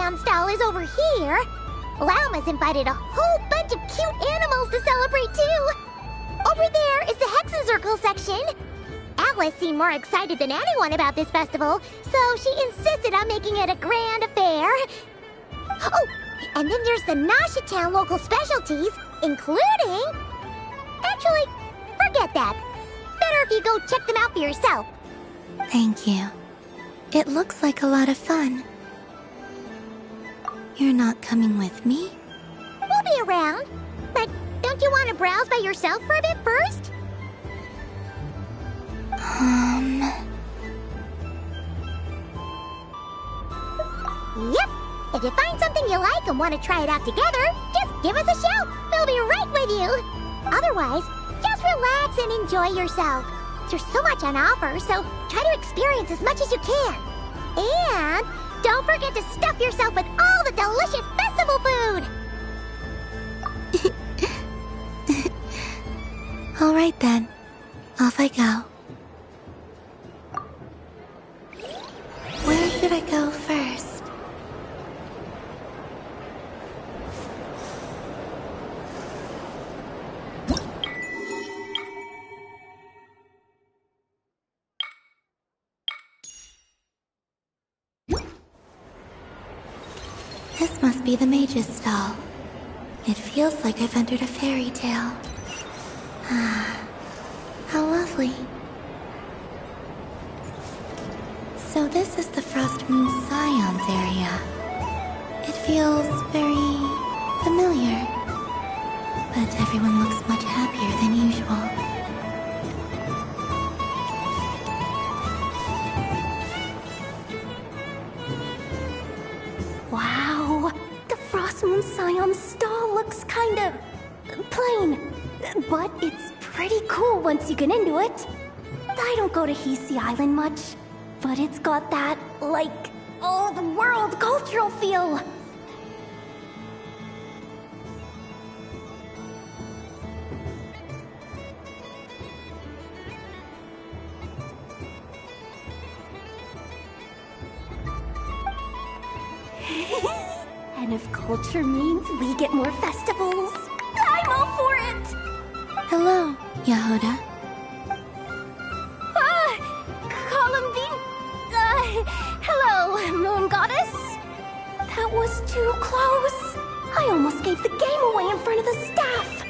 Land stall is over here. Lauma's invited a whole bunch of cute animals to celebrate too. Over there is the Hexen section. Alice seemed more excited than anyone about this festival, so she insisted on making it a grand affair. Oh, and then there's the Nasha Town local specialties, including... Actually, forget that. Better if you go check them out for yourself. Thank you. It looks like a lot of fun. You're not coming with me? We'll be around. But don't you want to browse by yourself for a bit first? Yep. If you find something you like and want to try it out together, just give us a shout. We'll be right with you. Otherwise, just relax and enjoy yourself. There's so much on offer, so try to experience as much as you can. And don't forget to stuff yourself with all the delicious festival food! Alright then. Off I go. Where should I go first? This must be the mage's stall. It feels like I've entered a fairy tale. Ah, how lovely. So this is the Frost Moon Scions area. It feels very familiar. But everyone looks much happier than usual. Wow, the Frost Moon Scion stall looks kind of plain, but it's pretty cool once you get into it. I don't go to Hisi Island much, but it's got that, like, oh, the world cultural feel. And if culture means we get more festivals, I'm all for it! Hello, Yahoda. Columbine? Hello, Moon Goddess? That was too close. I almost gave the game away in front of the staff.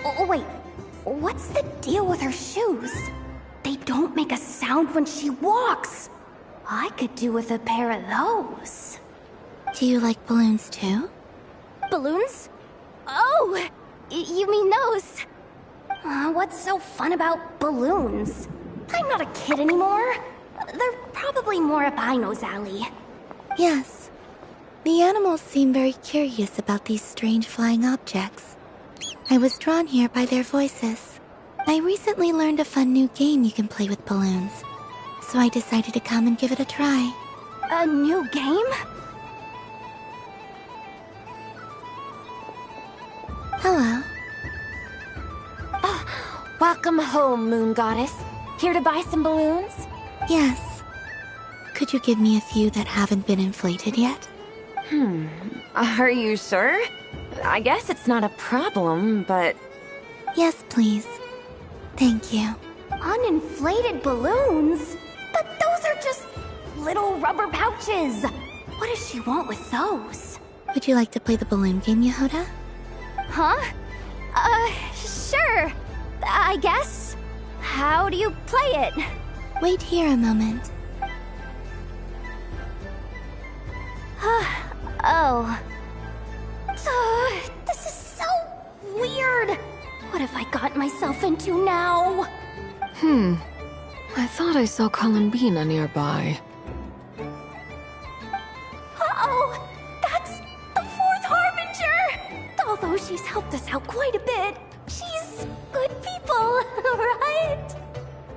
Oh, wait, what's the deal with her shoes? They don't make a sound when she walks. I could do with a pair of those. Do you like balloons too? Balloons? Oh, you mean those? What's so fun about balloons? I'm not a kid anymore. They're probably more up Aino's alley. Yes. The animals seem very curious about these strange flying objects. I was drawn here by their voices. I recently learned a fun new game you can play with balloons, so I decided to come and give it a try. A new game? Hello. Welcome home, Moon Goddess. Here to buy some balloons? Yes. Could you give me a few that haven't been inflated yet? Are you sure? I guess it's not a problem, but... Yes, please. Thank you. Uninflated balloons? But those are just little rubber pouches. What does she want with those? Would you like to play the balloon game, Yahoda? Huh? Sure. I guess. How do you play it? Wait here a moment. Oh. This is so weird. What have I got myself into now? I thought I saw Columbina nearby. Uh-oh! That's the fourth Harbinger! Although she's helped us out quite a bit, she's good people, right?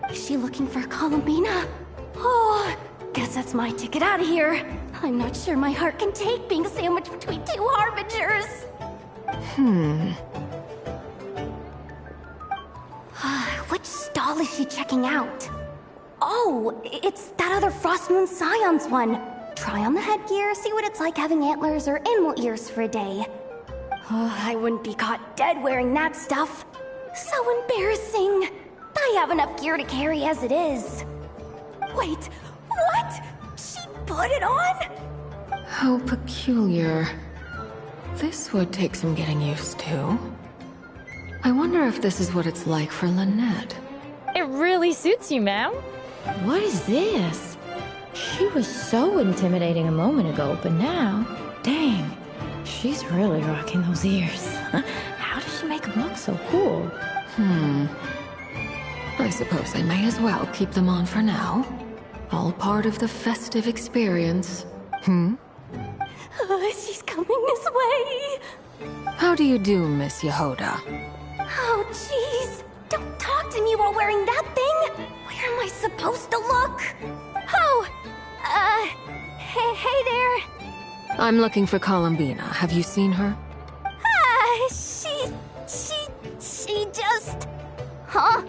Is she looking for Columbina? Oh, guess that's my ticket out of here. I'm not sure my heart can take being sandwiched between two Harbingers. Which stall is she checking out? Oh, it's that other Frost Moon Scions one. try on the headgear, see what it's like having antlers or animal ears for a day. Oh, I wouldn't be caught dead wearing that stuff. So embarrassing. I have enough gear to carry as it is. Wait, what? She put it on? How peculiar. This would take some getting used to. I wonder if this is what it's like for Lynette. It really suits you, ma'am. What is this? She was so intimidating a moment ago, but now, dang, she's really rocking those ears. How does she make them look so cool? I suppose I may as well keep them on for now. All part of the festive experience. She's coming this way. How do you do, Miss Yehoda? Oh, jeez. Don't talk to me while wearing that thing. Where am I supposed to look? Oh, hey there. I'm looking for Columbina. Have you seen her? She just... Huh?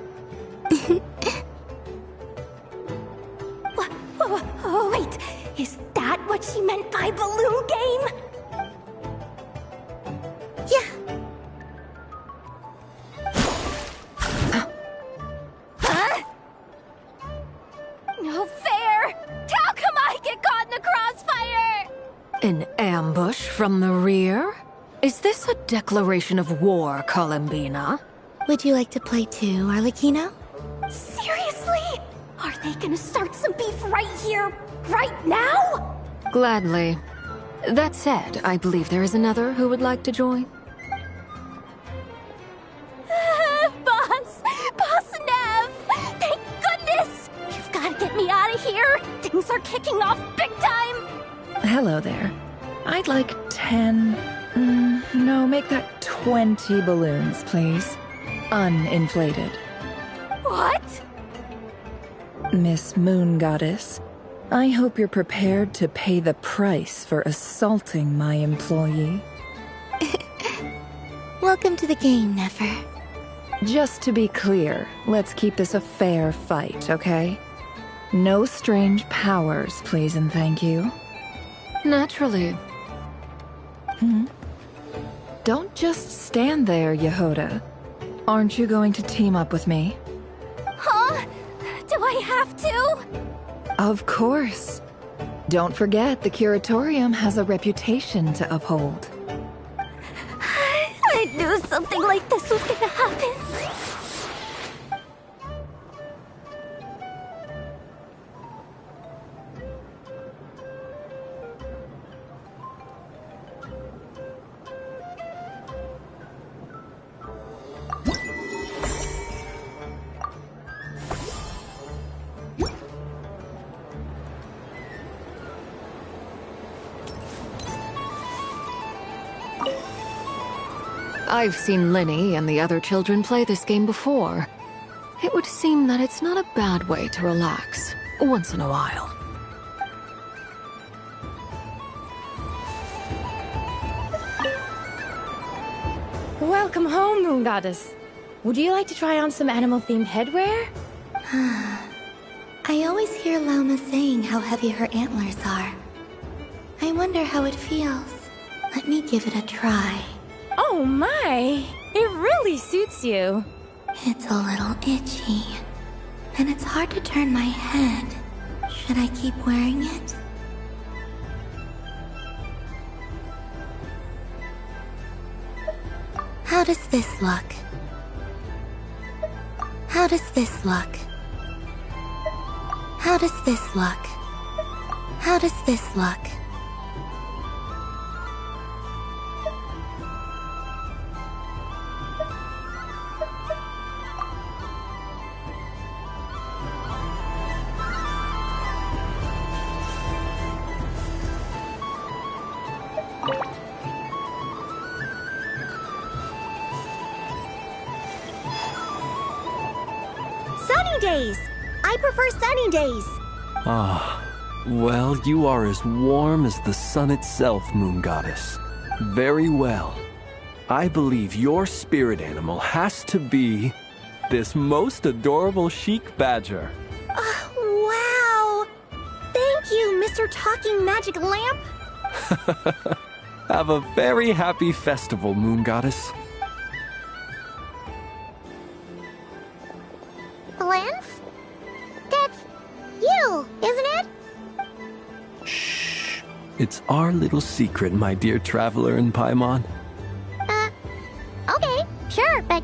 Wait, is that what she meant by balloon game? Yeah. Huh? No fair! How come I get caught in the crossfire? An ambush from the rear? Is this a declaration of war, Columbina? Would you like to play too, Arlecchino? Seriously? Are they gonna start some beef right here, right now? Gladly. That said, I believe there is another who would like to join. Boss Nev! Thank goodness! You've gotta get me out of here! Things are kicking off big time! Hello there. I'd like 10... no, make that 20 balloons, please. Uninflated. What? Miss Moon Goddess, I hope you're prepared to pay the price for assaulting my employee. Welcome to the game, Nefer. Just to be clear, let's keep this a fair fight, okay? No strange powers, please and thank you. Naturally. Don't just stand there, Yehoda. Aren't you going to team up with me? Huh? Do I have to? Of course. Don't forget, the Curatorium has a reputation to uphold. I knew something like this was gonna happen. I've seen Linny and the other children play this game before. It would seem that it's not a bad way to relax, once in a while. Welcome home, Moon Goddess. Would you like to try on some animal-themed headwear? I always hear Lauma saying how heavy her antlers are. I wonder how it feels. Let me give it a try. Oh my! It really suits you. It's a little itchy. And it's hard to turn my head. Should I keep wearing it? How does this look? How does this look? How does this look? How does this look? Sunny days! I prefer sunny days. Well, you are as warm as the sun itself, Moon Goddess. Very well. I believe your spirit animal has to be this most adorable chic badger. Wow! Thank you, Mr. Mr. Talking Magic Lamp? Have a very happy festival, Moon Goddess. Lance? That's you, isn't it? Shh. It's our little secret, my dear traveler in Paimon. Okay, sure, but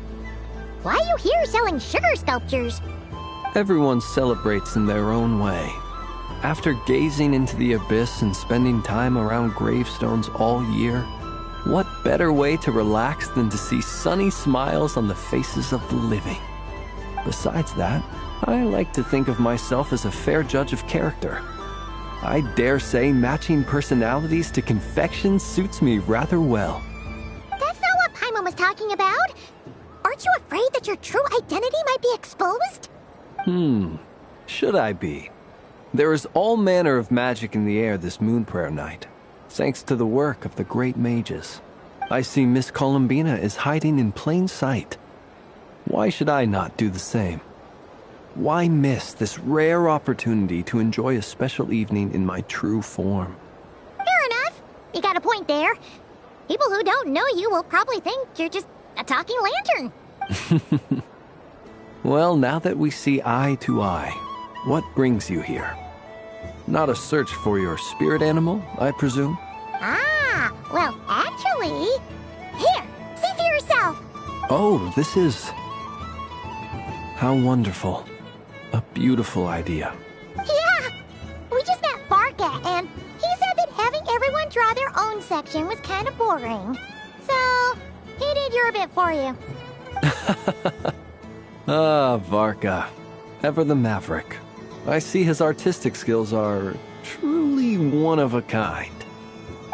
why are you here selling sugar sculptures? Everyone celebrates in their own way. After gazing into the abyss and spending time around gravestones all year, what better way to relax than to see sunny smiles on the faces of the living? Besides that, I like to think of myself as a fair judge of character. I dare say matching personalities to confection suits me rather well. That's not what Paimon was talking about. Aren't you afraid that your true identity might be exposed? Should I be? There is all manner of magic in the air this moon prayer night, thanks to the work of the great mages. I see Miss Columbina is hiding in plain sight. Why should I not do the same? Why miss this rare opportunity to enjoy a special evening in my true form? Fair enough. You got a point there. People who don't know you will probably think you're just a talking lantern. Well, now that we see eye to eye, what brings you here? Not a search for your spirit animal, I presume? Ah, well, actually... Here, see for yourself. Oh, this is... How wonderful. A beautiful idea. Yeah, we just met Barca, and he said that having everyone draw their own section was kind of boring. So, he did your bit for you. Ah, Varka. Ever the maverick. I see his artistic skills are truly one of a kind.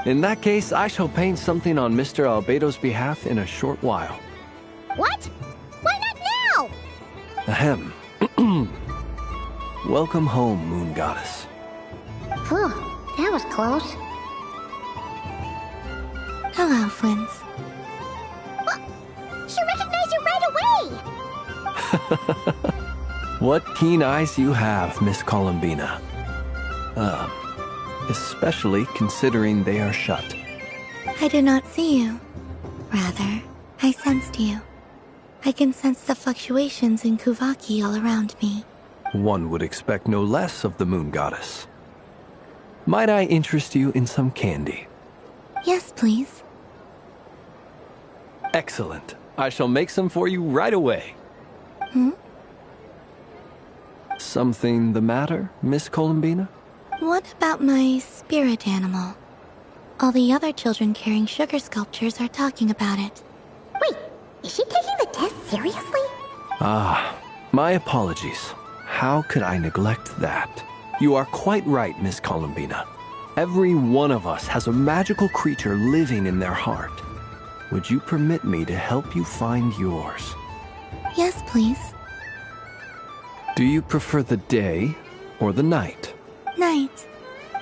In that case, I shall paint something on Mr. Albedo's behalf in a short while. What? Why not now? Ahem. Welcome home, Moon Goddess. Phew, that was close. Hello, Twins. She recognized you right away! What keen eyes you have, Miss Columbina. Especially considering they are shut. I did not see you. Rather, I sensed you. I can sense the fluctuations in Kuvaki all around me. One would expect no less of the Moon Goddess. Might I interest you in some candy? Yes, please. Excellent. I shall make some for you right away. Something the matter, Miss Columbina? What about my spirit animal? All the other children carrying sugar sculptures are talking about it. Wait, is she taking the test seriously? Ah, my apologies. How could I neglect that? You are quite right, Miss Columbina. Every one of us has a magical creature living in their heart. Would you permit me to help you find yours? Yes, please. Do you prefer the day or the night? Night.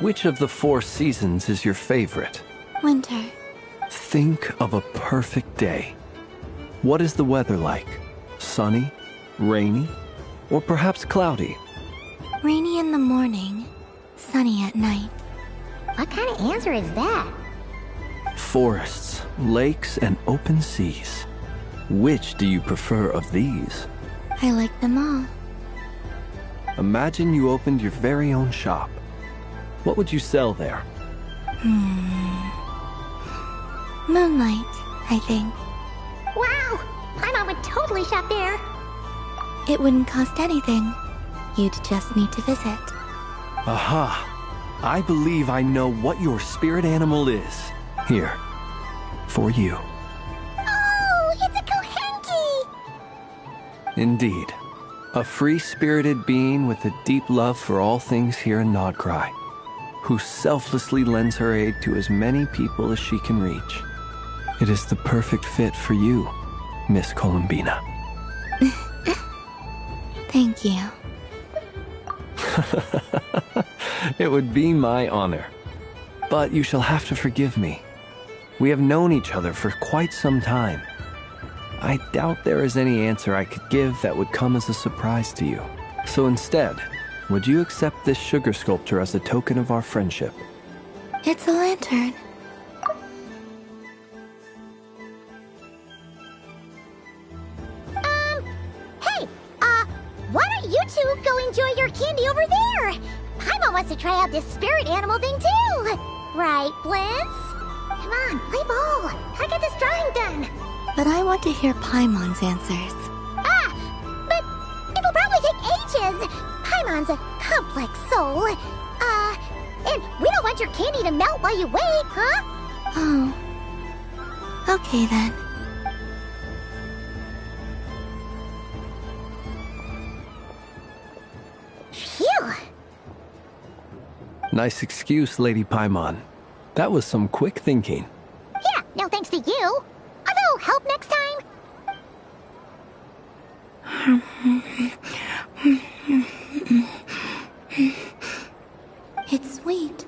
Which of the 4 seasons is your favorite? Winter. Think of a perfect day. What is the weather like? Sunny, rainy, or perhaps cloudy? Rainy in the morning, sunny at night. What kind of answer is that? Forests, lakes, and open seas. Which do you prefer of these? I like them all. Imagine you opened your very own shop. What would you sell there? Moonlight, I think. Wow, Paimon would totally shop there. It wouldn't cost anything. You'd just need to visit. Aha! I believe I know what your spirit animal is. Here, for you. Oh, it's a Kohenki! Indeed. A free-spirited being with a deep love for all things here in Nod-Krai, who selflessly lends her aid to as many people as she can reach. It is the perfect fit for you, Miss Columbina. Thank you. It would be my honor. But you shall have to forgive me. We have known each other for quite some time. I doubt there is any answer I could give that would come as a surprise to you. So instead, would you accept this sugar sculpture as a token of our friendship? It's a lantern. Hey, why don't you two go enjoy your candy over there? Paimon wants to try out this spirit animal thing too. Right, Blintz? Come on, play ball. I got this drawing done. But I want to hear Paimon's answers. But it'll probably take ages. Paimon's a complex soul. And we don't want your candy to melt while you wait, huh? Oh. Okay then. Phew. Nice excuse, Lady Paimon. That was some quick thinking. Yeah, no thanks to you. A little help next time. It's sweet.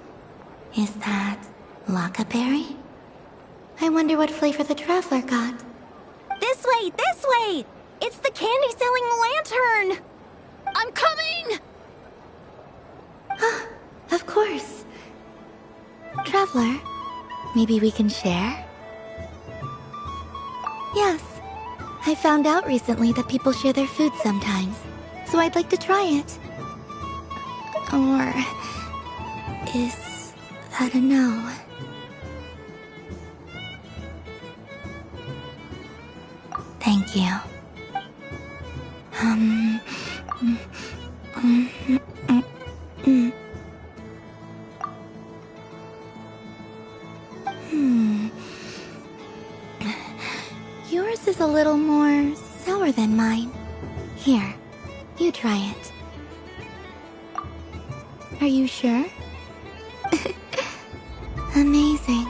Is that Laka berry? I wonder what flavor the traveler got. This way, this way! It's the candy-selling lantern! I'm coming! Of course. Traveler, maybe we can share? Yes. I found out recently that people share their food sometimes, so I'd like to try it. Or... is that a no? Thank you. Yours is a little more sour than mine. Here, you try it. Are you sure? Amazing.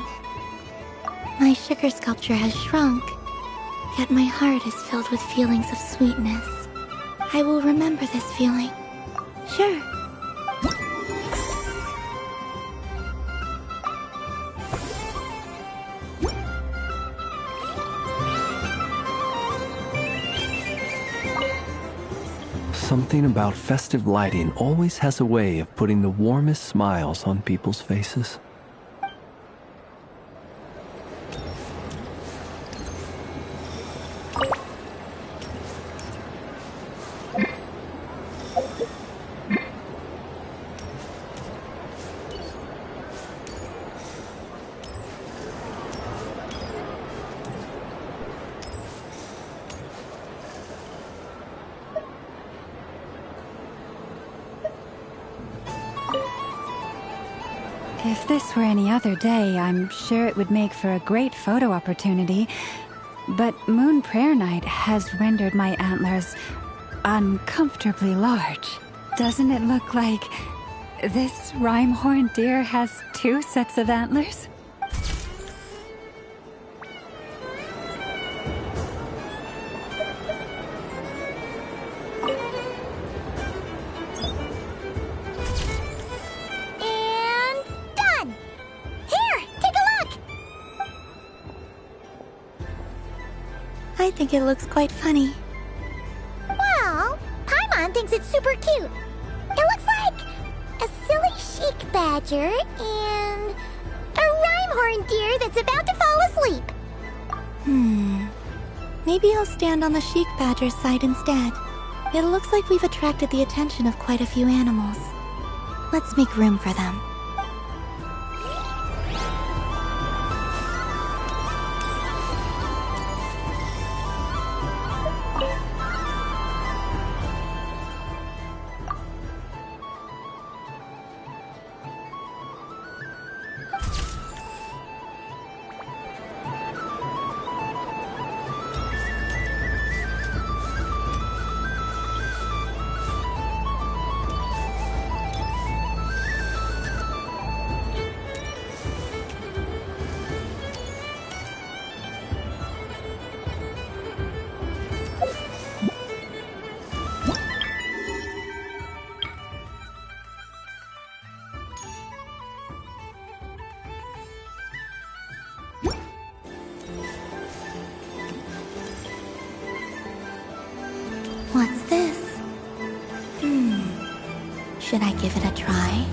My sugar sculpture has shrunk, yet my heart is filled with feelings of sweetness. I will remember this feeling. Sure. Something about festive lighting always has a way of putting the warmest smiles on people's faces. If this were any other day, I'm sure it would make for a great photo opportunity. But Moon Prayer Night has rendered my antlers uncomfortably large. Doesn't it look like this rhyme-horned deer has 2 sets of antlers? I think it looks quite funny. Well, Paimon thinks it's super cute. It looks like a silly chic badger and a rhyme-horned deer that's about to fall asleep. Maybe I'll stand on the chic badger's side instead. It looks like we've attracted the attention of quite a few animals. Let's make room for them. What's this? Should I give it a try?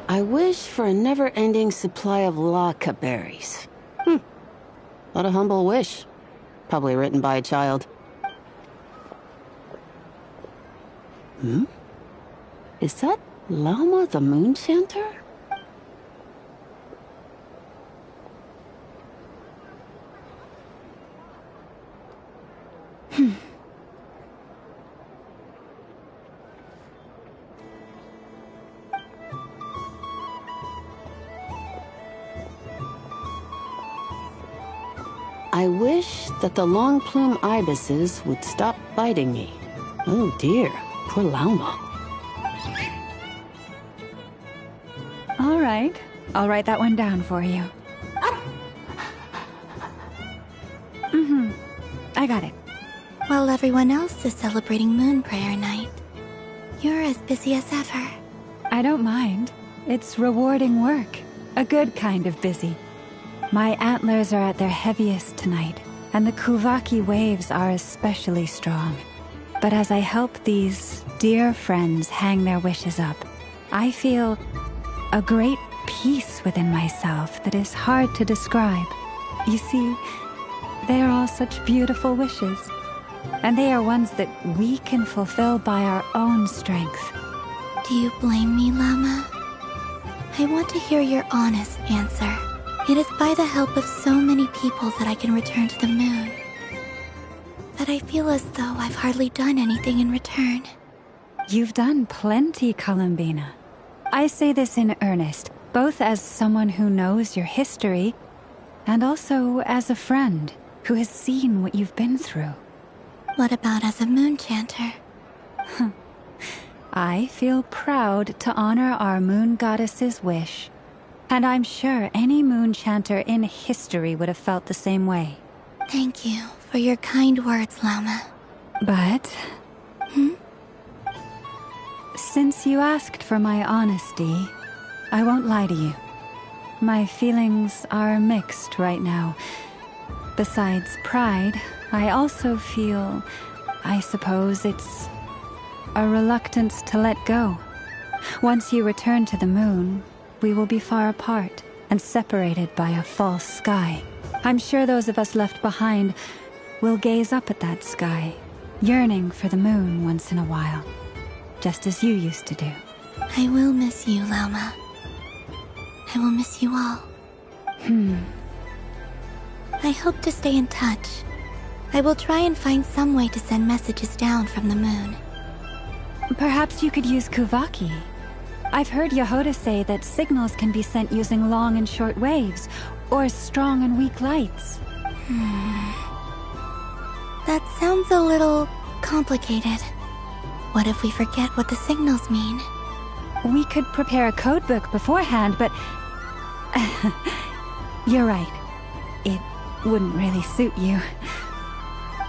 I wish for a never-ending supply of Laka berries. What a humble wish. Probably written by a child. Is that Llama the Moon Chanter? I wish that the long plume ibises would stop biting me. Oh dear, poor Llama. All right, I'll write that one down for you. I got it. While everyone else is celebrating Moon Prayer Night, you're as busy as ever. I don't mind. It's rewarding work. A good kind of busy. My antlers are at their heaviest tonight, and the Kuvaki waves are especially strong. But as I help these dear friends hang their wishes up, I feel a great peace within myself that is hard to describe. You see, they are all such beautiful wishes, and they are ones that we can fulfill by our own strength. Do you blame me, Llama? I want to hear your honest answer. It is by the help of so many people that I can return to the moon. But I feel as though I've hardly done anything in return. You've done plenty, Columbina. I say this in earnest, both as someone who knows your history, and also as a friend who has seen what you've been through. What about as a moon chanter? I feel proud to honor our moon goddess's wish. And I'm sure any moon chanter in history would have felt the same way. Thank you for your kind words, Llama. But... Since you asked for my honesty, I won't lie to you. My feelings are mixed right now. Besides pride, I also feel, I suppose it's a reluctance to let go. Once you return to the moon, we will be far apart and separated by a false sky. I'm sure those of us left behind will gaze up at that sky, yearning for the moon once in a while, just as you used to do. I will miss you, Llama. I will miss you all. I hope to stay in touch. I will try and find some way to send messages down from the moon. Perhaps you could use Kuvaki. I've heard Yehoda say that signals can be sent using long and short waves, or strong and weak lights. That sounds a little complicated. What if we forget what the signals mean? We could prepare a codebook beforehand, but... You're right. It wouldn't really suit you.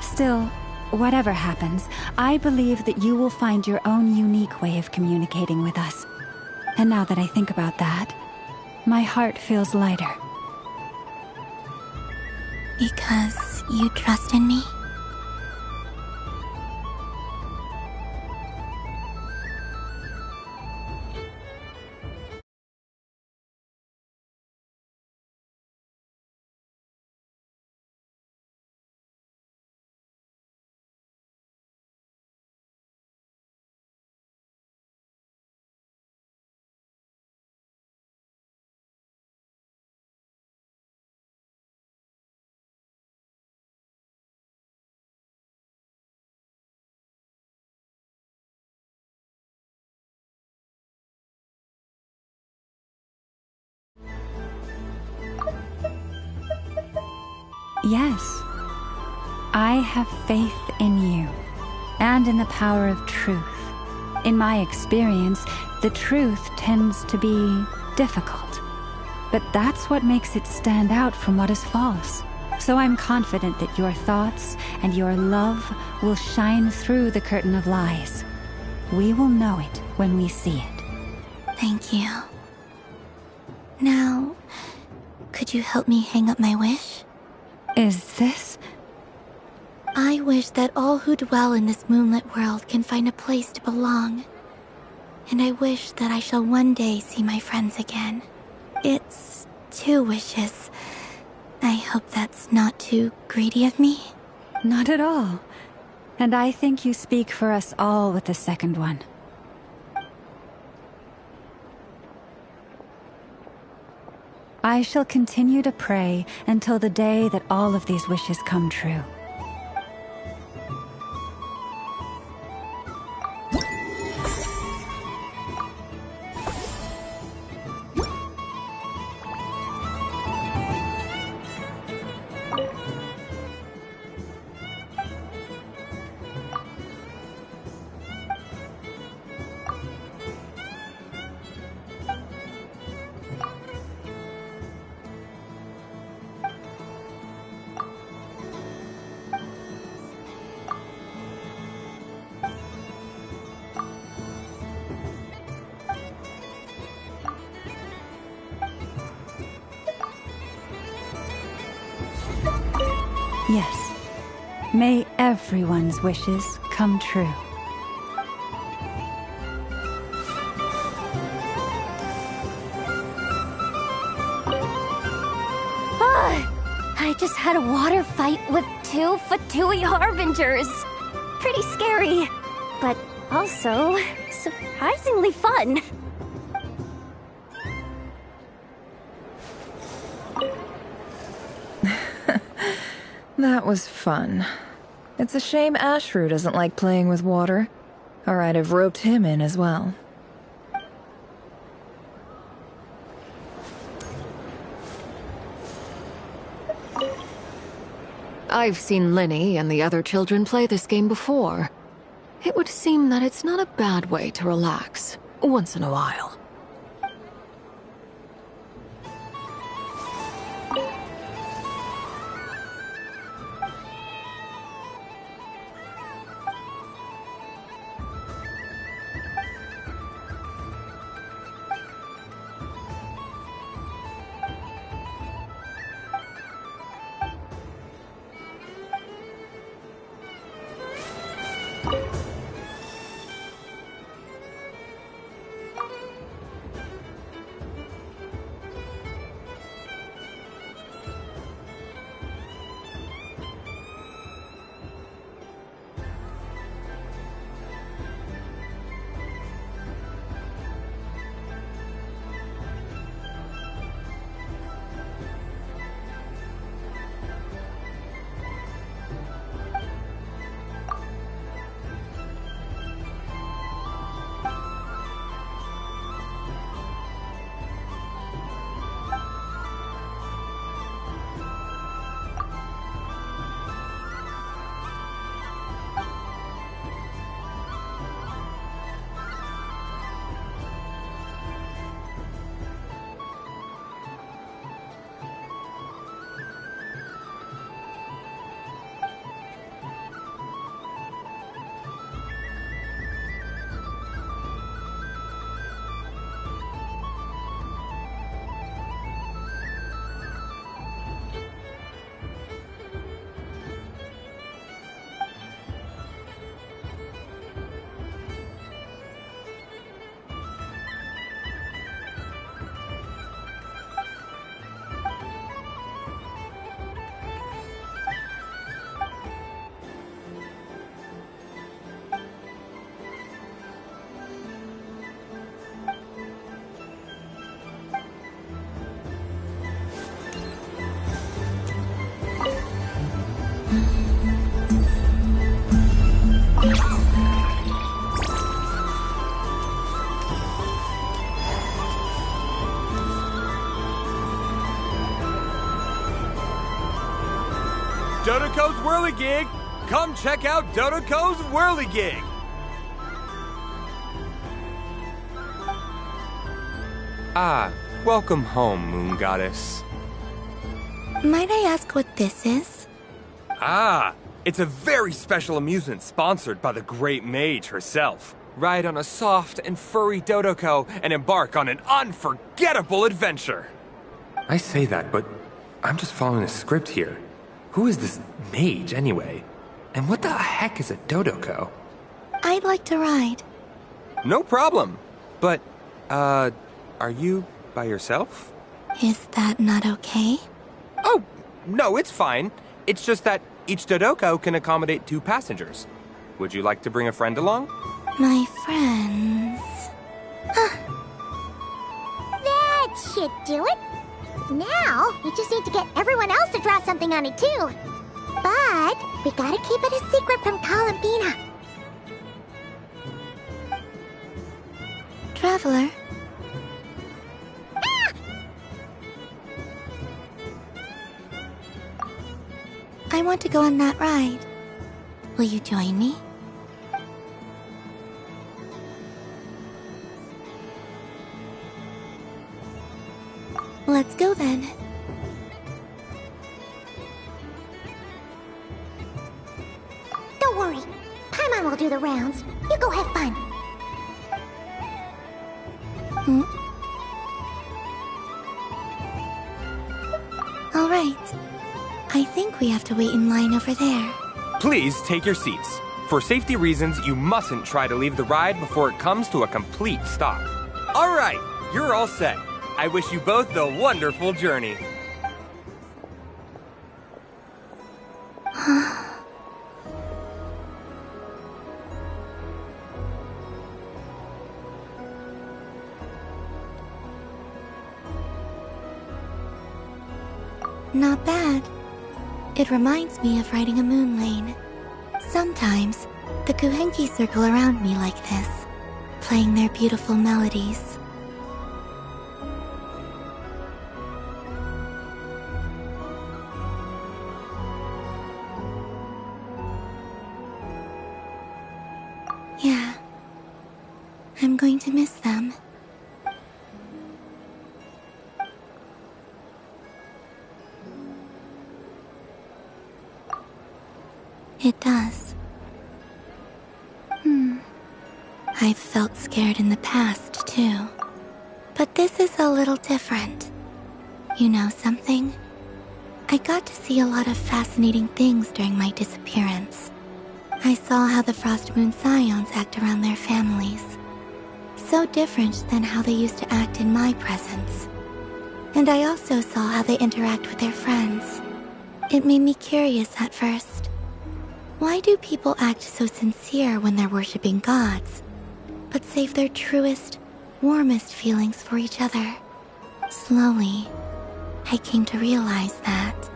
Still, whatever happens, I believe that you will find your own unique way of communicating with us. And now that I think about that, my heart feels lighter. Because you trust in me? Yes. I have faith in you, and in the power of truth. In my experience, the truth tends to be difficult, but that's what makes it stand out from what is false. So I'm confident that your thoughts and your love will shine through the curtain of lies. We will know it when we see it. Thank you. Now, could you help me hang up my wish? Is this? I wish that all who dwell in this moonlit world can find a place to belong. And I wish that I shall one day see my friends again. It's 2 wishes. I hope that's not too greedy of me. Not at all. And I think you speak for us all with the second one. I shall continue to pray until the day that all of these wishes come true. Yes. May everyone's wishes come true. I just had a water fight with 2 Fatui Harbingers. Pretty scary, but also surprisingly fun. That was fun. It's a shame Ashru doesn't like playing with water, or I'd have roped him in as well. I've seen Lenny and the other children play this game before. It would seem that it's not a bad way to relax, once in a while. Dodoko's Whirligig! Come check out Dodoko's Whirligig! Ah, welcome home, Moon Goddess. Might I ask what this is? Ah, it's a very special amusement sponsored by the Great Mage herself. Ride on a soft and furry Dodoko and embark on an unforgettable adventure. I say that, but I'm just following a script here. Who is this mage, anyway? And what the heck is a Dodoko? I'd like to ride. No problem. But, are you by yourself? Is that not okay? Oh, no, it's fine. It's just that each Dodoko can accommodate 2 passengers. Would you like to bring a friend along? My friends... That should do it. Now, you just need to get everyone else to draw something on it too. But we gotta keep it a secret from Columbina. Traveler? I want to go on that ride. Will you join me? Let's go then. Don't worry. Paimon will do the rounds. You go have fun. All right. I think we have to wait in line over there. Please take your seats. For safety reasons, you mustn't try to leave the ride before it comes to a complete stop. All right, you're all set. I wish you both a wonderful journey. Not bad. It reminds me of riding a moon lane. Sometimes, the Kuhenki circle around me like this, playing their beautiful melodies. Yeah, I'm going to miss them. It does. I've felt scared in the past, too. But this is a little different. You know something? I got to see a lot of fascinating things during my disappearance. I saw how the Frost Moon Scions act around their families. So different than how they used to act in my presence. And I also saw how they interact with their friends. It made me curious at first. Why do people act so sincere when they're worshipping gods, but save their truest, warmest feelings for each other? Slowly, I came to realize that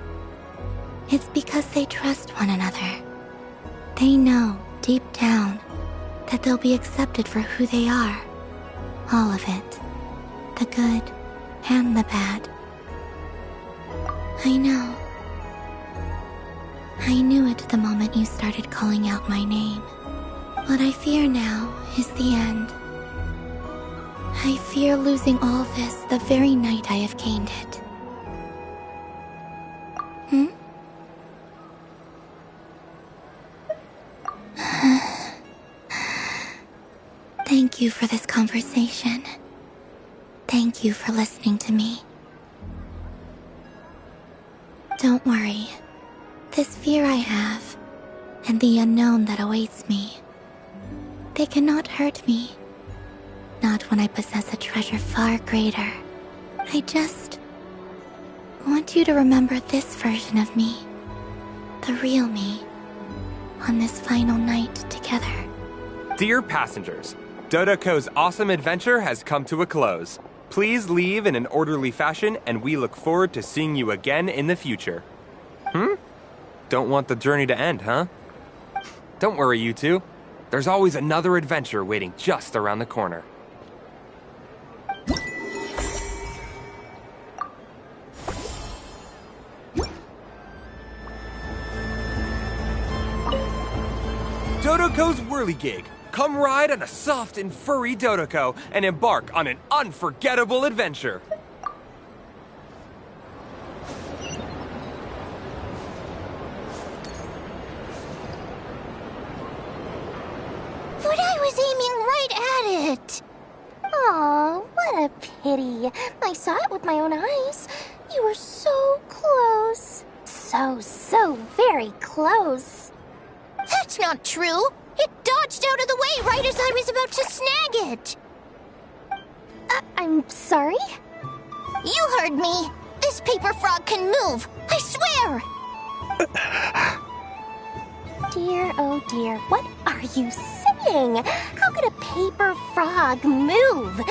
it's because they trust one another. They know, deep down, that they'll be accepted for who they are. All of it. The good and the bad. I know. I knew it the moment you started calling out my name. What I fear now is the end. I fear losing all this the very night I have gained it. Thank you for this conversation. Thank you for listening to me. Don't worry. This fear I have, and the unknown that awaits me, they cannot hurt me. Not when I possess a treasure far greater. I just want you to remember this version of me, the real me, on this final night together. Dear passengers, Dodoko's awesome adventure has come to a close. Please leave in an orderly fashion, and we look forward to seeing you again in the future. Don't want the journey to end, huh? Don't worry, you two. There's always another adventure waiting just around the corner. Dodoko's Whirligig. Come ride on a soft and furry Dodoko and embark on an unforgettable adventure. But I was aiming right at it. Aw, what a pity. I saw it with my own eyes. You were so close. So very close. That's not true. It dodged out of the way right as I was about to snag it. I'm sorry? You heard me. This paper frog can move. I swear. Dear, oh dear, what are you saying? How could a paper frog move?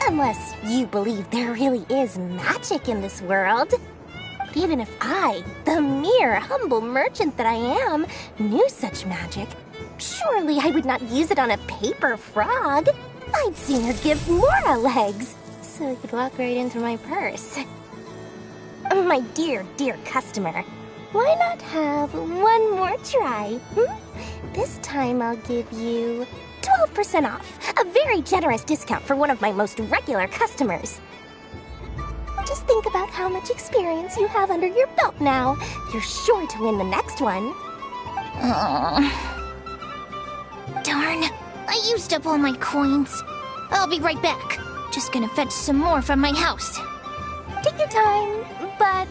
Unless you believe there really is magic in this world. Even if I, the mere humble merchant that I am, knew such magic, surely I would not use it on a paper frog. I'd sooner give Mora legs, so I could walk right into my purse. My dear, dear customer, why not have one more try? This time I'll give you 12% off, a very generous discount for one of my most regular customers. Just think about how much experience you have under your belt now. You're sure to win the next one. Darn, I used up all my coins. I'll be right back. Just gonna fetch some more from my house. Take your time, but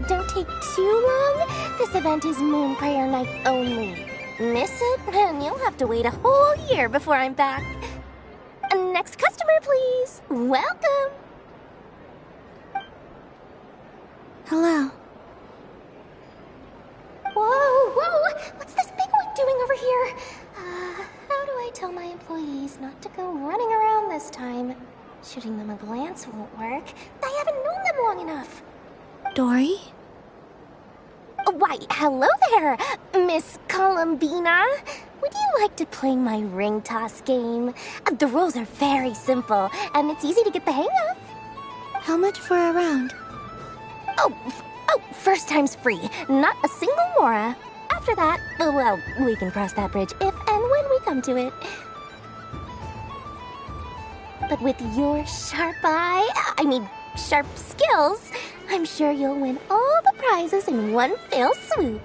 don't take too long. This event is Moon Prayer Night only. Miss it, and you'll have to wait a whole year before I'm back. Next customer, please. Welcome. Hello. Whoa! What's this big one doing over here? How do I tell my employees not to go running around this time? Shooting them a glance won't work. I haven't known them long enough. Dory? Why, hello there, Miss Columbina. Would you like to play my ring toss game? The rules are very simple, and it's easy to get the hang of. How much for a round? Oh, first time's free. Not a single Mora. After that, well, we can cross that bridge if and when we come to it. But with your sharp sharp skills, I'm sure you'll win all the prizes in one fell swoop.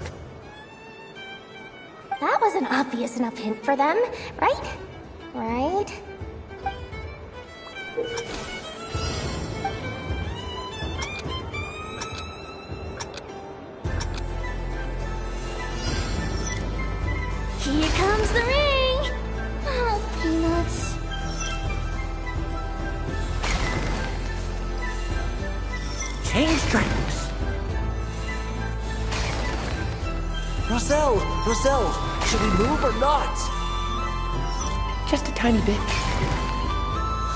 That was an obvious enough hint for them, right? Right? Here comes the ring! Oh, peanuts. Change tracks! Roselle! Should we move or not? Just a tiny bit.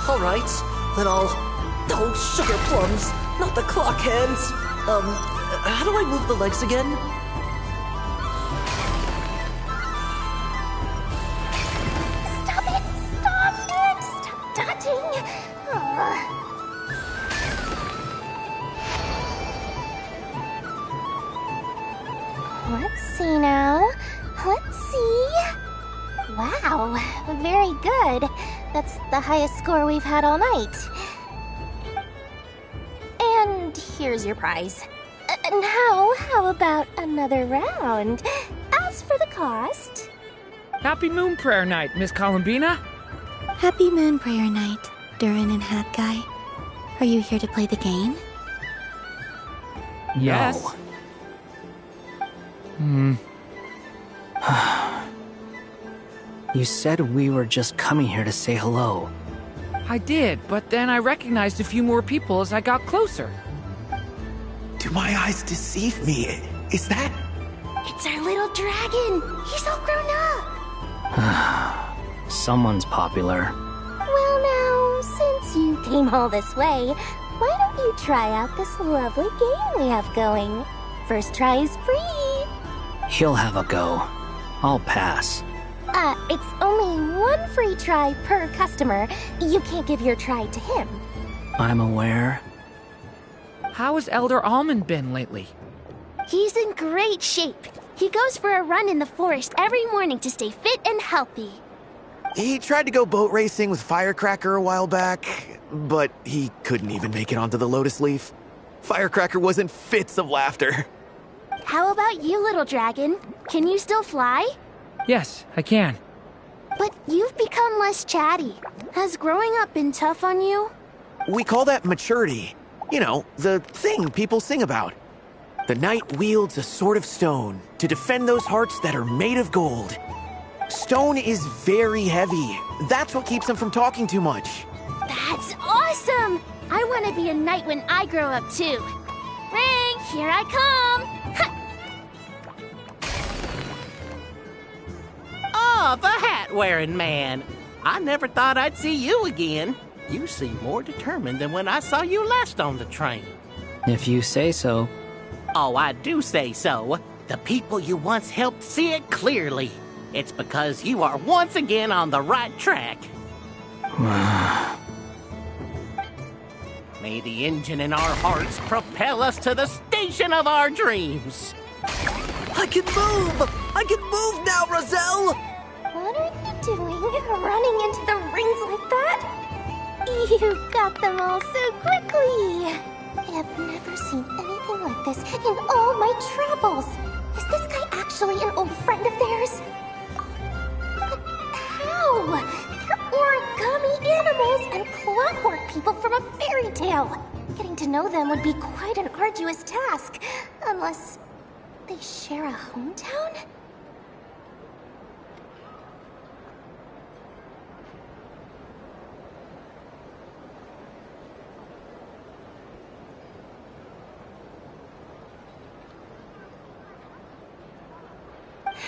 Alright, then I'll... Oh, sugar plums! Not the clock hands! How do I move the legs again? Stop dodging! Let's see now. Let's see. Wow, very good. That's the highest score we've had all night. And here's your prize. Now, how about another round? As for the cost... Happy Moon Prayer Night, Miss Columbina. Happy Moon Prayer Night, Durin and Hat Guy. Are you here to play the game? Yes. You said we were just coming here to say hello. I did, but then I recognized a few more people as I got closer. Do my eyes deceive me? Is that... It's our little dragon! He's all grown up! Someone's popular. Well now, since you came all this way, why don't you try out this lovely game we have going? First try is free! He'll have a go. I'll pass. It's only one free try per customer. You can't give your try to him. I'm aware. How has Elder Almond been lately? He's in great shape. He goes for a run in the forest every morning to stay fit and healthy. He tried to go boat racing with Firecracker a while back, but he couldn't even make it onto the Lotus Leaf. Firecracker was in fits of laughter. How about you, little dragon? Can you still fly? Yes, I can. But you've become less chatty. Has growing up been tough on you? We call that maturity. You know, the thing people sing about. The knight wields a sword of stone to defend those hearts that are made of gold. Stone is very heavy. That's what keeps him from talking too much. That's awesome! I want to be a knight when I grow up too. Ring, here I come! Oh, the hat-wearing man. I never thought I'd see you again. You seem more determined than when I saw you last on the train. If you say so. Oh, I do say so. The people you once helped see it clearly. It's because you are once again on the right track. May the engine in our hearts propel us to the station of our dreams. I can move! I can move now, Roselle! What are you doing, running into the rings like that? You got them all so quickly! I have never seen anything like this in all my travels. Is this guy actually an old friend of theirs? But how? They're origami animals and clockwork people from a fairy tale. Getting to know them would be quite an arduous task, unless they share a hometown?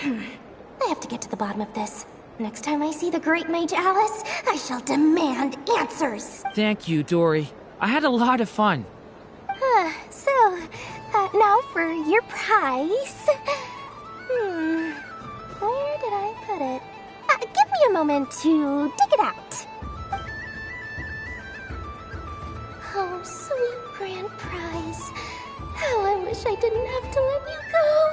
I have to get to the bottom of this. Next time I see the Great Mage Alice, I shall demand answers. Thank you, Dory. I had a lot of fun. Now for your prize. Where did I put it? Give me a moment to dig it out. Oh, sweet grand prize. How I wish I didn't have to let you go.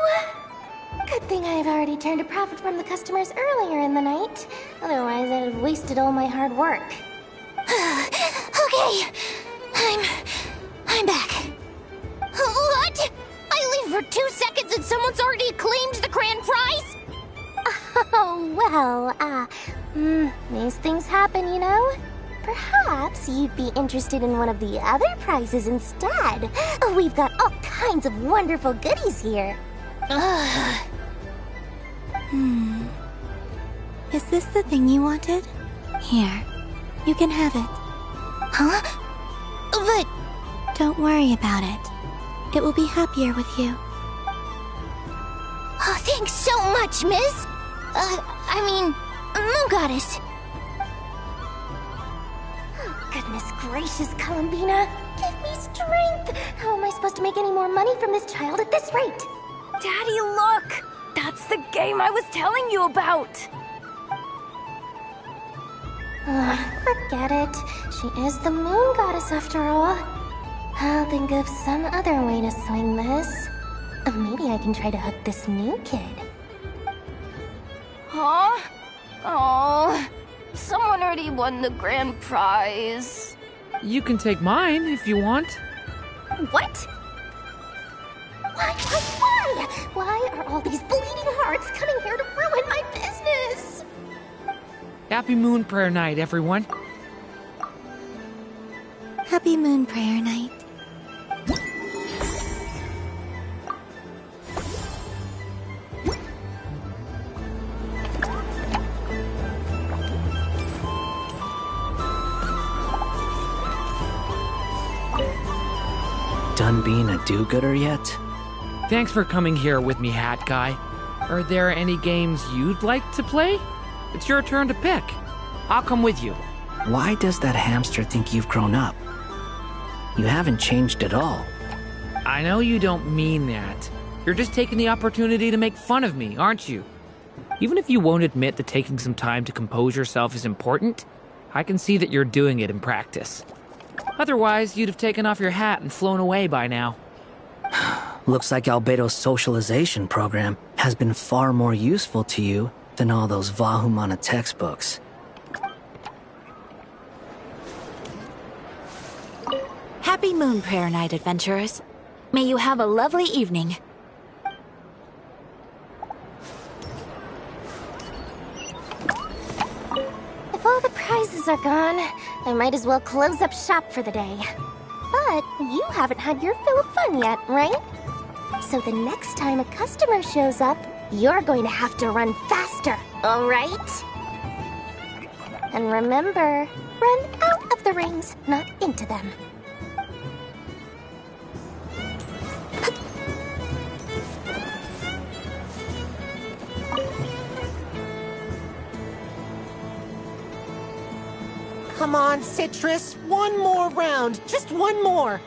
Good thing I've already turned a profit from the customers earlier in the night. Otherwise, I'd have wasted all my hard work. Okay, I'm back. What? I leave for 2 seconds and someone's already claimed the grand prize? Oh, well, these things happen, you know? Perhaps you'd be interested in one of the other prizes instead. We've got all kinds of wonderful goodies here. Is this the thing you wanted? Here, you can have it. Huh? But... Don't worry about it. It will be happier with you. Oh, thanks so much, miss. Moon Goddess. Oh, goodness gracious, Columbina. Give me strength. How am I supposed to make any more money from this child at this rate? Daddy, look! That's the game I was telling you about! Forget it. She is the Moon Goddess after all. I'll think of some other way to swing this. Maybe I can try to hook this new kid. Huh? Oh, someone already won the grand prize. You can take mine if you want. What? Why? Why are all these bleeding hearts coming here to ruin my business? Happy Moon Prayer Night, everyone. Happy Moon Prayer Night. Done being a do-gooder yet? Thanks for coming here with me, Hat Guy. Are there any games you'd like to play? It's your turn to pick. I'll come with you. Why does that hamster think you've grown up? You haven't changed at all. I know you don't mean that. You're just taking the opportunity to make fun of me, aren't you? Even if you won't admit that taking some time to compose yourself is important, I can see that you're doing it in practice. Otherwise, you'd have taken off your hat and flown away by now. Looks like Albedo's socialization program has been far more useful to you than all those Vahumana textbooks. Happy Moon Prayer Night, adventurers. May you have a lovely evening. If all the prizes are gone, I might as well close up shop for the day. But you haven't had your fill of fun yet, right? So the next time a customer shows up, you're going to have to run faster, all right? And remember, run out of the rings, not into them. Come on, Citrus. One more round. Just one more.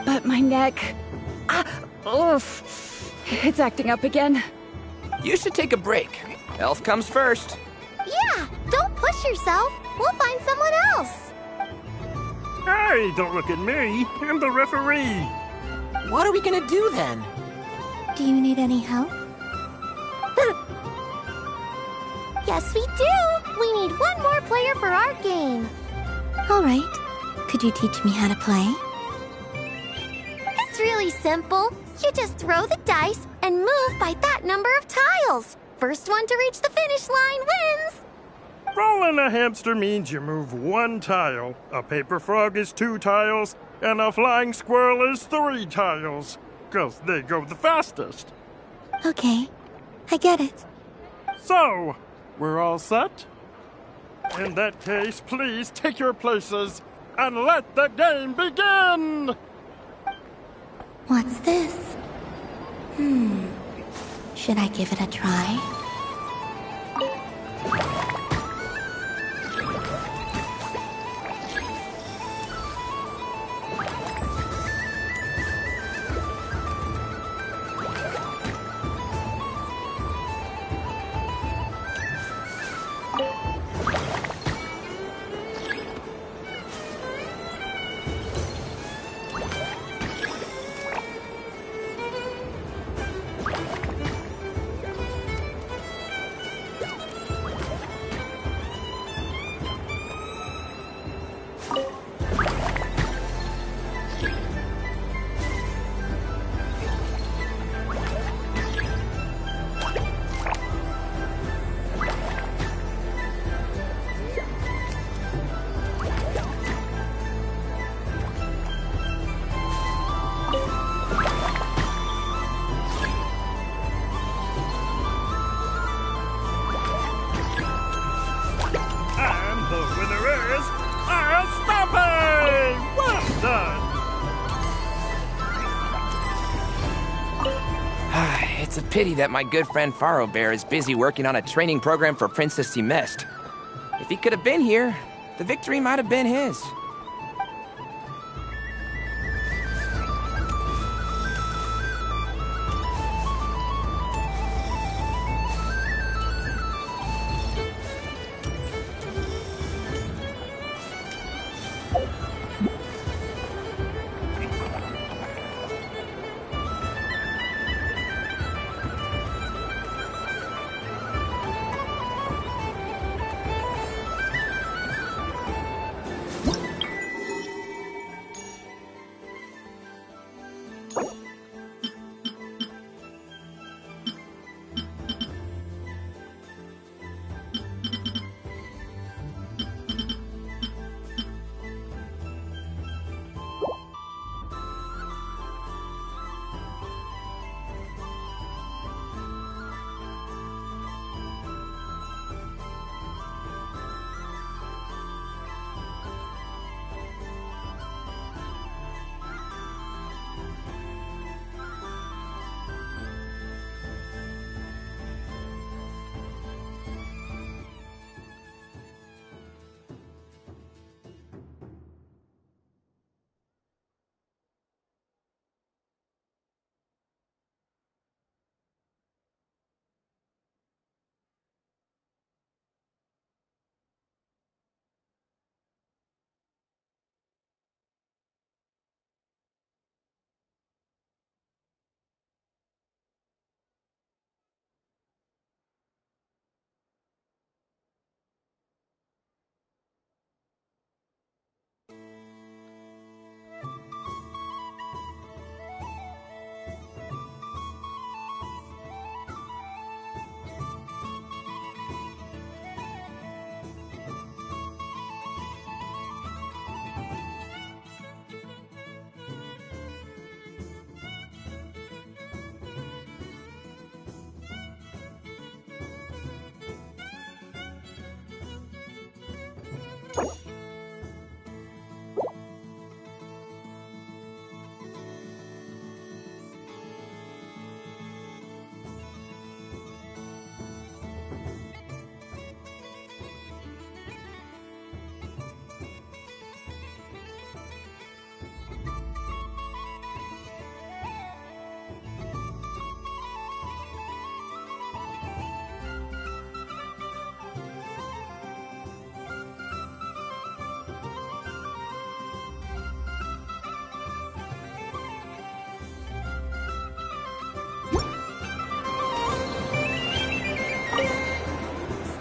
But my neck... oof. It's acting up again. You should take a break. Health comes first. Yeah, don't push yourself. We'll find someone else. Hey, don't look at me. I'm the referee. What are we gonna do then? Do you need any help? Yes, we do. We need one more player for our game. All right. Could you teach me how to play? It's really simple. You just throw the dice and move by that number of tiles. First one to reach the finish line wins. Rolling a hamster means you move one tile. A paper frog is 2 tiles, and a flying squirrel is 3 tiles. 'Cause they go the fastest. Okay, I get it. So, we're all set? In that case, please take your places and let the game begin! What's this? Should I give it a try? It's a pity that my good friend Faro Bear is busy working on a training program for Princess Semest. If he could have been here, the victory might have been his.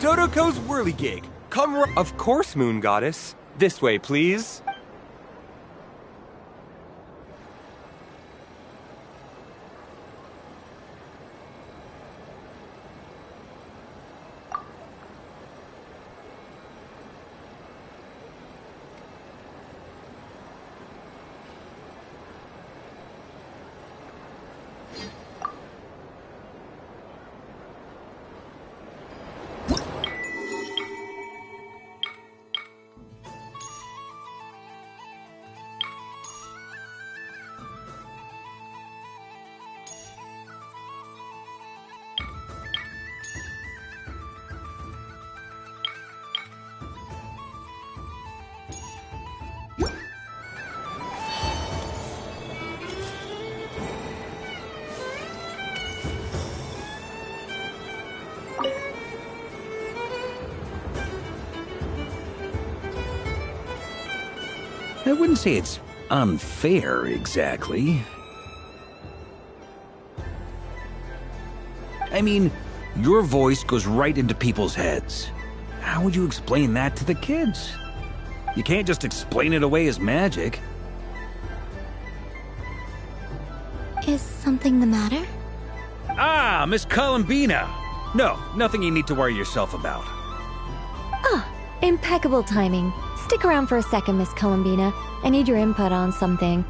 Dodoko's whirligig. Of course, Moon Goddess. This way, please. I wouldn't say it's unfair, exactly. I mean, your voice goes right into people's heads. How would you explain that to the kids? You can't just explain it away as magic. Is something the matter? Ah, Miss Columbina! No, nothing you need to worry yourself about. Ah, impeccable timing. Stick around for a second, Miss Columbina. I need your input on something.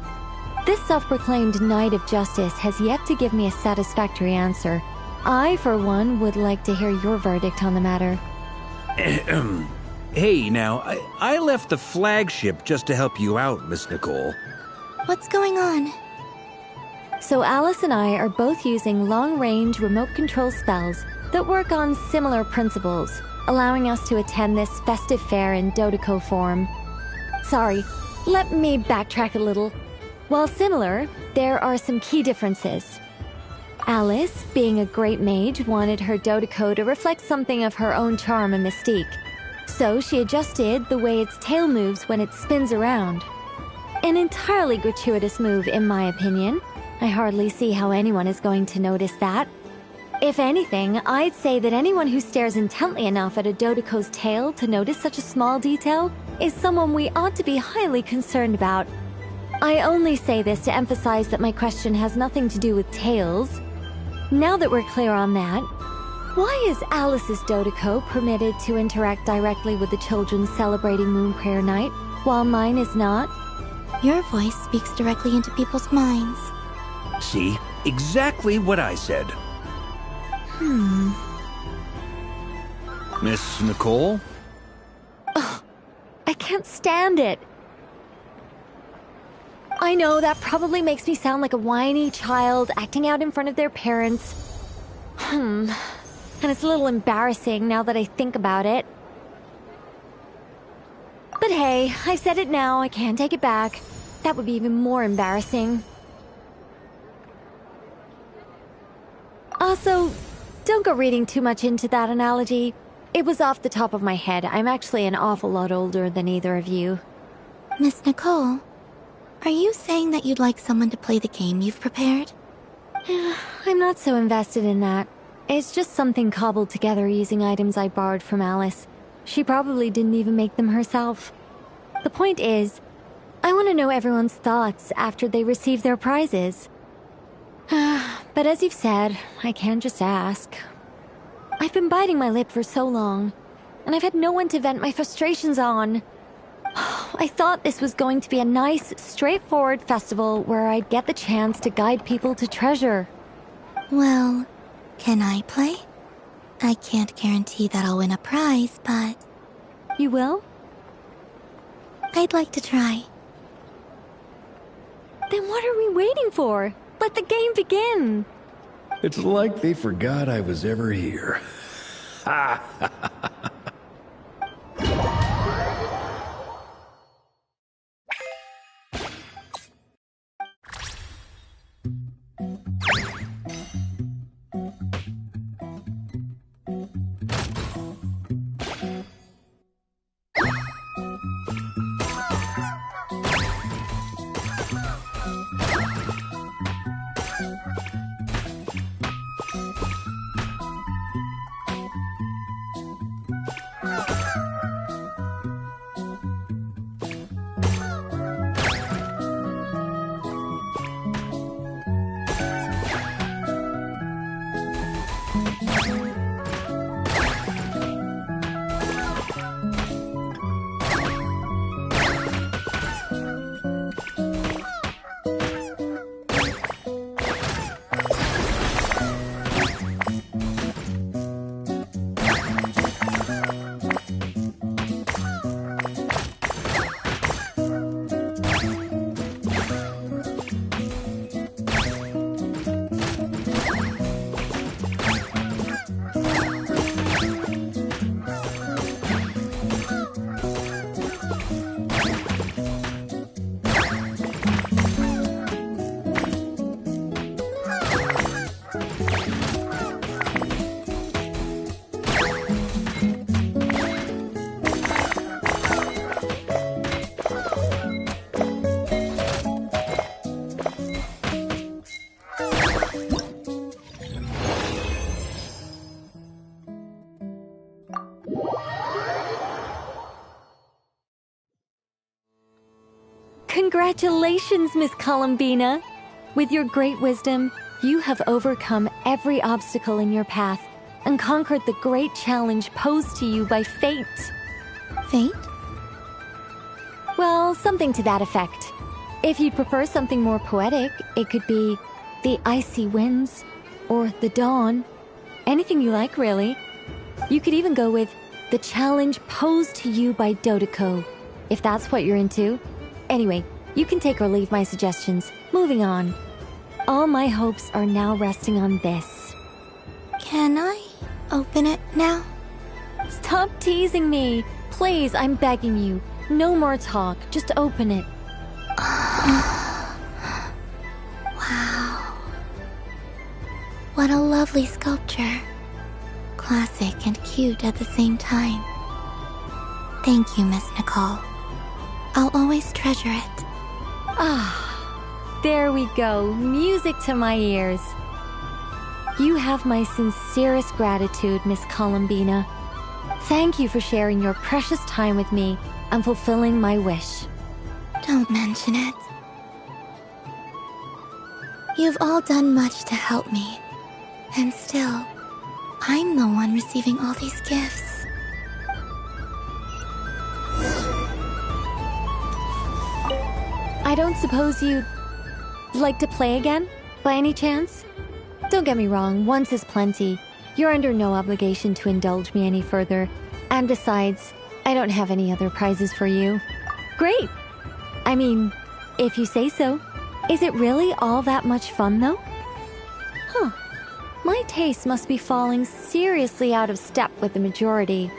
This self-proclaimed Knight of Justice has yet to give me a satisfactory answer. I, for one, would like to hear your verdict on the matter. Hey, now, I left the flagship just to help you out, Miss Nicole. What's going on? So Alice and I are both using long-range remote control spells that work on similar principles, allowing us to attend this festive fair in Dodoko form. Sorry, let me backtrack a little. While similar, there are some key differences. Alice, being a great mage, wanted her Dodoko to reflect something of her own charm and mystique. So she adjusted the way its tail moves when it spins around. An entirely gratuitous move, in my opinion. I hardly see how anyone is going to notice that. If anything, I'd say that anyone who stares intently enough at a Dodoko's tail to notice such a small detail is someone we ought to be highly concerned about. I only say this to emphasize that my question has nothing to do with tails. Now that we're clear on that, why is Alice's Dodoko permitted to interact directly with the children celebrating Moon Prayer Night, while mine is not? Your voice speaks directly into people's minds. See? Exactly what I said. Miss Nicole? Ugh, I can't stand it. I know that probably makes me sound like a whiny child acting out in front of their parents. And it's a little embarrassing now that I think about it. But hey, I've said it now, I can't take it back. That would be even more embarrassing. Also, don't go reading too much into that analogy. It was off the top of my head. I'm actually an awful lot older than either of you. Miss Nicole, are you saying that you'd like someone to play the game you've prepared? I'm not so invested in that. It's just something cobbled together using items I borrowed from Alice. She probably didn't even make them herself. The point is, I want to know everyone's thoughts after they receive their prizes. But as you've said, I can't just ask. I've been biting my lip for so long, and I've had no one to vent my frustrations on. I thought this was going to be a nice, straightforward festival where I'd get the chance to guide people to treasure. Well, can I play? I can't guarantee that I'll win a prize, but... You will? I'd like to try. Then what are we waiting for? Let the game begin! It's like they forgot I was ever here. Ha ha ha ha. Congratulations, Miss Columbina! With your great wisdom, you have overcome every obstacle in your path and conquered the great challenge posed to you by fate. Fate? Well, something to that effect. If you'd prefer something more poetic, it could be the icy winds or the dawn. Anything you like, really. You could even go with the challenge posed to you by Dodoko, if that's what you're into. Anyway, you can take or leave my suggestions. Moving on. All my hopes are now resting on this. Can I open it now? Stop teasing me. Please, I'm begging you. No more talk. Just open it. Wow. What a lovely sculpture. Classic and cute at the same time. Thank you, Miss Nicole. I'll always treasure it. Ah, there we go. Music to my ears. You have my sincerest gratitude, Miss Columbina. Thank you for sharing your precious time with me and fulfilling my wish. Don't mention it. You've all done much to help me. And still, I'm the one receiving all these gifts. I don't suppose you'd like to play again, by any chance? Don't get me wrong, once is plenty. You're under no obligation to indulge me any further. And besides, I don't have any other prizes for you. Great! I mean, if you say so. Is it really all that much fun, though? Huh. My taste must be falling seriously out of step with the majority.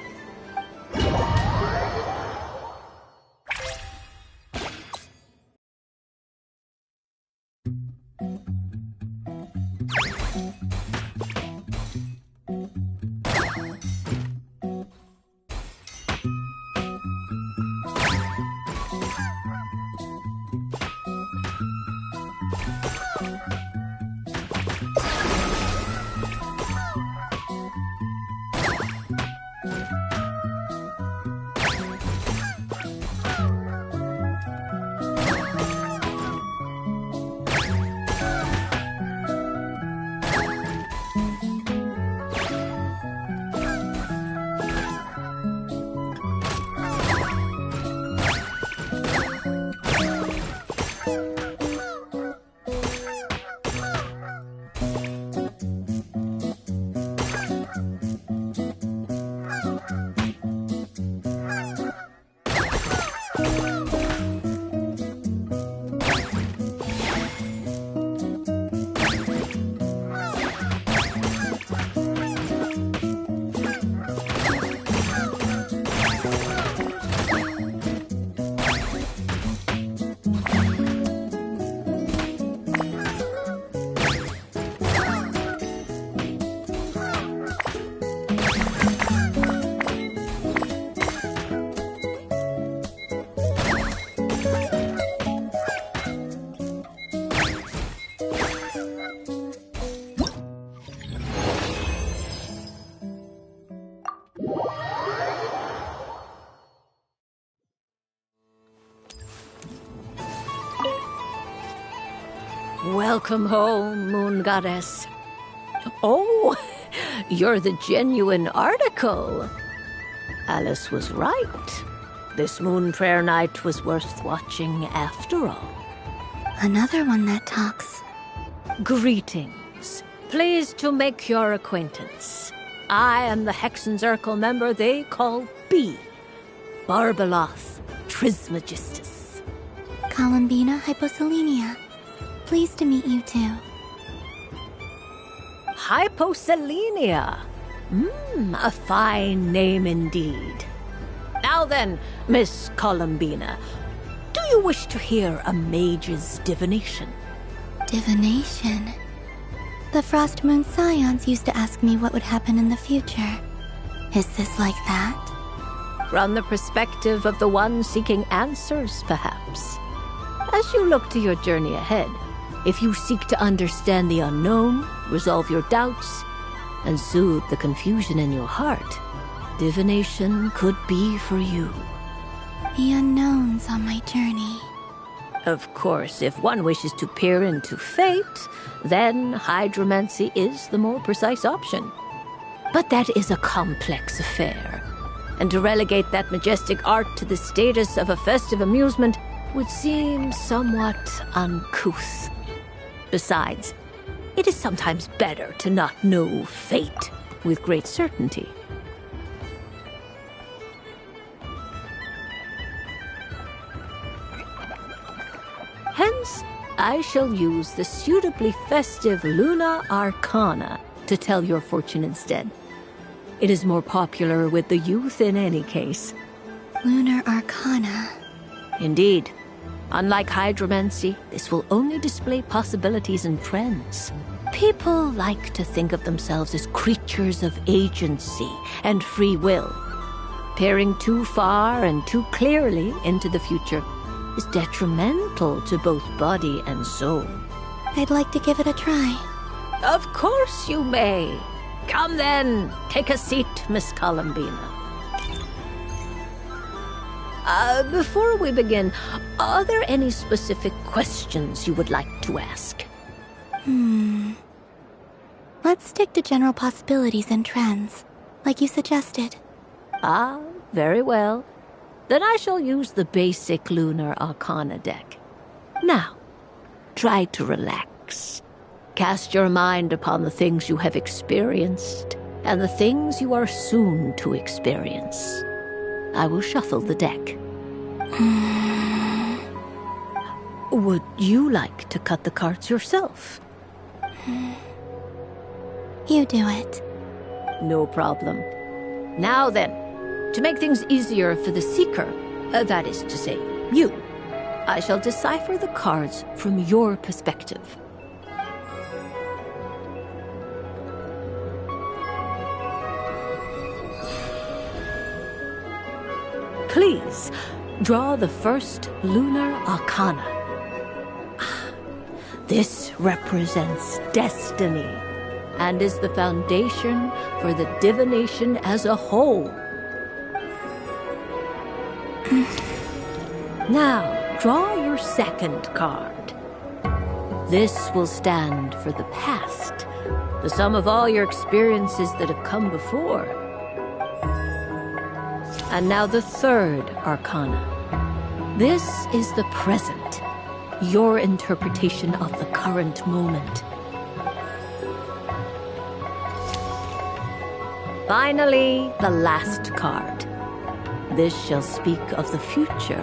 Welcome home, Moon Goddess. Oh, you're the genuine article. Alice was right. This moon prayer night was worth watching after all. Another one that talks. Greetings. Pleased to make your acquaintance. I am the Hexenzirkel member they call B. Barbeloth Trismegistus. Columbina Hyposelenia. Pleased to meet you too. Hyposelenia. A fine name indeed. Now then, Miss Columbina, do you wish to hear a mage's divination? Divination? The Frost Moon Scions used to ask me what would happen in the future. Is this like that? From the perspective of the one seeking answers, perhaps. As you look to your journey ahead, if you seek to understand the unknown, resolve your doubts, and soothe the confusion in your heart, divination could be for you. The unknowns on my journey. Of course, if one wishes to peer into fate, then hydromancy is the more precise option. But that is a complex affair, and to relegate that majestic art to the status of a festive amusement would seem somewhat uncouth. Besides, it is sometimes better to not know fate with great certainty. Hence, I shall use the suitably festive Luna Arcana to tell your fortune instead. It is more popular with the youth in any case. Lunar Arcana. Indeed. Unlike hydromancy, this will only display possibilities and trends. People like to think of themselves as creatures of agency and free will. Peering too far and too clearly into the future is detrimental to both body and soul. I'd like to give it a try. Of course you may. Come then, take a seat, Miss Columbina. Before we begin, are there any specific questions you would like to ask? Let's stick to general possibilities and trends, like you suggested. Ah, very well. Then I shall use the basic Lunar Arcana deck. Now, try to relax. Cast your mind upon the things you have experienced and the things you are soon to experience. I will shuffle the deck. Would you like to cut the cards yourself? You do it. No problem. Now then, to make things easier for the seeker, that is to say, you, I shall decipher the cards from your perspective. Please, draw the first Lunar Arcana. This represents destiny and is the foundation for the divination as a whole. Now, draw your second card. This will stand for the past, the sum of all your experiences that have come before. And now the third Arcana. This is the present, your interpretation of the current moment. Finally, the last card. This shall speak of the future,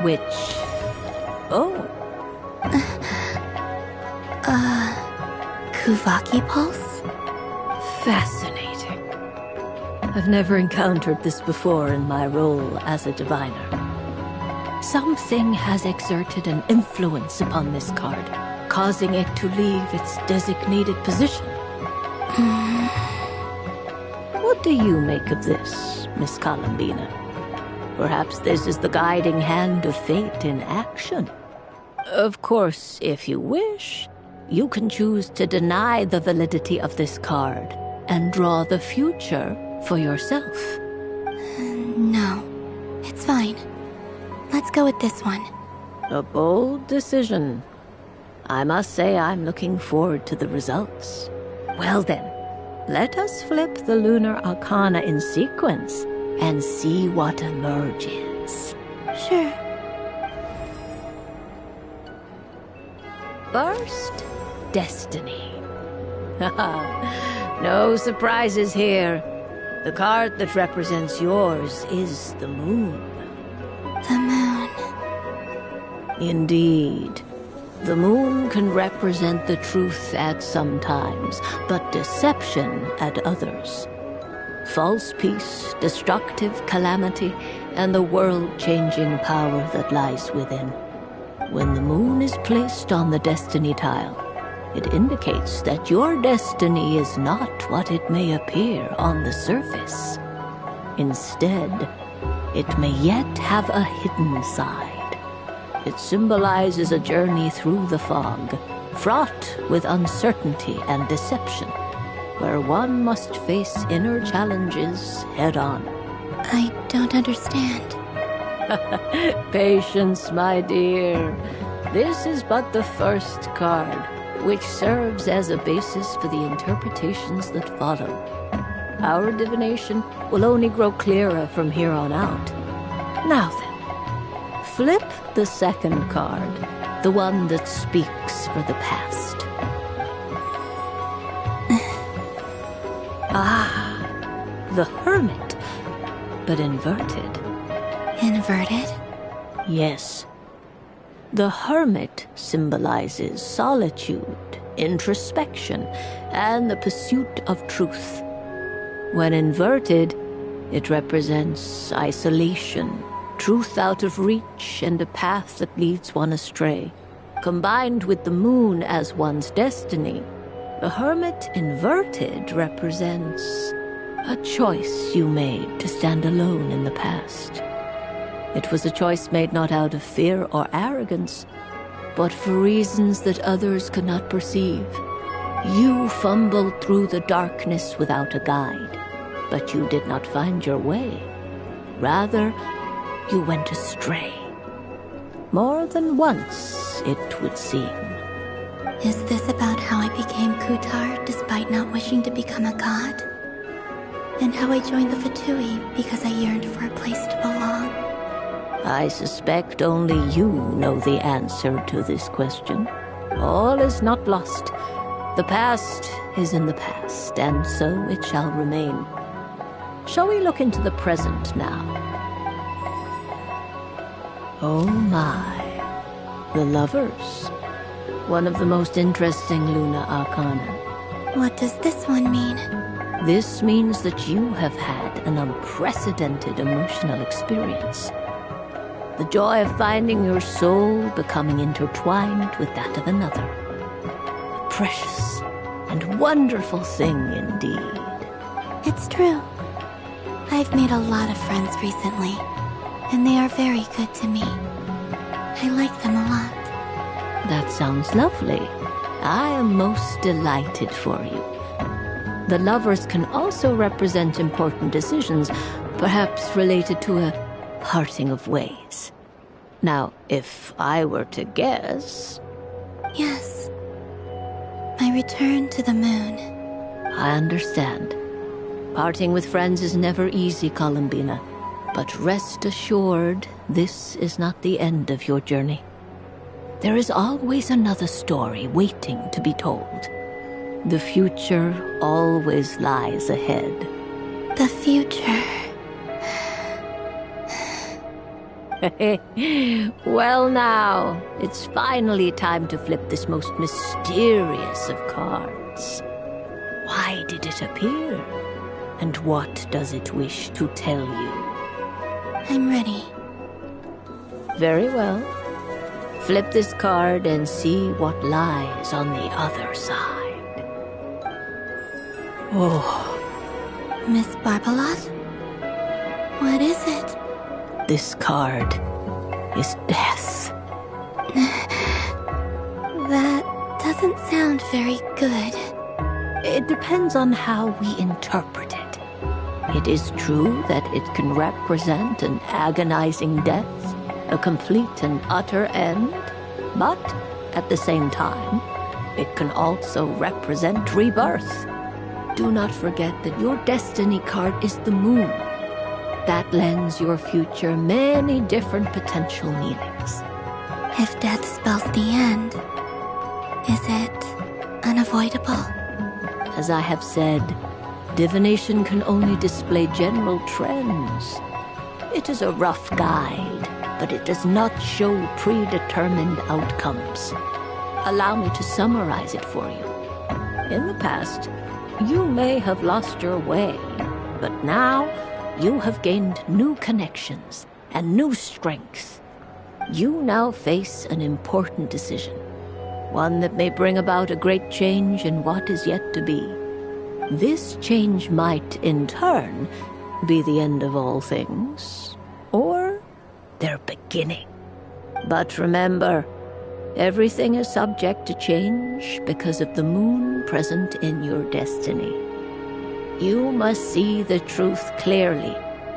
which... Oh. Kuvaki Pulse? Fascinating. I've never encountered this before in my role as a diviner. Something has exerted an influence upon this card, causing it to leave its designated position. What do you make of this, Miss Columbina? Perhaps this is the guiding hand of fate in action. Of course, if you wish, you can choose to deny the validity of this card and draw the future for yourself. No, it's fine. Let's go with this one. A bold decision. I must say I'm looking forward to the results. Well then, let us flip the Lunar Arcana in sequence and see what emerges. Sure. First, Destiny. No surprises here. The card that represents yours is the moon. The moon. Indeed. The moon can represent the truth at some times, but deception at others. False peace, destructive calamity, and the world-changing power that lies within. When the moon is placed on the destiny tile, it indicates that your destiny is not what it may appear on the surface. Instead, it may yet have a hidden side. It symbolizes a journey through the fog, fraught with uncertainty and deception, where one must face inner challenges head-on. I don't understand. Patience, my dear. This is but the first card, which serves as a basis for the interpretations that follow. Our divination will only grow clearer from here on out. Now then, flip the second card, the one that speaks for the past. The Hermit, but inverted. Inverted? Yes. The Hermit symbolizes solitude, introspection, and the pursuit of truth. When inverted, it represents isolation, truth out of reach, and a path that leads one astray. Combined with the moon as one's destiny, the Hermit inverted represents a choice you made to stand alone in the past. It was a choice made not out of fear or arrogance, but for reasons that others could not perceive. You fumbled through the darkness without a guide, but you did not find your way. Rather, you went astray. More than once, it would seem. Is this about how I became Kutar despite not wishing to become a god? And how I joined the Fatui because I yearned for a place to belong? I suspect only you know the answer to this question. All is not lost. The past is in the past, and so it shall remain. Shall we look into the present now? Oh my. The Lovers. One of the most interesting Luna Arcana. What does this one mean? This means that you have had an unprecedented emotional experience. The joy of finding your soul becoming intertwined with that of another. A precious and wonderful thing indeed. It's true. I've made a lot of friends recently, and they are very good to me. I like them a lot. That sounds lovely. I am most delighted for you. The Lovers can also represent important decisions, perhaps related to a parting of ways. Now, if I were to guess... Yes. My return to the moon. I understand. Parting with friends is never easy, Columbina. But rest assured, this is not the end of your journey. There is always another story waiting to be told. The future always lies ahead. The future... Well now, it's finally time to flip this most mysterious of cards. Why did it appear? And what does it wish to tell you? I'm ready. Very well. Flip this card and see what lies on the other side. Oh. Miss Barbalot? What is it? This card is death. That doesn't sound very good. It depends on how we interpret it. It is true that it can represent an agonizing death, a complete and utter end, but at the same time, it can also represent rebirth. Do not forget that your destiny card is the moon. That lends your future many different potential meanings. If death spells the end, is it unavoidable? As I have said, divination can only display general trends. It is a rough guide, but it does not show predetermined outcomes. Allow me to summarize it for you. In the past, you may have lost your way, but now you have gained new connections and new strength. You now face an important decision, one that may bring about a great change in what is yet to be. This change might, in turn, be the end of all things, or their beginning. But remember, everything is subject to change because of the moon present in your destiny. You must see the truth clearly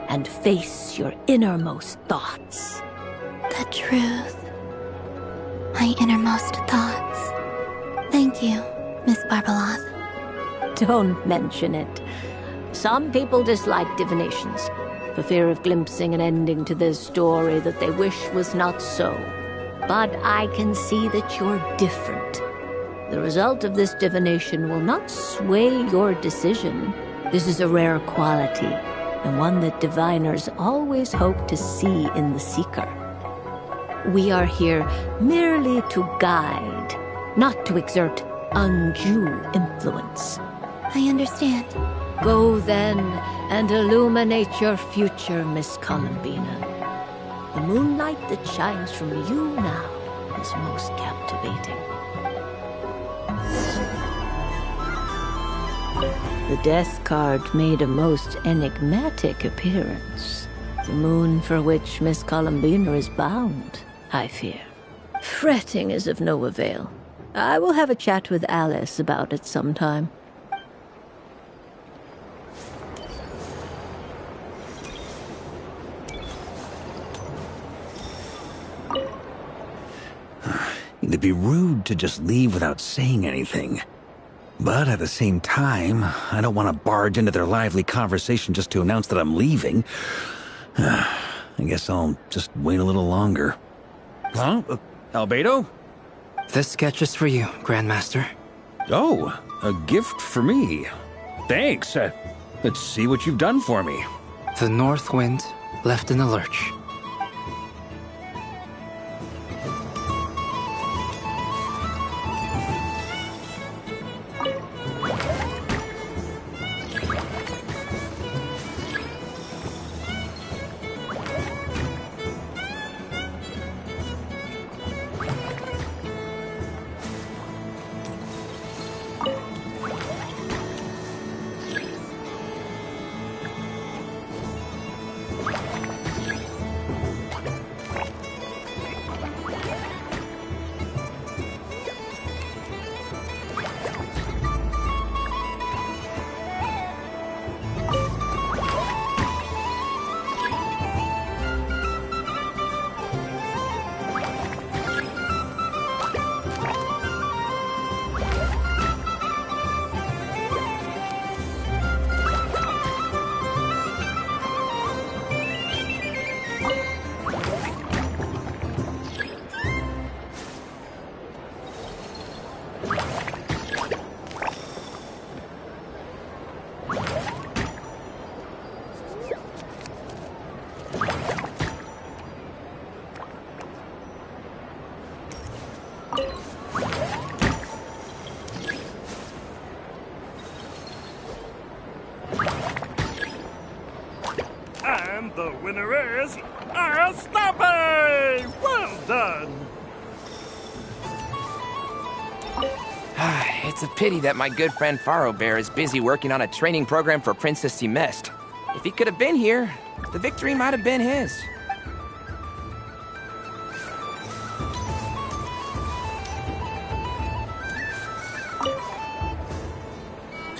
and face your innermost thoughts. The truth. my innermost thoughts. Thank you, Miss Barbeloth. Don't mention it. Some people dislike divinations, for fear of glimpsing an ending to their story that they wish was not so. But I can see that you're different. The result of this divination will not sway your decision. This is a rare quality, and one that diviners always hope to see in the seeker. We are here merely to guide, not to exert undue influence. I understand. Go then and illuminate your future, Miss Columbina. The moonlight that shines from you now is most captivating. The death card made a most enigmatic appearance. The moon for which Miss Columbina is bound, I fear. Fretting is of no avail. I will have a chat with Alice about it sometime. It'd be rude to just leave without saying anything. But at the same time, I don't want to barge into their lively conversation just to announce that I'm leaving. I guess I'll just wait a little longer. Huh? Albedo? This sketch is for you, Grandmaster. Oh, a gift for me. Thanks. Let's see what you've done for me. The North Wind left in the lurch. And the winner is Aristoppe! Well done! It's a pity that my good friend Faro Bear is busy working on a training program for Princess Mist. If he could have been here, the victory might have been his.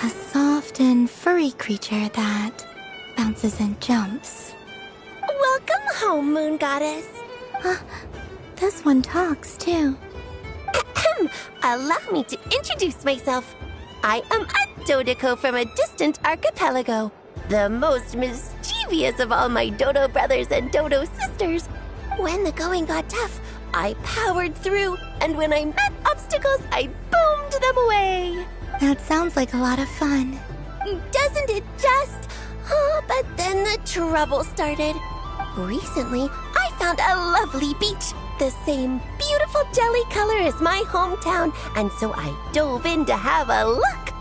A soft and furry creature that bounces and jumps. Welcome home, Moon Goddess. This one talks, too. Allow me to introduce myself. I am a Dodoco from a distant archipelago, the most mischievous of all my Dodo brothers and Dodo sisters. When the going got tough, I powered through, and when I met obstacles, I boomed them away. That sounds like a lot of fun. Doesn't it just? Oh, but then the trouble started. Recently, I found a lovely beach, the same beautiful jelly color as my hometown, and so I dove in to have a look,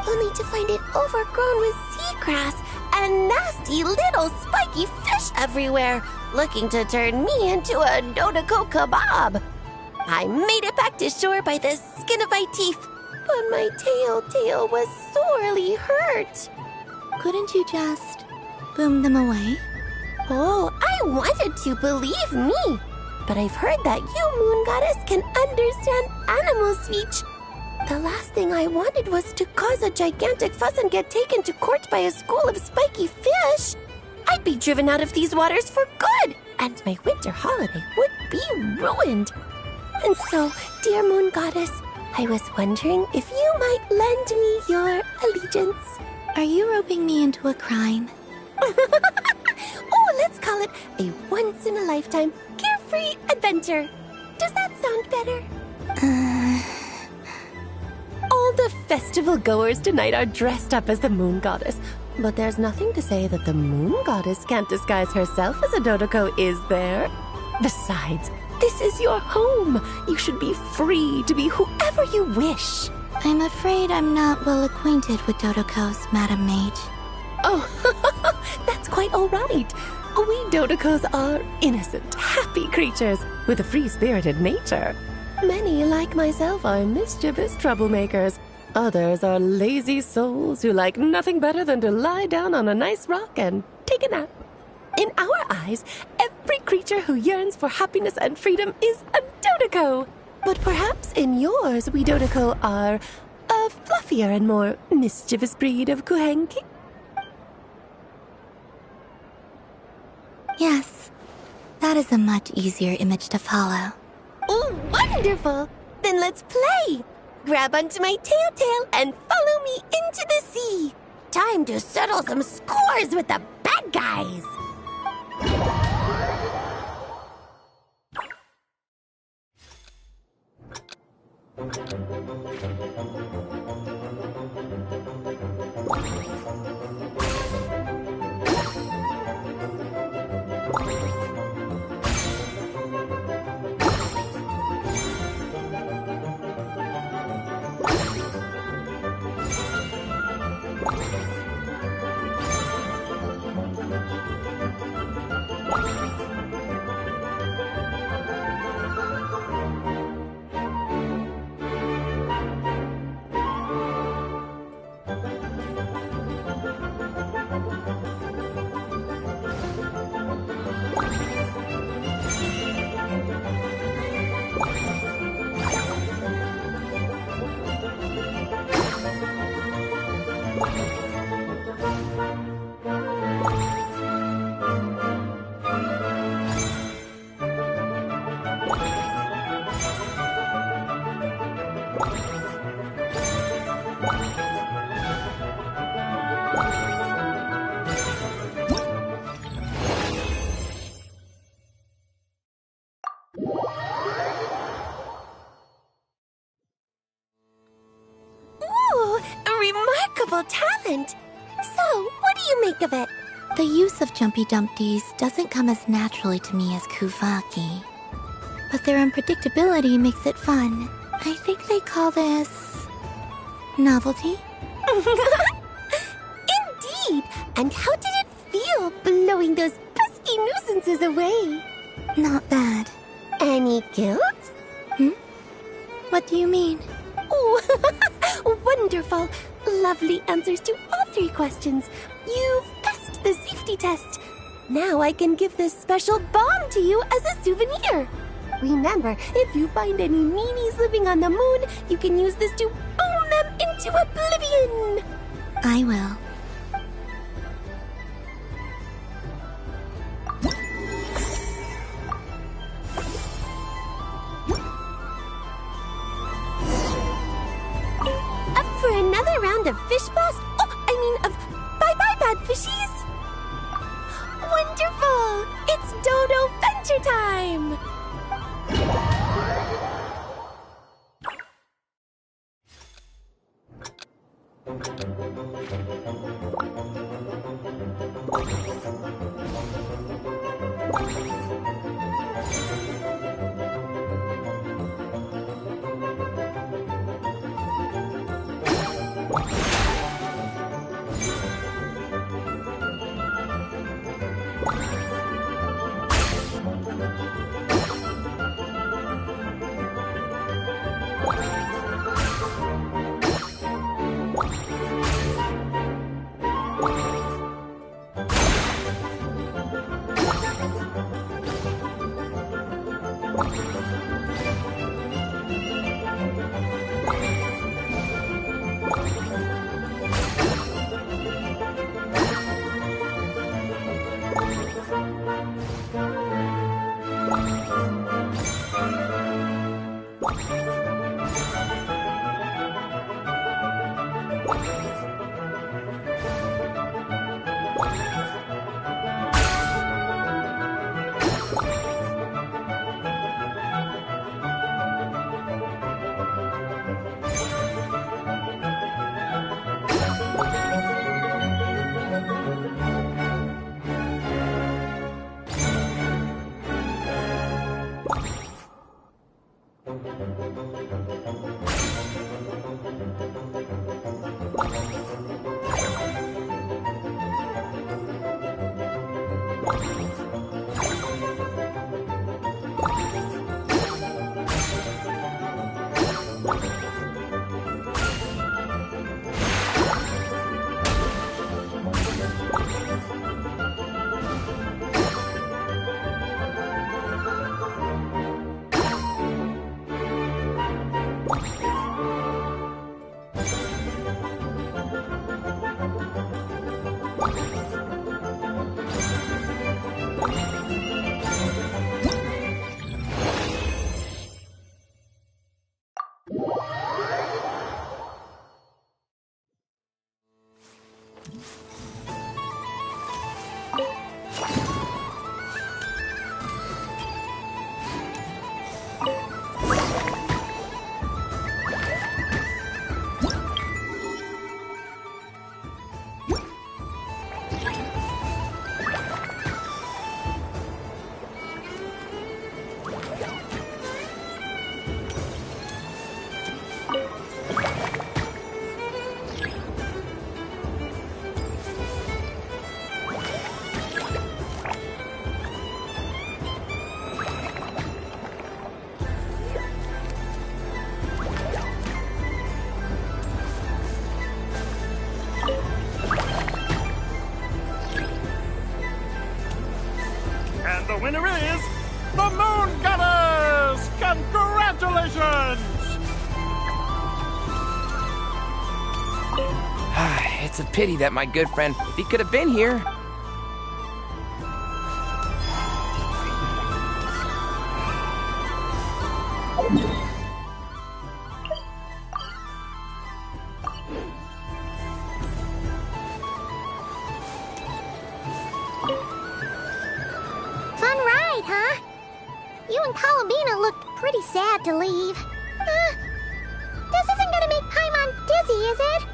only to find it overgrown with seagrass and nasty little spiky fish everywhere, looking to turn me into a Dodoco kebab. I made it back to shore by the skin of my teeth, but my tail was sorely hurt. Couldn't you just boom them away? Oh, I wanted to, believe me. But I've heard that you, Moon Goddess, can understand animal speech. The last thing I wanted was to cause a gigantic fuss and get taken to court by a school of spiky fish. I'd be driven out of these waters for good, and my winter holiday would be ruined. And so, dear Moon Goddess, I was wondering if you might lend me your allegiance. Are you roping me into a crime? Oh, let's call it a once-in-a-lifetime carefree adventure. Does that sound better? All the festival goers tonight are dressed up as the Moon Goddess. But there's nothing to say that the Moon Goddess can't disguise herself as a Dodoko, is there? Besides, this is your home. You should be free to be whoever you wish. I'm afraid I'm not well acquainted with Dodokos, Madam Mage. Oh, that's quite all right. We Dodokos are innocent, happy creatures with a free-spirited nature. Many, like myself, are mischievous troublemakers. Others are lazy souls who like nothing better than to lie down on a nice rock and take a nap. In our eyes, every creature who yearns for happiness and freedom is a Dodoko. But perhaps in yours, we Dodoko are a fluffier and more mischievous breed of Kuhenki. Yes, that is a much easier image to follow. Oh, wonderful! Then let's play! Grab onto my tail and follow me into the sea! Time to settle some scores with the bad guys! Remarkable talent! So, what do you make of it? The use of Jumpy Dumpties doesn't come as naturally to me as Kuvaki. But their unpredictability makes it fun. I think they call this... novelty? Indeed! And how did it feel blowing those pesky nuisances away? Not bad. Any guilt? What do you mean? Oh, wonderful! Lovely answers to all 3 questions. You've passed the safety test. Now I can give this special bomb to you as a souvenir. Remember, if you find any meanies living on the moon, you can use this to boom them into oblivion. I will. For another round of fish blast? Of bye-bye bad fishies? Wonderful! It's Dodo Venture time! The winner is the Moon Goddess! Congratulations! It's a pity that my good friend, if he could have been here. Fun ride, huh? You and Columbina looked pretty sad to leave. This isn't gonna make Paimon dizzy, is it?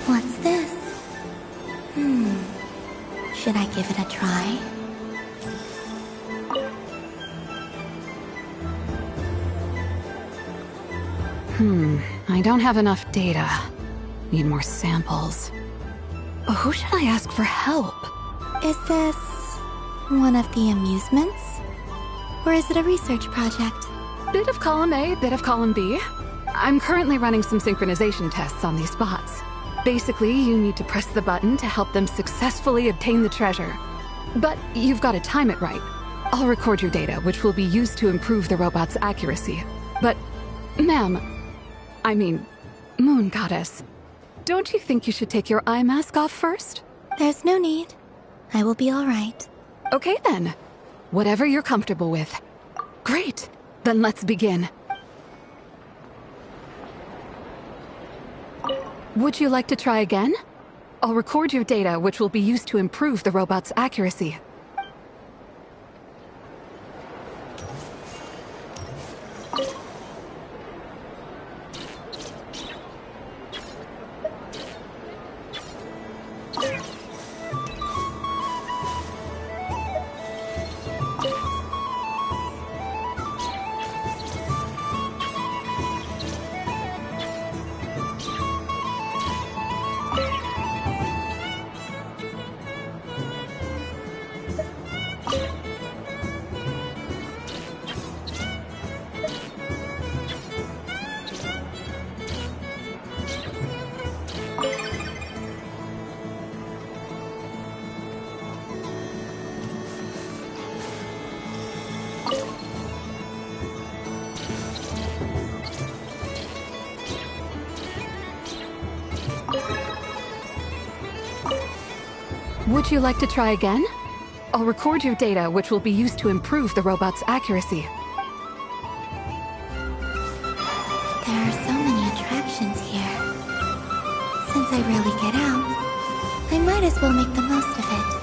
What's this? Should I give it a try? I don't have enough data. Need more samples. Who should I ask for help? Is this one of the amusements? Or is it a research project? Bit of column A, bit of column B. I'm currently running some synchronization tests on these bots. Basically, you need to press the button to help them successfully obtain the treasure. But you've got to time it right. I'll record your data, which will be used to improve the robot's accuracy. But, Moon Goddess, don't you think you should take your eye mask off first? There's no need. I will be all right. Okay then. Whatever you're comfortable with. Great. Then let's begin. Would you like to try again? I'll record your data, which will be used to improve the robot's accuracy. Would you like to try again? I'll record your data, which will be used to improve the robot's accuracy. There are so many attractions here. Since I rarely get out, I might as well make the most of it.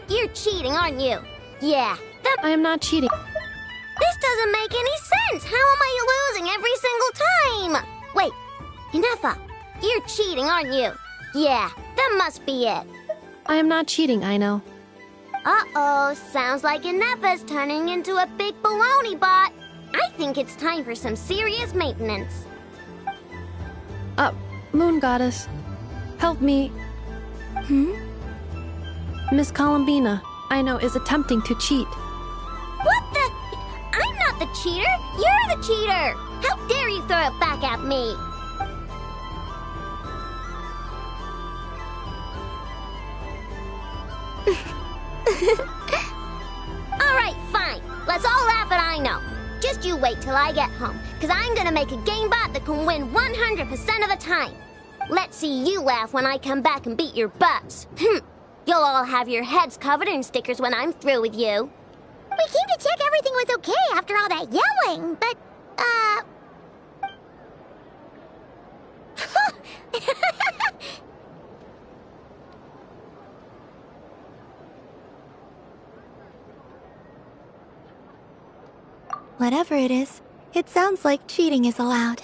You're cheating, aren't you? Yeah, I am not cheating. This doesn't make any sense! How am I losing every single time? Wait, Inefa, you're cheating, aren't you? Yeah, that must be it. I am not cheating, I know. Uh-oh, sounds like Inefa's turning into a big baloney bot. I think it's time for some serious maintenance. Moon Goddess, help me. Miss Columbina, I know, is attempting to cheat. What the? I'm not the cheater! You're the cheater! How dare you throw it back at me? Alright, fine. Let's all laugh at I know. Just you wait till I get home, because I'm gonna make a game bot that can win 100% of the time. Let's see you laugh when I come back and beat your butts. You'll all have your heads covered in stickers when I'm through with you. We came to check everything was okay after all that yelling, but, Whatever it is, it sounds like cheating is allowed.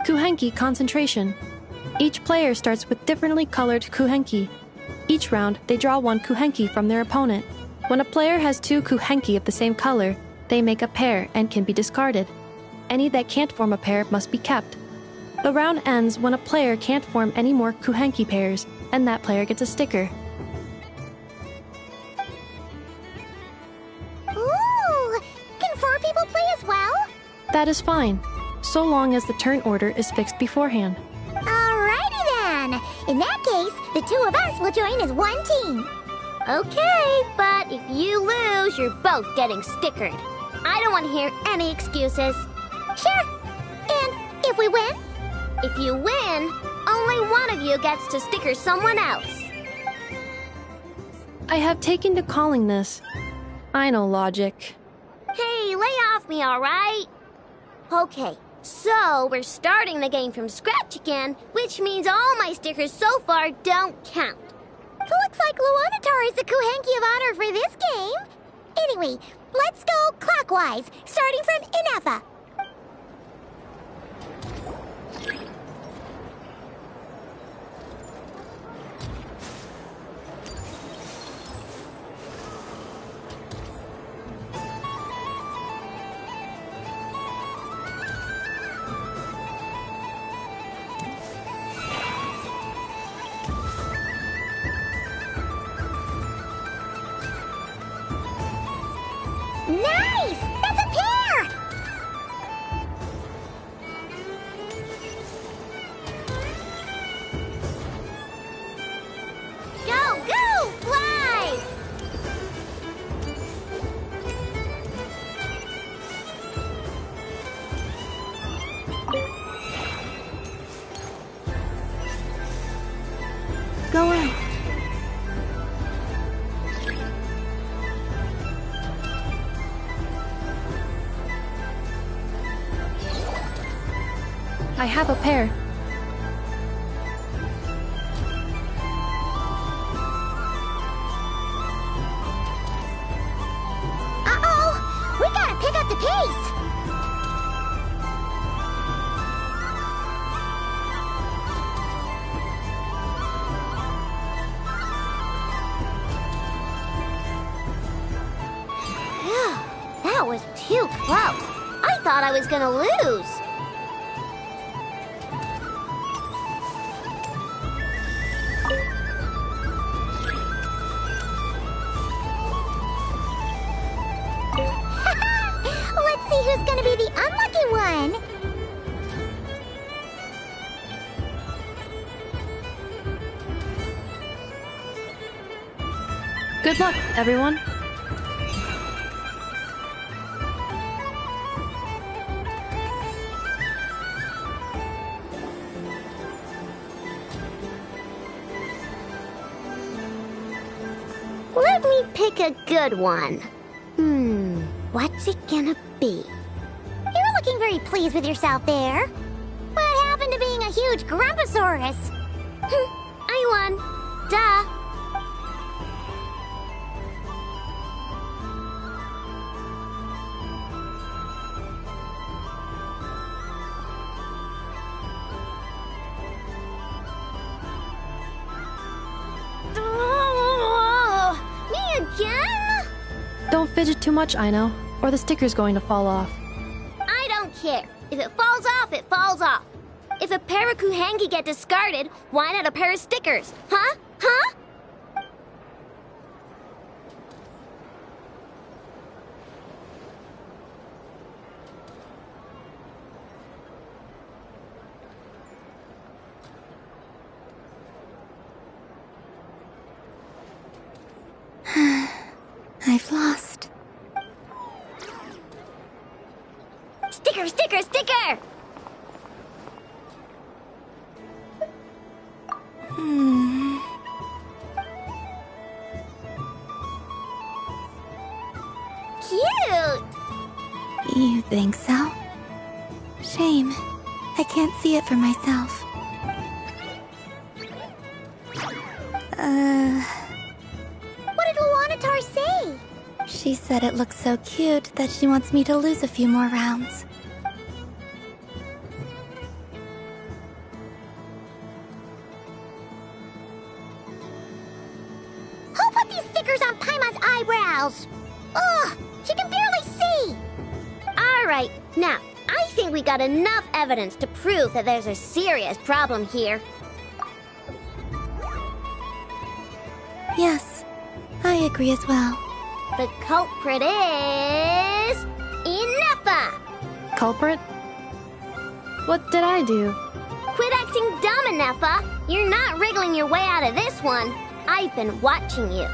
Kuhenki concentration. Each player starts with differently colored Kuhenki. Each round, they draw one Kuhenki from their opponent. When a player has two Kuhenki of the same color, they make a pair and can be discarded. Any that can't form a pair must be kept. The round ends when a player can't form any more Kuhenki pairs, and that player gets a sticker. Ooh! Can 4 people play as well? That is fine, so long as the turn order is fixed beforehand. Alrighty then! In that case, the 2 of us will join as one team. Okay, but if you lose, you're both getting stickered. I don't want to hear any excuses. Sure. And if we win? If you win, only one of you gets to sticker someone else. I have taken to calling this. I know logic. Hey, lay off me, alright? Okay, so we're starting the game from scratch again, which means all my stickers so far don't count. Looks like Luanatar is the Kuhenki of honor for this game. Anyway, let's go clockwise, starting from Inafa. Nice! That's a pair! Go, go, fly! Go on. I have a pair. Uh-oh! We gotta pick up the pace! Phew, that was too close. I thought I was gonna lose. Let's see who's gonna be the unlucky one! Good luck, everyone. Let me pick a good one. What's it gonna be? You're looking very pleased with yourself there. What happened to being a huge Grumposaurus? I won. Duh. Me again? Don't fidget too much, Ino, or the sticker's going to fall off. I don't care. If it falls off, it falls off. If a pair of Kuhenki get discarded, why not a pair of stickers? Huh? Huh? I've lost. Sticker, sticker, sticker! Cute! You think so? Shame. I can't see it for myself. What did Luanatar say? She said it looks so cute that she wants me to lose a few more rounds. Who put these stickers on Paimon's eyebrows? Ugh, she can barely see! Alright, now, I think we got enough evidence to prove that there's a serious problem here. Yes, I agree as well. The culprit is... Inafa! Culprit? What did I do? Quit acting dumb, Inafa! You're not wriggling your way out of this one. I've been watching you.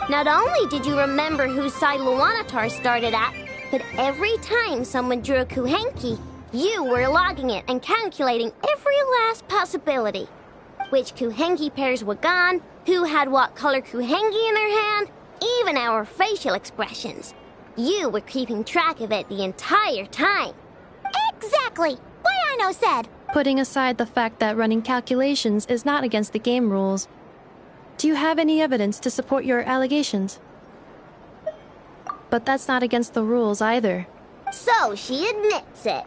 Not only did you remember whose side Luanatar started at, but every time someone drew a Kuhenki, you were logging it and calculating every last possibility. Which Kuhenki pairs were gone, who had what color Kuhenki in their hand, even our facial expressions. You were keeping track of it the entire time. Exactly! What Aino said! Putting aside the fact that running calculations is not against the game rules, do you have any evidence to support your allegations? But that's not against the rules either. So she admits it.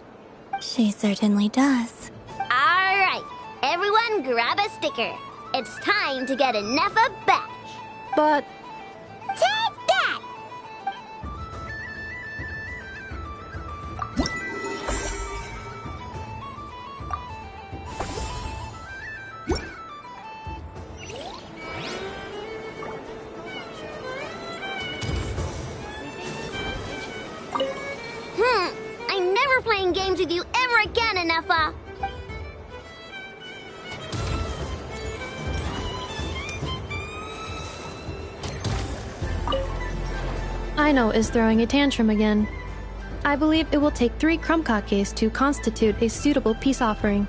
She certainly does. Alright, everyone grab a sticker. It's time to get Nefa back. But... Take that! I'm never playing games with you ever again, Nefa. Aino is throwing a tantrum again. I believe it will take 3 Krumkakes to constitute a suitable peace offering.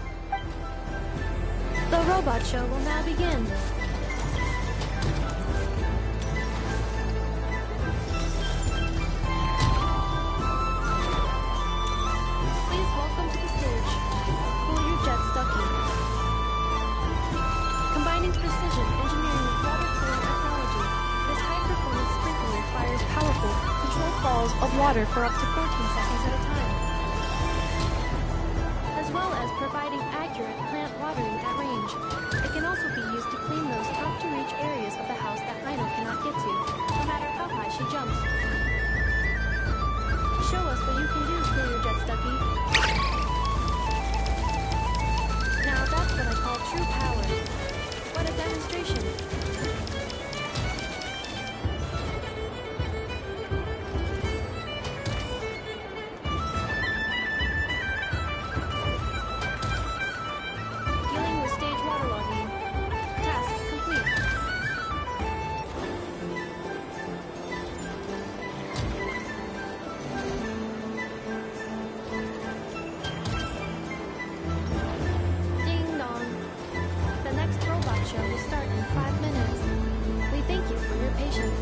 The robot show will now begin. Please welcome to the stage, Cool Your Jet Stucky. Combining precision engineering with water cooling technology, this high-performance sprinkler fires powerful, controlled balls of water for up to 14 seconds at a time, as well as providing accurate plant watering at range. It can also be used to clean those tough-to-reach areas of the house that Aino cannot get to, no matter how high she jumps. Show us what you can do, Cool Your Jet Stucky. Now that's what I call true power. What a demonstration. Dealing with stage waterlogging. Task complete. Ding dong. The next robot show will start in 5 minutes. We thank you for your patience.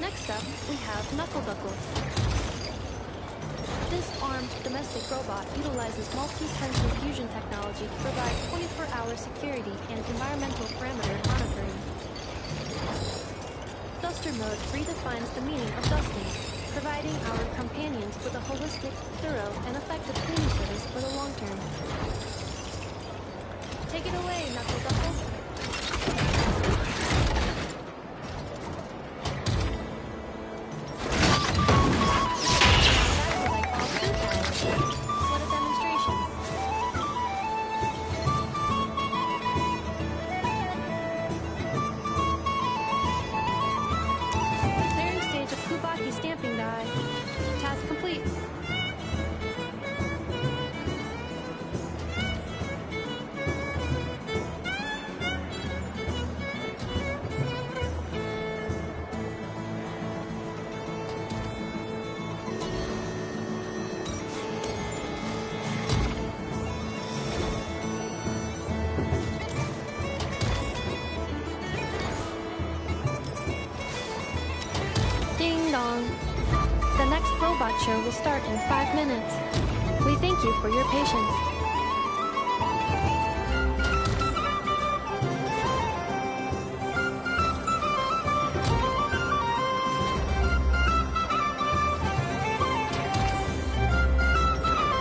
Next up, we have Knuckle-Buckle. This armed domestic robot utilizes multi-sensor fusion technology to provide 24-hour security and environmental parameter monitoring. Duster mode redefines the meaning of dusting, providing our companions with a holistic, thorough, and effective cleaning service for the long term. Take it away, Knuckle-Buckle. What a demonstration. Clearing stage of Kubaki stamping die. Task complete. Ding dong. The next robot show will start in 5 minutes. We thank you for your patience.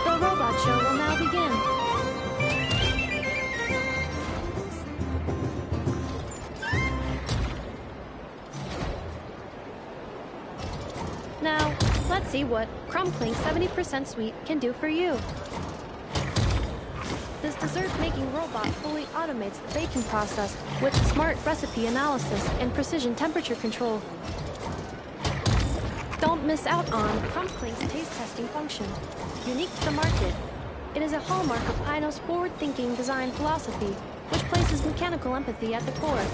The robot show will now begin. see what Crumbling 70% Sweet can do for you. This dessert-making robot fully automates the baking process with smart recipe analysis and precision temperature control. Don't miss out on Crumbling's taste testing function. Unique to the market, it is a hallmark of Aino's forward-thinking design philosophy, which places mechanical empathy at the core.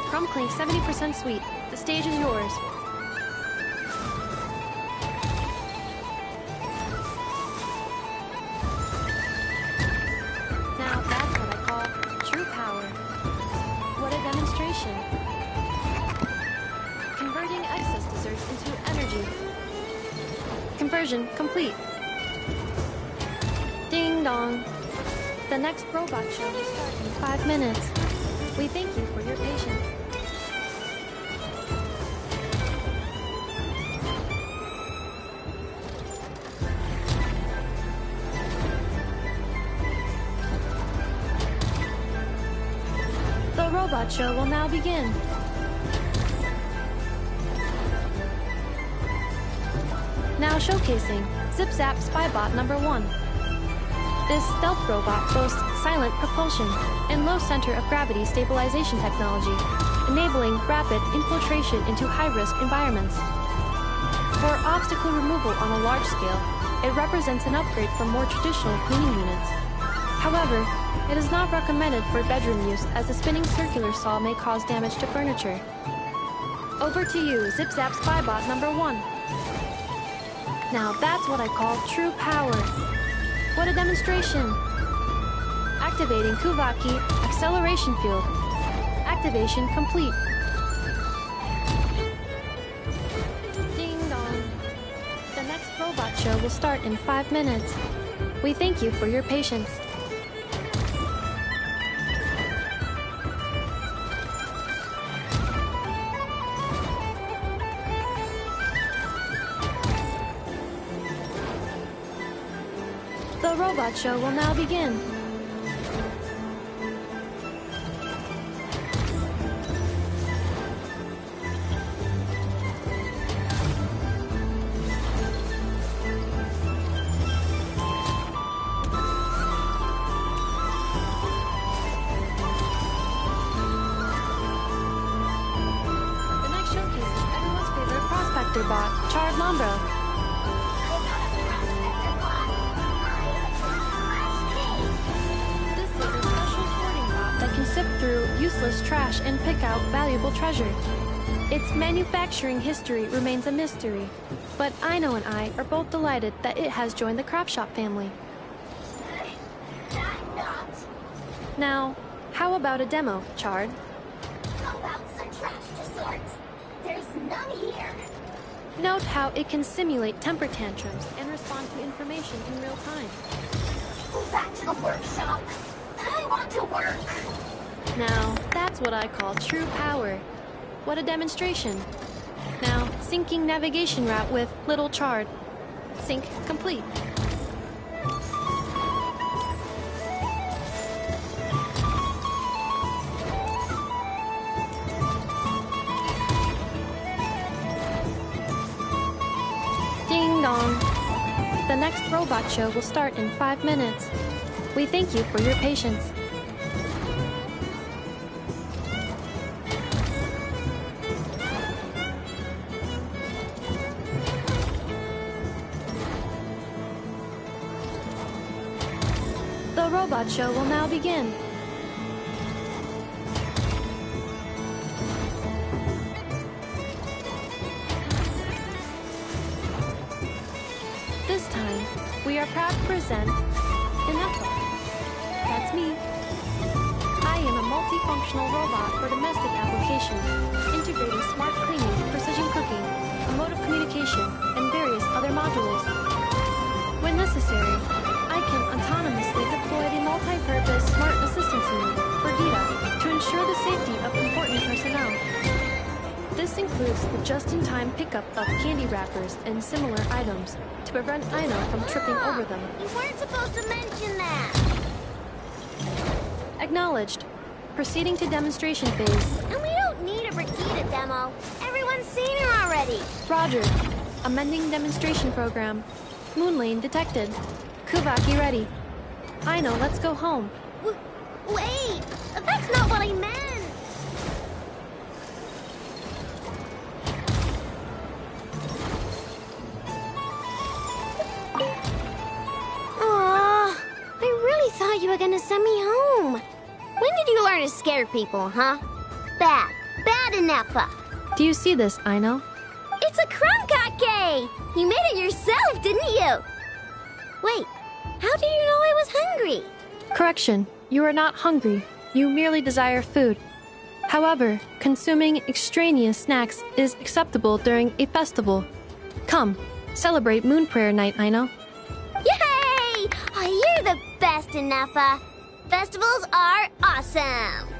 Crumbling 70% Sweet. The stage is yours. Now that's what I call true power. What a demonstration. Converting excess desserts into energy. Conversion complete. Ding dong. The next robot show will start in 5 minutes. We thank you for your patience. The robot show will now begin. Now showcasing Zip Zap Spybot number 1. This stealth robot boasts silent propulsion and low center of gravity stabilization technology, enabling rapid infiltration into high-risk environments. For obstacle removal on a large scale, it represents an upgrade from more traditional cleaning units. However, it is not recommended for bedroom use as the spinning circular saw may cause damage to furniture. Over to you, Zip Zap Spybot number 1. Now that's what I call true power. What a demonstration! Activating Kuvaki acceleration field. Activation complete. Ding dong. The next robot show will start in 5 minutes. We thank you for your patience. The robot show will now begin. The next showcase is everyone's favorite prospector bot, Charred Lombra. Can sift through useless trash and pick out valuable treasure. Its manufacturing history remains a mystery, but Aino and I are both delighted that it has joined the craft shop family. Now, how about a demo, Charred? How about some trash to sort? There's none here. Note how it can simulate temper tantrums and respond to information in real time. Go back to the workshop. I want to work. Now, that's what I call true power. What a demonstration. Now, syncing navigation route with Little Charred. Sync complete. Ding dong. The next robot show will start in 5 minutes. We thank you for your patience. The robot show will now begin. This time, we are proud to present Ineppa. That's me. I am a multifunctional robot for domestic applications, integrating smart cleaning, precision cooking, emotive communication, and various other modules. When necessary, I can autonomously deploy the multi-purpose smart assistance unit, Brigida, to ensure the safety of important personnel. This includes the just-in-time pickup of candy wrappers and similar items to prevent Aino from tripping over them. You weren't supposed to mention that. Acknowledged. Proceeding to demonstration phase. And we don't need a Brigida demo. Everyone done seen her already. Roger. Amending demonstration program. Moon lane detected. Kuvaki ready. I know, let's go home. Wait! That's not what I meant! Aww, I really thought you were gonna send me home. When did you learn to scare people, huh? Bad. Bad enough. Do you see this, Aino? It's a krumkake! You made it yourself, didn't you? Wait, how do you know I was hungry? Correction. You are not hungry. You merely desire food. However, consuming extraneous snacks is acceptable during a festival. Come, celebrate Moon Prayer Night, Aino. Yay! Oh, you're the best enough. Festivals are awesome.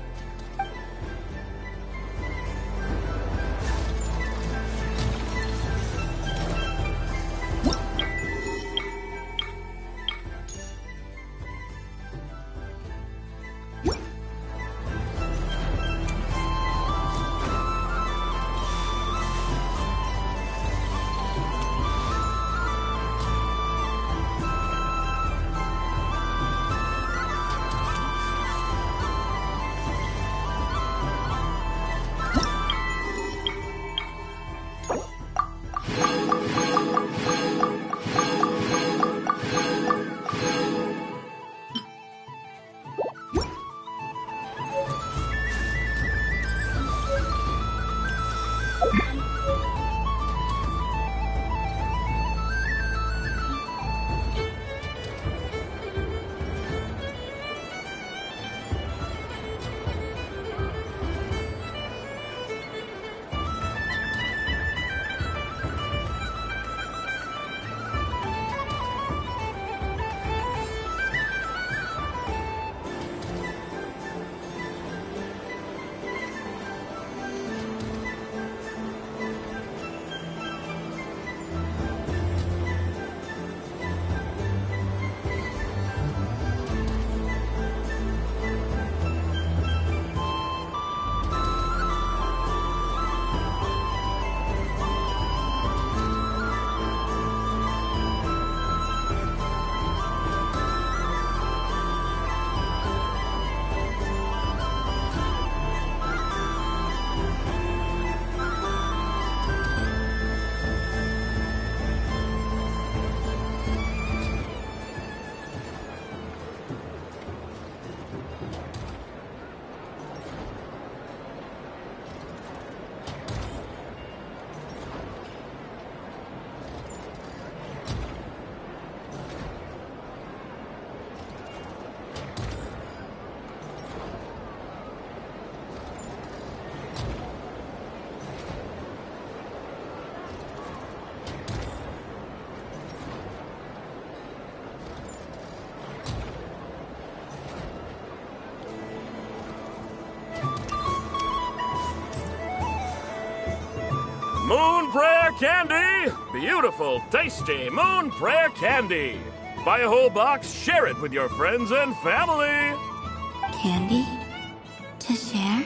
Moon Prayer Candy! Beautiful, tasty Moon Prayer Candy! Buy a whole box, share it with your friends and family! Candy? To share?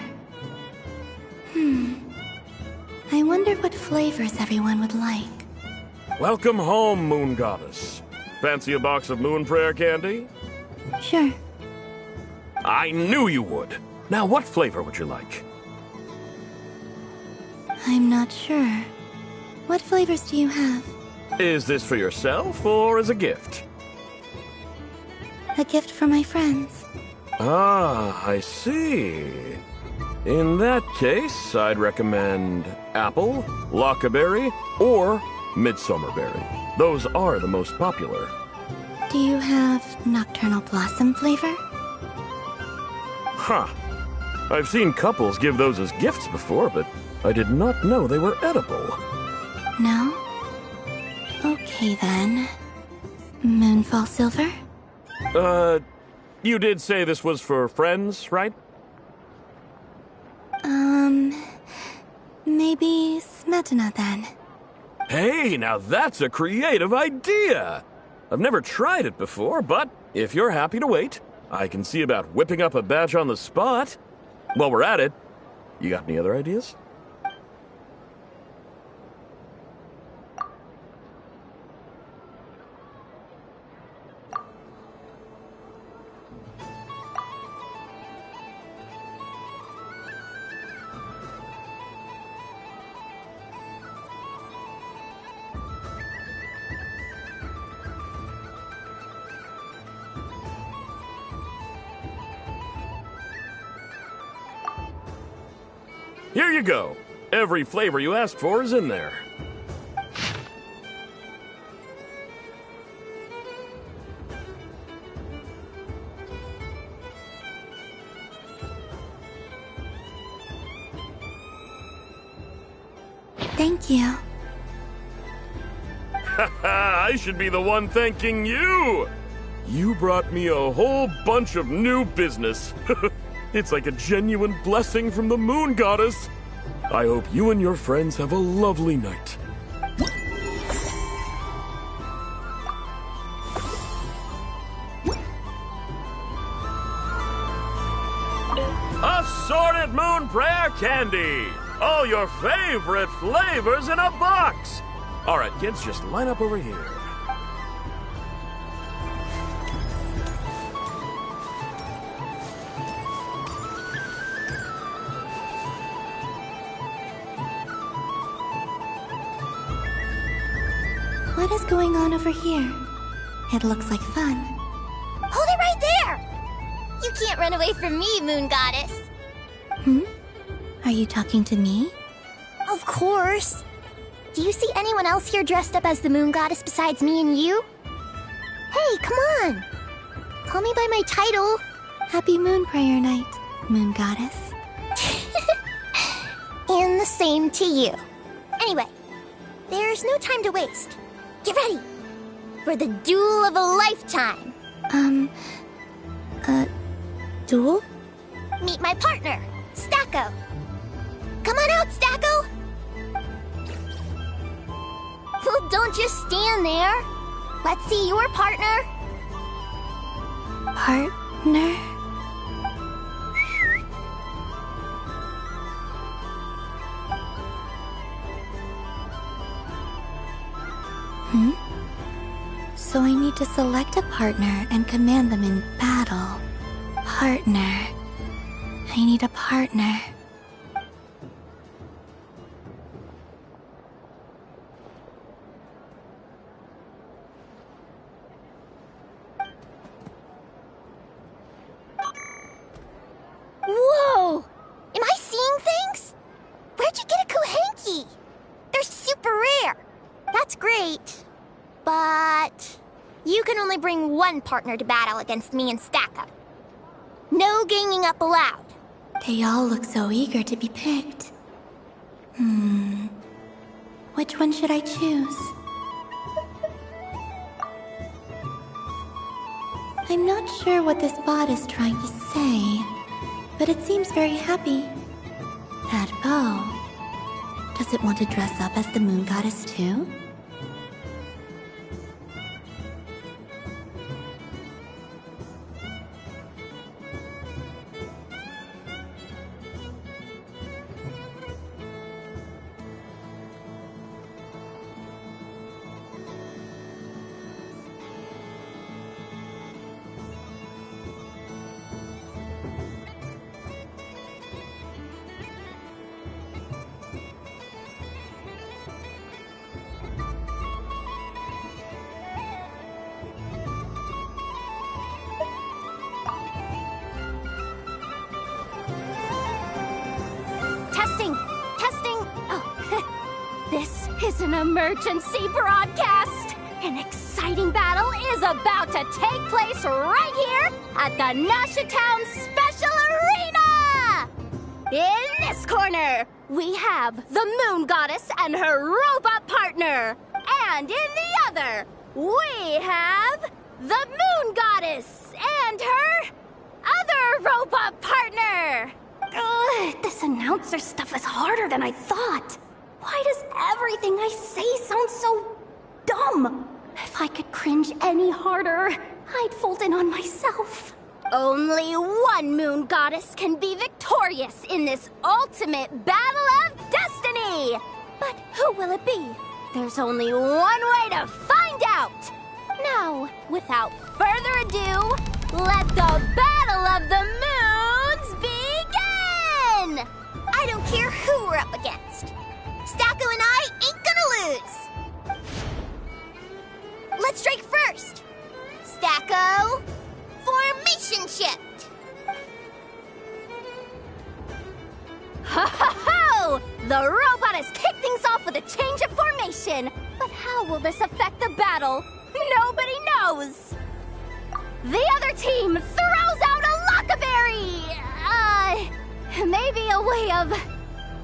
I wonder what flavors everyone would like. Welcome home, Moon Goddess. Fancy a box of Moon Prayer Candy? Sure. I knew you would. Now, what flavor would you like? I'm not sure. What flavors do you have? Is this for yourself or as a gift? A gift for my friends. Ah, I see. In that case, I'd recommend apple, lockaberry, or midsummerberry. Those are the most popular. Do you have nocturnal blossom flavor? Huh. I've seen couples give those as gifts before, but I did not know they were edible. No? Okay then. Moonfall silver? You did say this was for friends, right? Maybe smetana then. Hey, now that's a creative idea! I've never tried it before, but if you're happy to wait, I can see about whipping up a batch on the spot. While we're at it, you got any other ideas? Here you go. Every flavor you asked for is in there. Thank you. I should be the one thanking you! You brought me a whole bunch of new business. It's like a genuine blessing from the Moon Goddess. I hope you and your friends have a lovely night. Assorted Moon Prayer Candy! All your favorite flavors in a box! Alright, kids, just line up over here. What is going on over here? It looks like fun. Hold it right there! You can't run away from me, Moon Goddess. Are you talking to me? Of course. Do you see anyone else here dressed up as the Moon Goddess besides me and you? Hey, come on! Call me by my title. Happy Moon Prayer Night, Moon Goddess. And the same to you. Anyway, there's no time to waste. Get ready for the duel of a lifetime. Duel? Meet my partner, Stacko. Come on out, Stacko! Well, don't just stand there. Let's see your partner. Partner? So I need to select a partner and command them in battle. Partner. I need a partner. Whoa! Am I seeing things? Where'd you get a Kuhenki? They're super rare. That's great. But you can only bring one partner to battle against me and Stacko. No ganging up allowed. They all look so eager to be picked. Which one should I choose? I'm not sure what this bot is trying to say, but it seems very happy. That bow. Does it want to dress up as the Moon Goddess too? Testing. Oh, this is an emergency broadcast. An exciting battle is about to take place right here at the Nashatown Special Arena. In this corner, we have the Moon Goddess and her robot partner. And in the other, we have the Moon Goddess and her other robot partner. Ugh, this announcer stuff is harder than I thought. Why does everything I say sound so dumb? If I could cringe any harder, I'd fold in on myself. Only one Moon Goddess can be victorious in this ultimate battle of destiny. But who will it be? There's only one way to find out. Now, without further ado, let the Battle of the Moons begin! I don't care who we're up against. Stacko and I ain't gonna lose. Let's strike first. Stacko, formation shift. Ha ha ha! The robot has kicked things off with a change of formation. But how will this affect the battle? Nobody knows. The other team throws out a Lockberry! Maybe a way of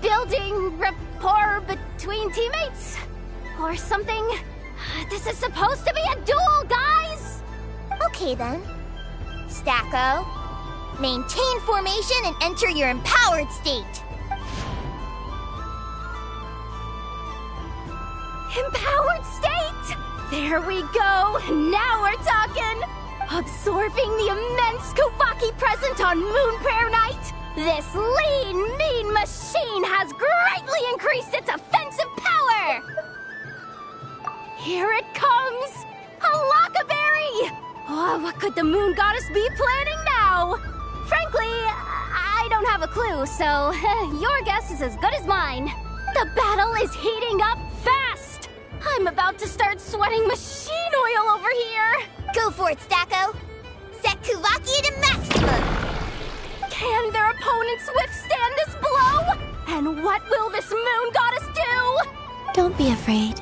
building rapport between teammates? Or something? This is supposed to be a duel, guys! Okay then. Stacko, maintain formation and enter your empowered state. Empowered state! There we go! Now we're talking! Absorbing the immense Kuvaki present on Moon Prayer Night, this lean, mean machine has greatly increased its offensive power! Here it comes! A Lockberry! Oh, what could the Moon Goddess be planning now? Frankly, I don't have a clue, so your guess is as good as mine. The battle is heating up fast! I'm about to start sweating machine oil over here! Go for it, Stacko! Set Kuvaki to maximum! Can their opponents withstand this blow? And what will this Moon Goddess do? Don't be afraid.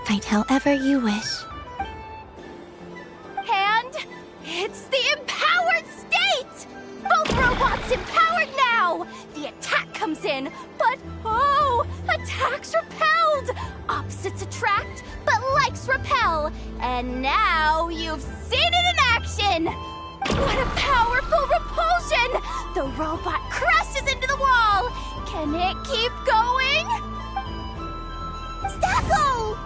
Fight however you wish. And it's the empowered state! Both robots empowered now! The attack comes in, but oh, attacks repelled! Opposites attract, but likes repel. And now you've seen it in action! What a powerful repulsion! The robot crashes into the wall! Can it keep going? Stacko!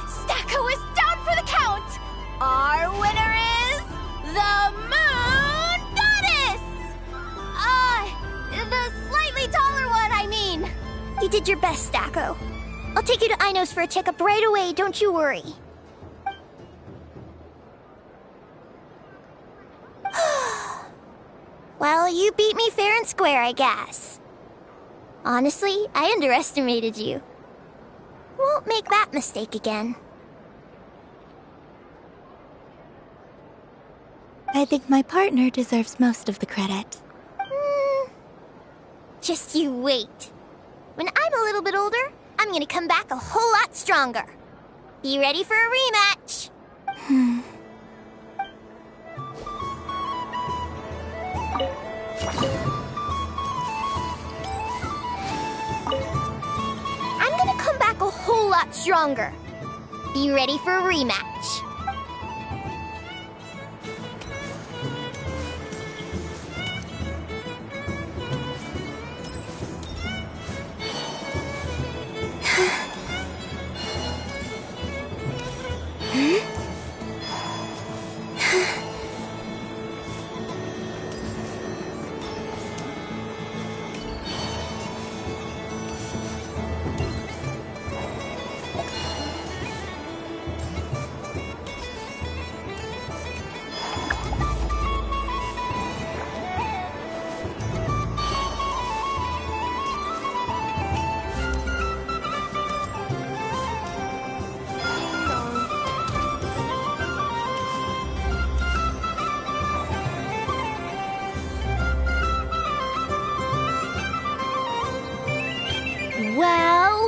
Stacko is down for the count! Our winner is the Moon Goddess! The slightly taller one, I mean. You did your best, Stacko. I'll take you to Ainos for a checkup right away, don't you worry. Well, you beat me fair and square, I guess. Honestly, I underestimated you. Won't make that mistake again. I think my partner deserves most of the credit. Just you wait. When I'm a little bit older, I'm gonna come back a whole lot stronger. Be ready for a rematch. I'm gonna come back a whole lot stronger. Be ready for a rematch.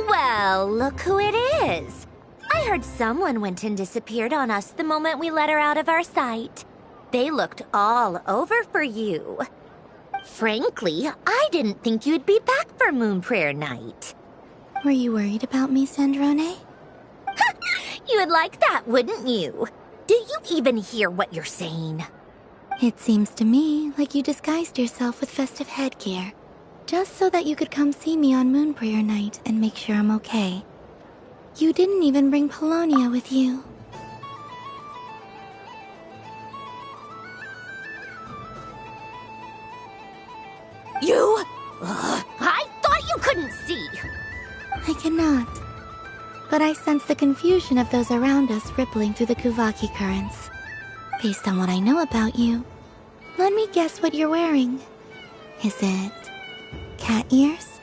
Well, look who it is. I heard someone went and disappeared on us the moment we let her out of our sight. They looked all over for you. Frankly, I didn't think you'd be back for Moon Prayer Night. Were you worried about me, Sandrone? You would like that, wouldn't you? Do you even hear what you're saying? It seems to me like you disguised yourself with festive headgear, just so that you could come see me on Moon Prayer Night and make sure I'm okay. You didn't even bring Polonia with you. You? I thought you couldn't see. I cannot. But I sense the confusion of those around us rippling through the Kuvaki currents. Based on what I know about you, let me guess what you're wearing. Is it cat ears?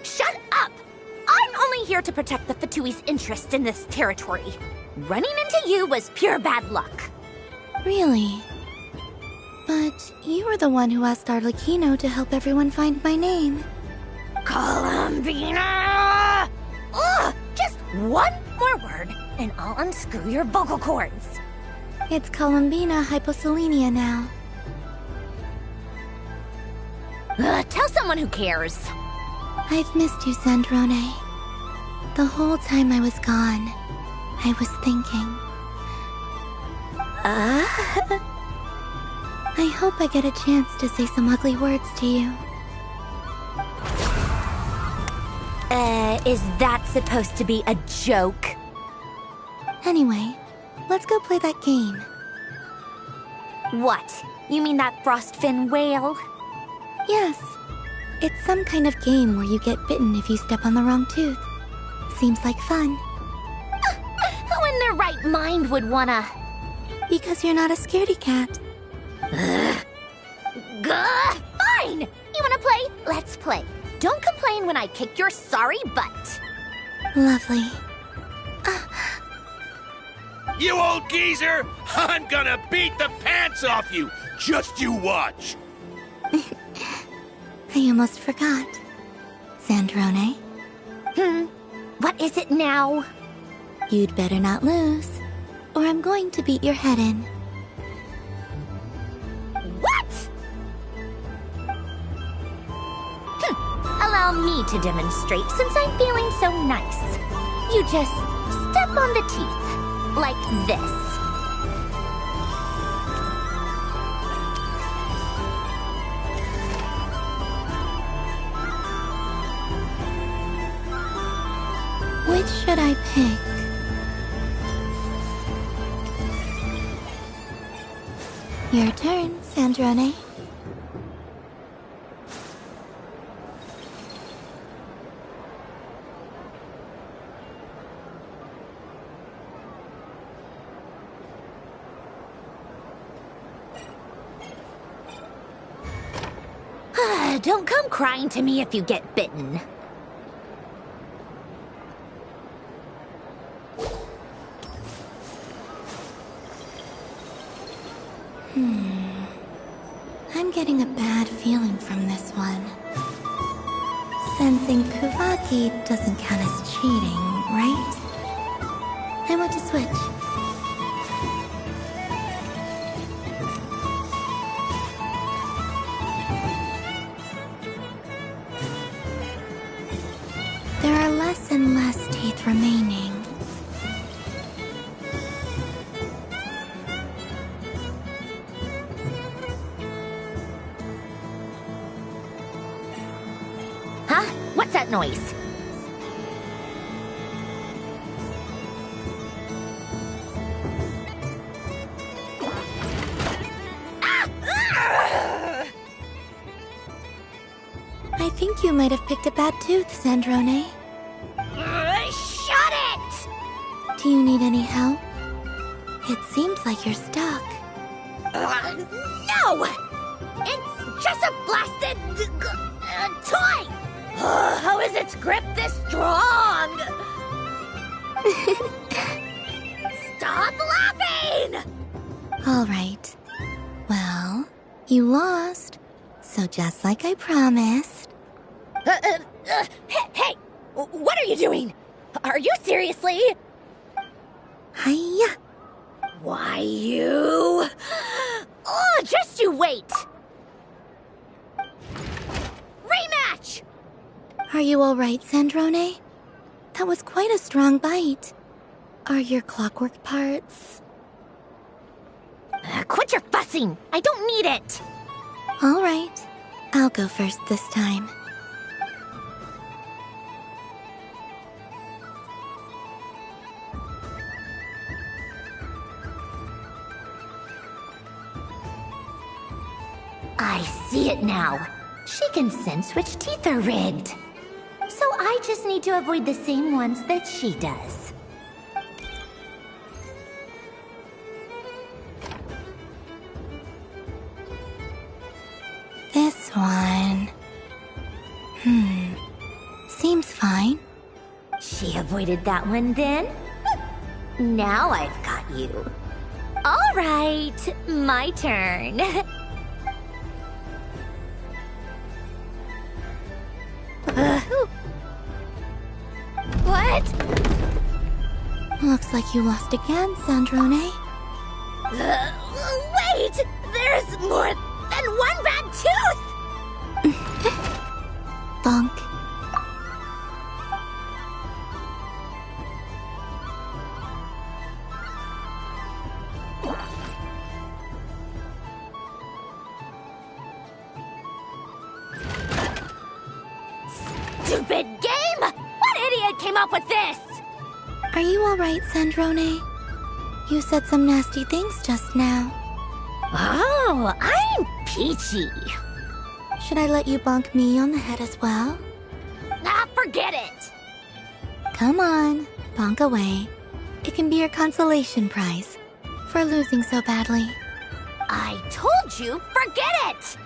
Shut up! I'm only here to protect the Fatui's interest in this territory. Running into you was pure bad luck. Really? But you were the one who asked Arlecchino to help everyone find my name. Columbina! Ugh! Just one more word, and I'll unscrew your vocal cords. It's Columbina hyposelenia now. Tell someone who cares. I've missed you, Sandrone. The whole time I was gone, I was thinking. I hope I get a chance to say some ugly words to you. Is that supposed to be a joke? Anyway, let's go play that game. What? You mean that frostfin whale? Yes. It's some kind of game where you get bitten if you step on the wrong tooth. Seems like fun. Who in their right mind would wanna... Because you're not a scaredy cat. Fine! You wanna play? Let's play. Don't complain when I kick your sorry butt. Lovely. You old geezer! I'm gonna beat the pants off you! Just you watch! I almost forgot. Sandrone? What is it now? You'd better not lose, or I'm going to beat your head in. What? Allow me to demonstrate since I'm feeling so nice. You just step on the teeth, like this. Which should I pick? Your turn, Sandrone. Don't come crying to me if you get bitten. I'm getting a bad feeling from this one. Sensing Kuvaki doesn't count as cheating, right? I want to switch. There are less and less teeth remaining. Huh? What's that noise? I think you might have picked a bad tooth, Sandrone. Shut it! Do you need any help? It seems like you're stuck. No! It's just a blasted... toy! How is its grip this strong? Stop laughing! All right. Well, you lost. So just like I promised... Hey! What are you doing? Are you seriously? Hiya! Why, you... Oh, just you wait! Rematch! Are you all right, Sandrone? That was quite a strong bite. Are your clockwork parts? Quit your fussing! I don't need it! All right. I'll go first this time. I see it now. She can sense which teeth are rigged. So I just need to avoid the same ones that she does. This one... Seems fine. She avoided that one then? Now I've got you. All right, my turn. What? Looks like you lost again, Sandrone. Wait! There's more than one bad tooth! Bonk. Stupid game! What idiot came up with this? Are you alright, Sandrone? You said some nasty things just now. Oh, I'm peachy. Should I let you bonk me on the head as well? Ah, forget it! Come on, bonk away. It can be your consolation prize for losing so badly. I told you, forget it!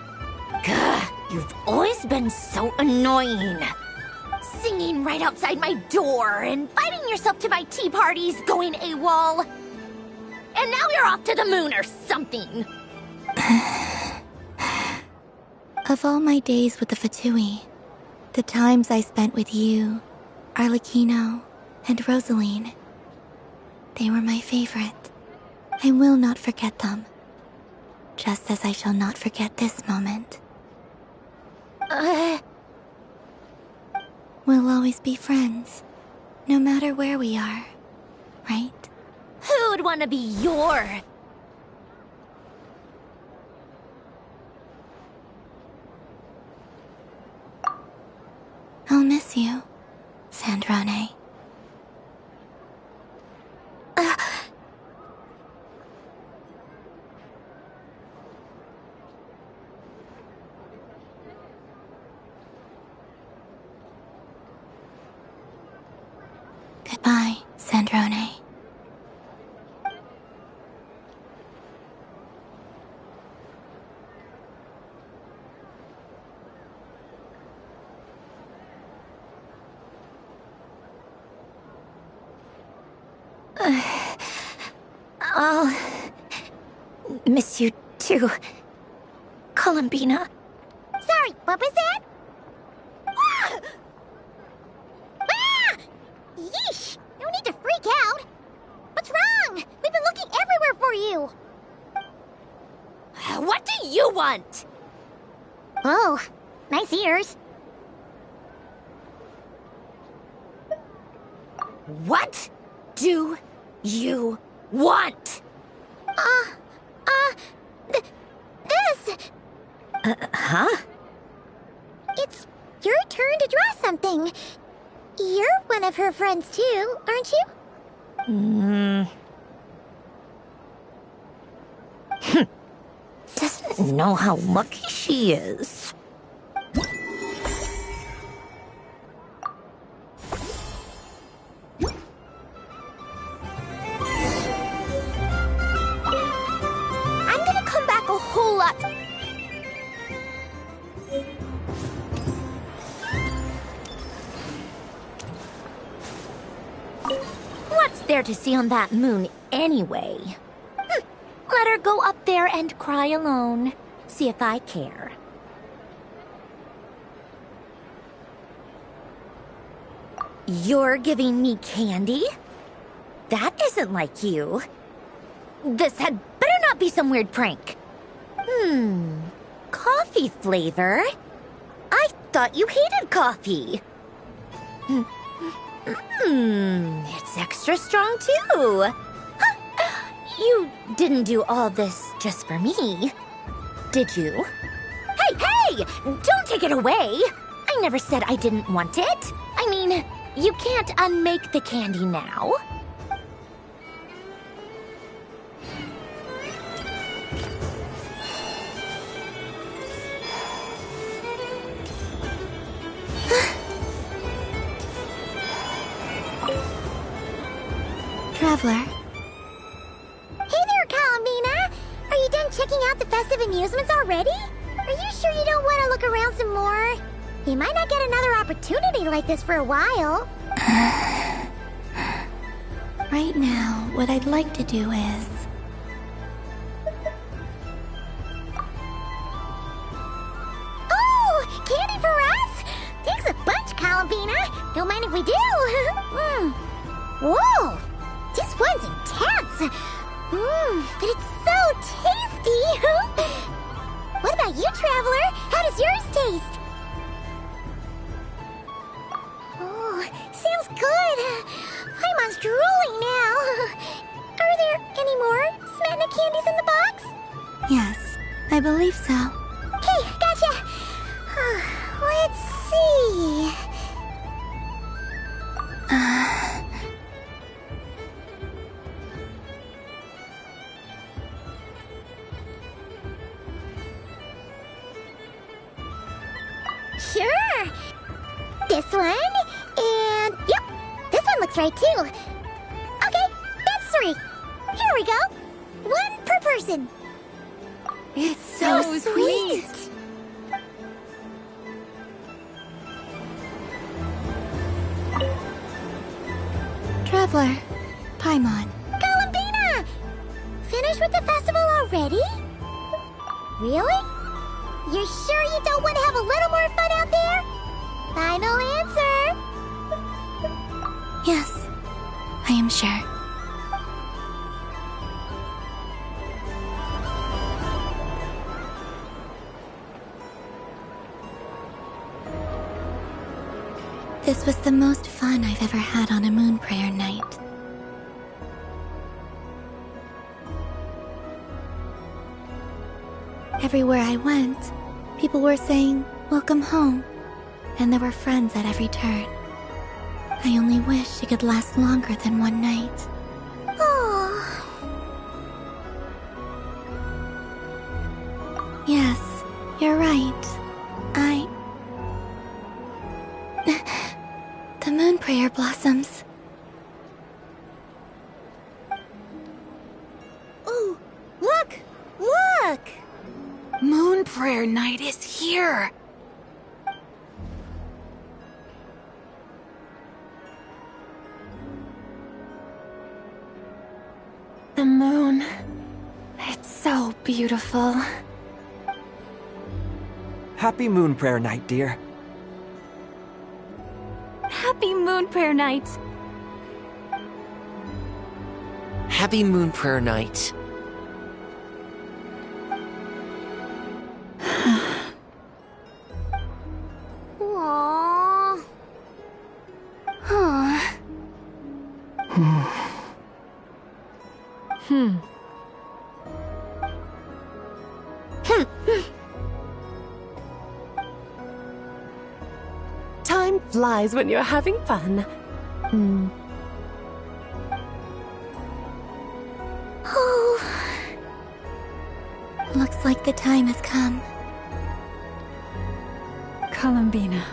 Gah, you've always been so annoying. Singing right outside my door, inviting yourself to my tea parties, going AWOL. And now you're off to the moon or something. Of all my days with the Fatui, the times I spent with you, Arlecchino, and Rosaline, they were my favorite. I will not forget them, just as I shall not forget this moment. We'll always be friends, no matter where we are, right? Who'd want to be your... I'll miss you, Sandrone. Goodbye, Sandrone. I'll miss you too, Columbina. Sorry, what was that? Ah! Ah! Yeesh! No need to freak out. What's wrong? We've been looking everywhere for you. What do you want? Oh, nice ears. What do you want? This. Huh? It's your turn to draw something. You're one of her friends too, aren't you? Doesn't know how lucky she is. I'm gonna come back a whole lot. What's there to see on that moon anyway? Let her go up there and cry alone. See if I care. You're giving me candy? That isn't like you. This had better not be some weird prank. Coffee flavor? I thought you hated coffee. It's extra strong too. You didn't do all this just for me, did you? Hey! Don't take it away! I never said I didn't want it. I mean, you can't unmake the candy now. Traveler. Hey there, Columbina! Are you done checking out the festive amusements already? Are you sure you don't want to look around some more? You might not get another opportunity like this for a while. Right now, what I'd like to do is... Oh! Candy for us? Thanks a bunch, Columbina. Don't mind if we do. Whoa! This one's intense. But it's so tasty. What about you, Traveler? How does yours taste? Oh, sounds good. I'm drooling now. Are there any more Smetana candies in the box? Yes, I believe so. Okay, gotcha. Let's see. Sure. This one, and yep, this one looks right too. Okay, that's 3. Here we go. 1 per person. It's so sweet. Traveler, Paimon. Columbina! Finished with the festival already? Really? You're sure you don't want to have a little more fun out there? Final answer? Yes, I am sure. This was the most fun I've ever had on a moon prayer night. Everywhere I went, people were saying, "Welcome home," and there were friends at every turn. I only wish it could last longer than one night. Oh. Yes, you're right. The moon prayer blossoms. Ooh, look! Look! Moon prayer night is here! The moon. It's so beautiful. Happy Moon Prayer Night, dear. Happy Moon Prayer Night! Happy Moon Prayer Night. Aww. Huh. Time flies when you're having fun. Oh. Looks like the time has come. Columbina.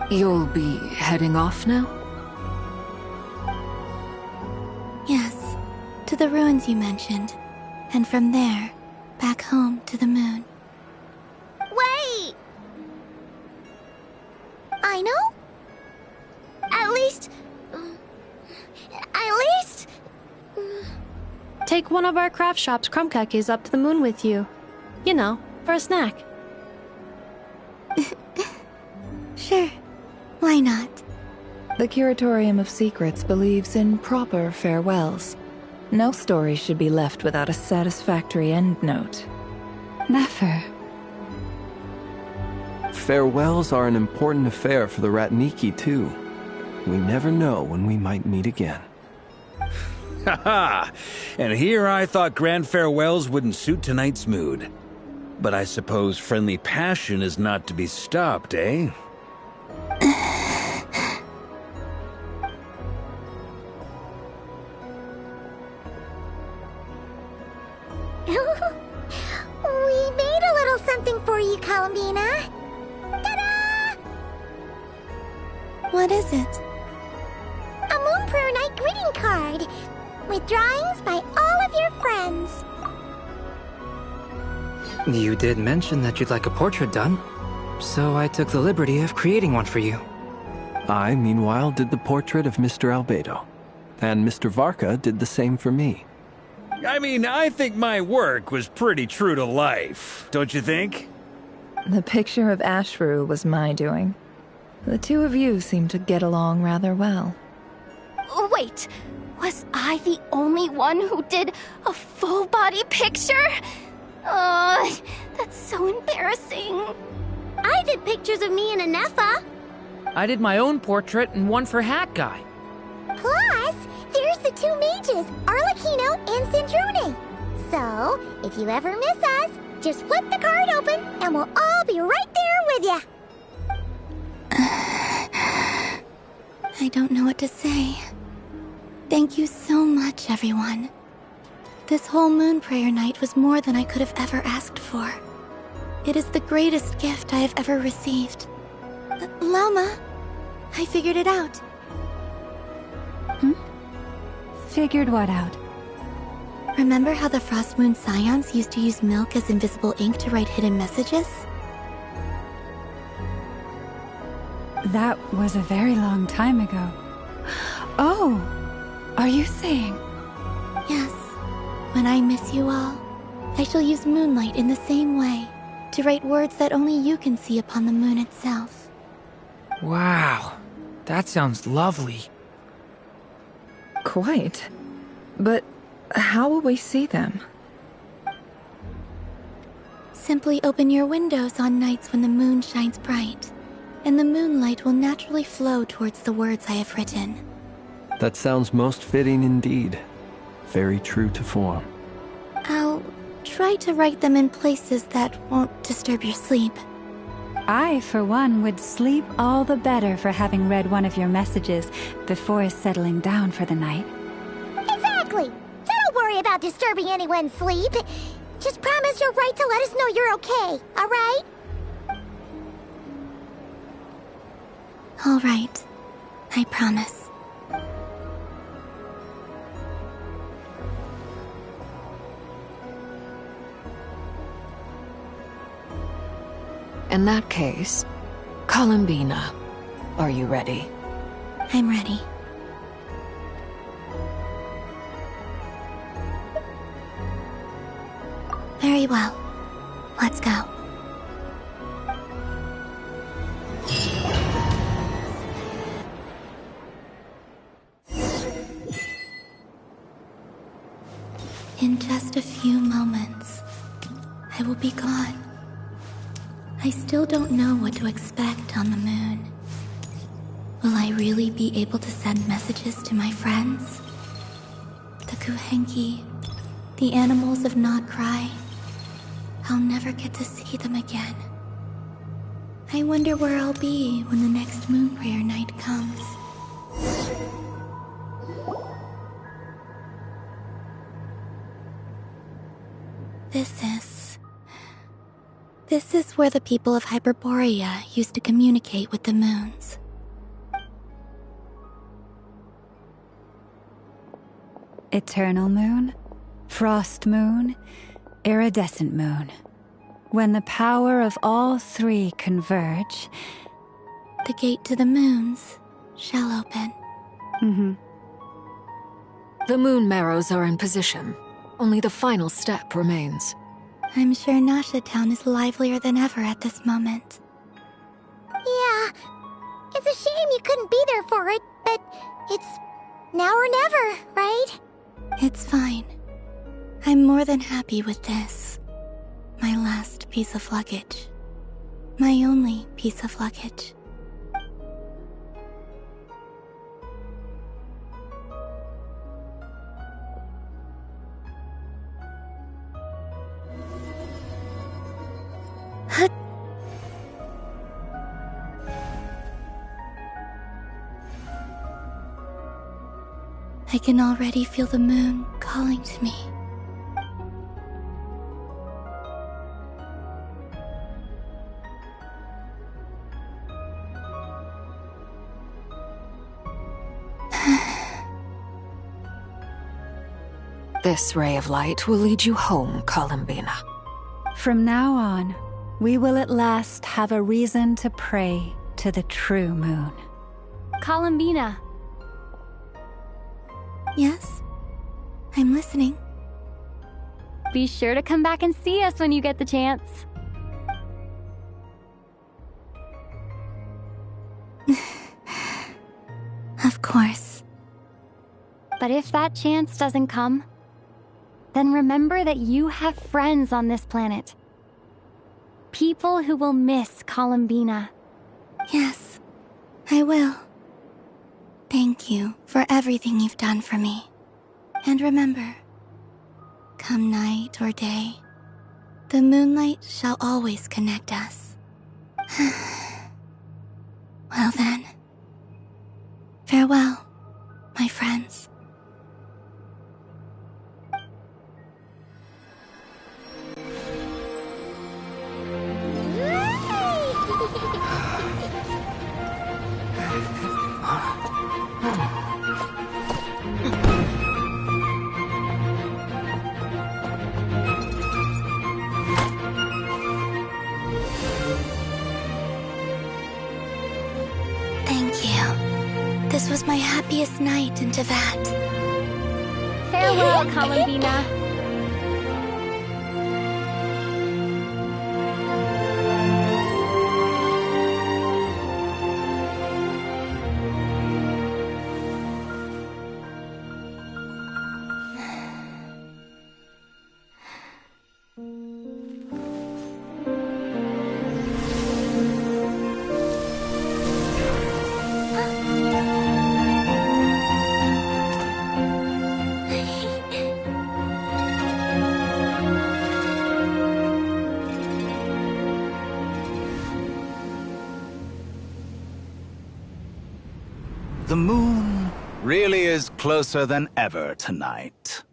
You'll be heading off now? Yes, to the ruins you mentioned. And from there, back home to the moon. Wait! I know? At least... Take one of our craft shop's crumb cookies up to the moon with you. You know, for a snack. Sure. Why not? The Curatorium of Secrets believes in proper farewells. No story should be left without a satisfactory endnote. Never. Farewells are an important affair for the Ratniki, too. We never know when we might meet again. Haha! And here I thought grand farewells wouldn't suit tonight's mood. But I suppose friendly passion is not to be stopped, eh? We made a little something for you, Columbina. Ta-da! What is it? A Moon Prayer Night greeting card with drawings by all of your friends. You did mention that you'd like a portrait done, so I took the liberty of creating one for you. I, meanwhile, did the portrait of Mr. Albedo, and Mr. Varka did the same for me. I mean, I think my work was pretty true to life, don't you think? The picture of Ashru was my doing. The two of you seem to get along rather well. Wait, was I the only one who did a full-body picture? That's so embarrassing. I did pictures of me and Anefa. I did my own portrait and one for Hat Guy. Plus, there's the two mages, Arlecchino and Sandrune. So, if you ever miss us, just flip the card open and we'll all be right there with you. I don't know what to say. Thank you so much, everyone. This whole Moon Prayer night was more than I could have ever asked for. It is the greatest gift I have ever received. Lauma, I figured it out. Figured what out? Remember how the Frost Moon Scions used to use milk as invisible ink to write hidden messages? That was a very long time ago. Oh, are you saying? Yes. When I miss you all, I shall use moonlight in the same way, to write words that only you can see upon the moon itself. Wow, that sounds lovely. Quite. But how will we see them? Simply open your windows on nights when the moon shines bright, and the moonlight will naturally flow towards the words I have written. That sounds most fitting indeed. Very true to form. I'll try to write them in places that won't disturb your sleep. I, for one, would sleep all the better for having read one of your messages before settling down for the night. Exactly! So don't worry about disturbing anyone's sleep. Just promise you'll write to let us know you're okay, alright? Alright. I promise. In that case, Columbina, are you ready? I'm ready. Very well. Let's go. In just a few moments, I will be gone. I still don't know what to expect on the moon. Will I really be able to send messages to my friends? The Kuhenki, the animals of Nod-Krai. I'll never get to see them again. I wonder where I'll be when the next Moon Prayer night comes. This is where the people of Hyperborea used to communicate with the moons. Eternal moon, frost moon, iridescent moon. When the power of all three converge, the gate to the moons shall open. The moon marrows are in position. Only the final step remains. I'm sure Nasha Town is livelier than ever at this moment. Yeah, it's a shame you couldn't be there for it, but it's now or never, right? It's fine. I'm more than happy with this. My last piece of luggage. My only piece of luggage. I can already feel the moon calling to me. This ray of light will lead you home, Columbina. From now on, we will at last have a reason to pray to the true moon. Columbina. Yes? I'm listening. Be sure to come back and see us when you get the chance. course. But if that chance doesn't come, then remember that you have friends on this planet. People who will miss Columbina. Yes, I will. Thank you for everything you've done for me. And remember, come night or day, the moonlight shall always connect us. Well then, farewell, my friends. Thank you. This was my happiest night in Teyvat. Farewell, Columbina. The moon really is closer than ever tonight.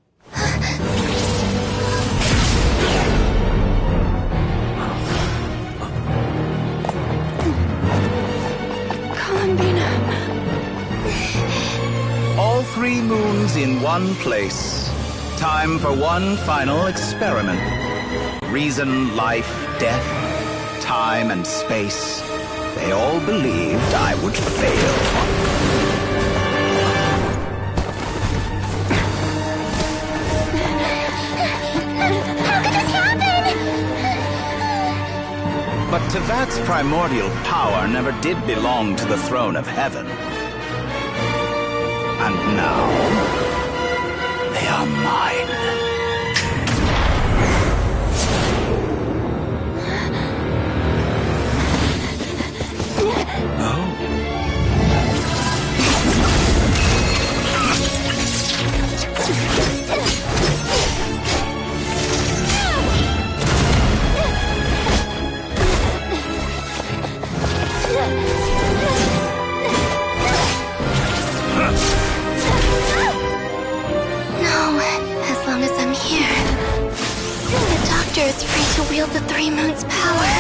Columbina. All 3 moons in one place. Time for one final experiment. Reason, life, death, time, and space. They all believed I would fail. But Teyvat's primordial power never did belong to the throne of heaven. And now, they are mine. Is free to wield the 3 moons' power.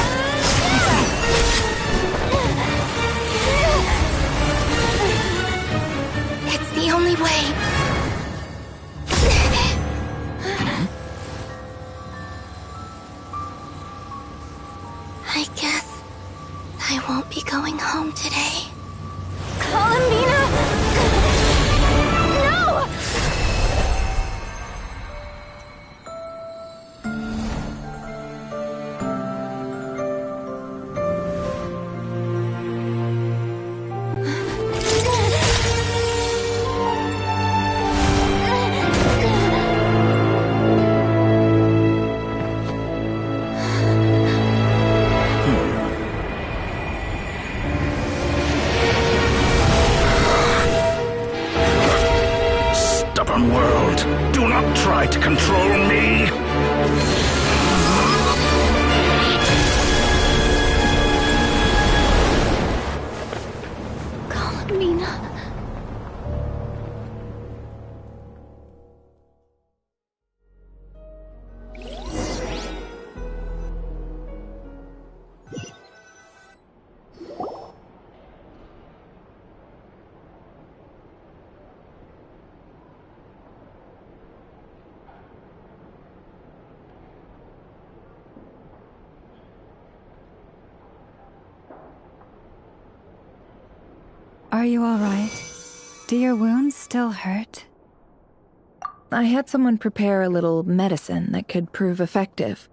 It's the only way. I guess I won't be going home today. Columbina! No! World, do not try to control me! Columbina. Are you all right? Do your wounds still hurt? I had someone prepare a little medicine that could prove effective.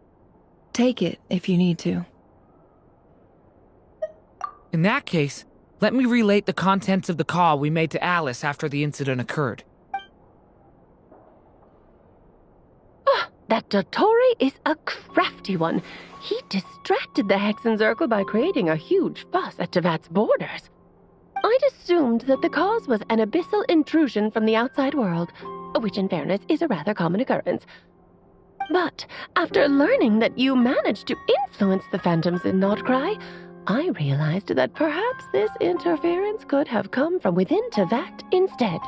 Take it if you need to. In that case, Let me relate the contents of the call we made to Alice after the incident occurred. That Dottore is a crafty one. He distracted the Hexenzirkel by creating a huge fuss at Tevat's borders. I'd assumed that the cause was an abyssal intrusion from the outside world, which in fairness is a rather common occurrence. But after learning that you managed to influence the phantoms in Nod-Krai, I realized that perhaps this interference could have come from within Tevat instead.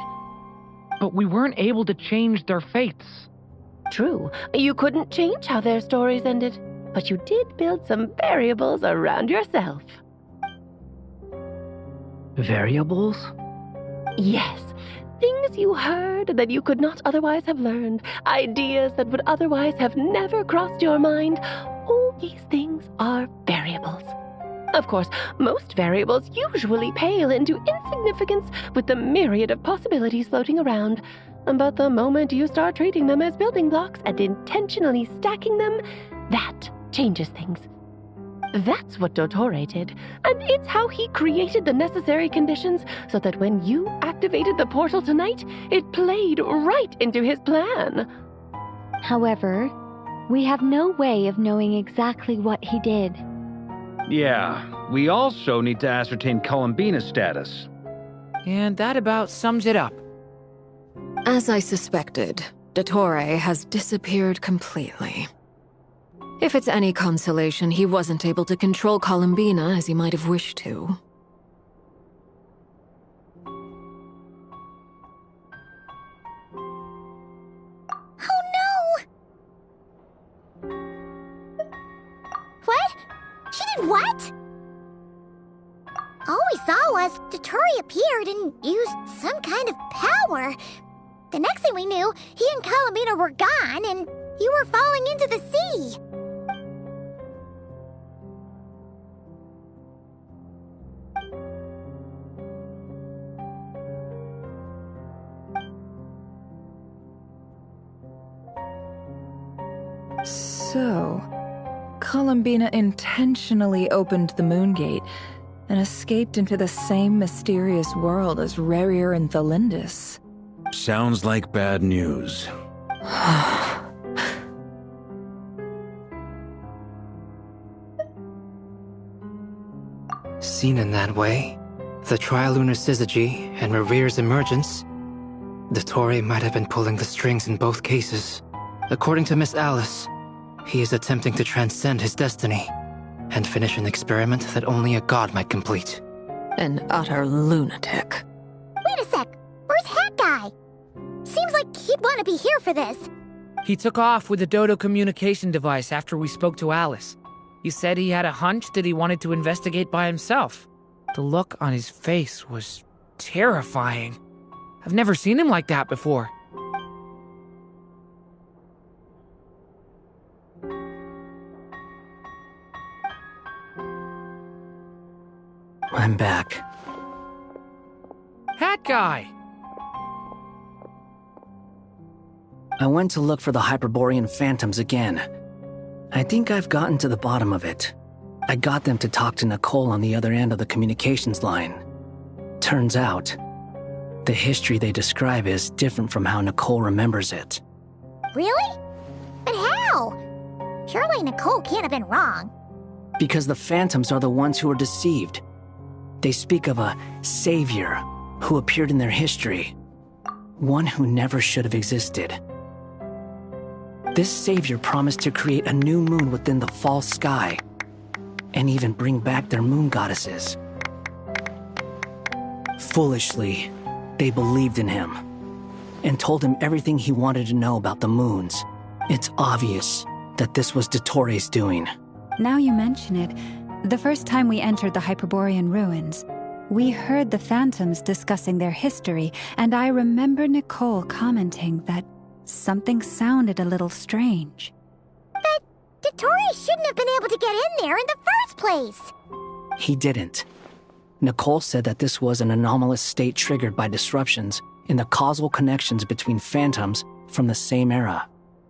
But we weren't able to change their fates. True, you couldn't change how their stories ended, but you did build some variables around yourself. Variables? Yes, things you heard that you could not otherwise have learned, ideas that would otherwise have never crossed your mind. All these things are variables. Of course, most variables usually pale into insignificance with the myriad of possibilities floating around. But the moment you start treating them as building blocks and intentionally stacking them, that changes things. That's what Dottore did, and it's how he created the necessary conditions so that when you activated the portal tonight, it played right into his plan. However, we have no way of knowing exactly what he did. Yeah, we also need to ascertain Columbina's status. And that about sums it up. As I suspected, Dottore has disappeared completely. If it's any consolation, he wasn't able to control Columbina as he might have wished to. Oh no! What? She did what? All we saw was Dottore appeared and used some kind of power. The next thing we knew, he and Columbina were gone and you were falling into the sea. So, Columbina intentionally opened the Moon Gate and escaped into the same mysterious world as Rerir and Thalindis. Sounds like bad news. Seen in that way, the Trilunar Syzygy and Rerir's emergence, Dottore might have been pulling the strings in both cases. According to Miss Alice, he is attempting to transcend his destiny and finish an experiment that only a god might complete. An utter lunatic. Wait a sec, where's Hat Guy? Seems like he'd want to be here for this. He took off with the Dodo communication device after we spoke to Alice. He said he had a hunch that he wanted to investigate by himself. The look on his face was terrifying. I've never seen him like that before. I'm back. Hat Guy! I went to look for the Hyperborean phantoms again. I think I've gotten to the bottom of it. I got them to talk to Nicole on the other end of the communications line. Turns out, the history they describe is different from how Nicole remembers it. Really? But how? Surely Nicole can't have been wrong. Because the phantoms are the ones who are deceived. They speak of a savior who appeared in their history. One who never should have existed. This savior promised to create a new moon within the false sky, and even bring back their moon goddesses. Foolishly, they believed in him, and told him everything he wanted to know about the moons. It's obvious that this was Dottore's doing. Now you mention it, the first time we entered the Hyperborean ruins, we heard the phantoms discussing their history, and I remember Nicole commenting that something sounded a little strange. But Dottore shouldn't have been able to get in there in the first place! He didn't. Nicole said that this was an anomalous state triggered by disruptions in the causal connections between phantoms from the same era.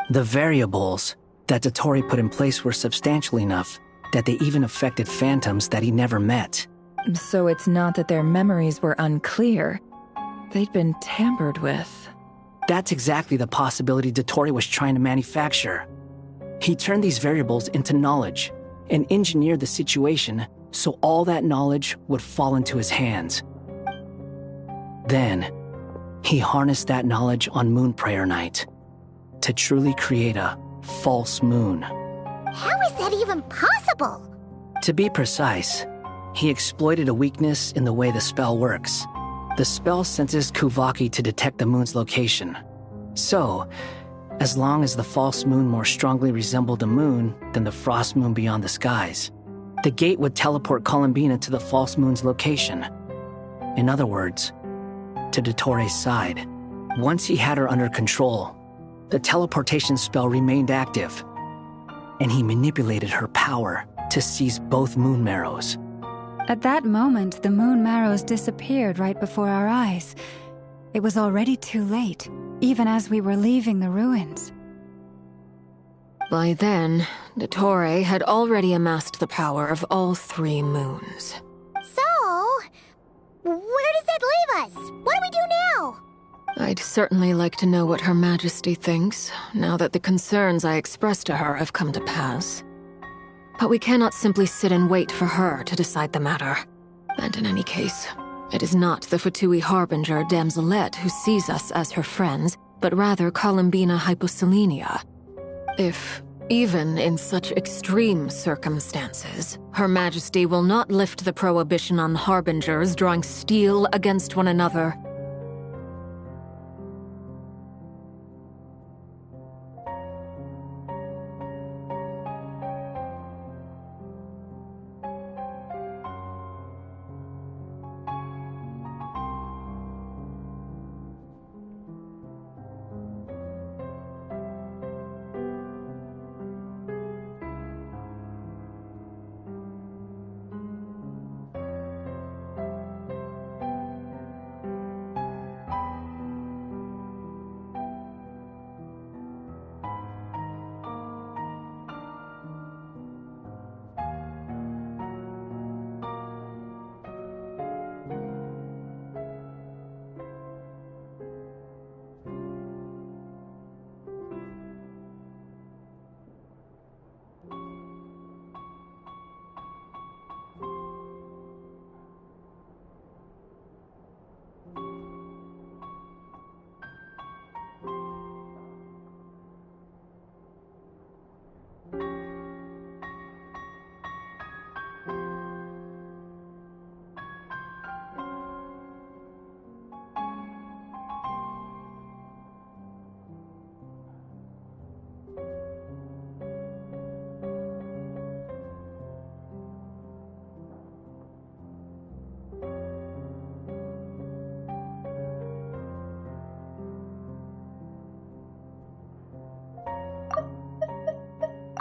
The variables that Dottore put in place were substantial enough that they even affected phantoms that he never met. So it's not that their memories were unclear. They'd been tampered with. That's exactly the possibility Dottore was trying to manufacture. He turned these variables into knowledge and engineered the situation so all that knowledge would fall into his hands. Then, he harnessed that knowledge on Moon Prayer Night to truly create a false moon. How is that even possible? To be precise, he exploited a weakness in the way the spell works. The spell senses Kuvaki to detect the moon's location. So, as long as the false moon more strongly resembled the moon than the frost moon beyond the skies, the gate would teleport Columbina to the false moon's location. In other words, to Dottore's side. Once he had her under control, the teleportation spell remained active, and he manipulated her power to seize both moon marrows. At that moment, the moon marrows disappeared right before our eyes. It was already too late, even as we were leaving the ruins. By then, Dottore had already amassed the power of all 3 moons. So, where does that leave us? What do we do now? I'd certainly like to know what Her Majesty thinks, now that the concerns I expressed to her have come to pass. But we cannot simply sit and wait for her to decide the matter. And in any case, it is not the Fatui Harbinger Damselette who sees us as her friends, but rather Columbina Hyposelenia. If, even in such extreme circumstances, Her Majesty will not lift the prohibition on Harbingers drawing steel against one another,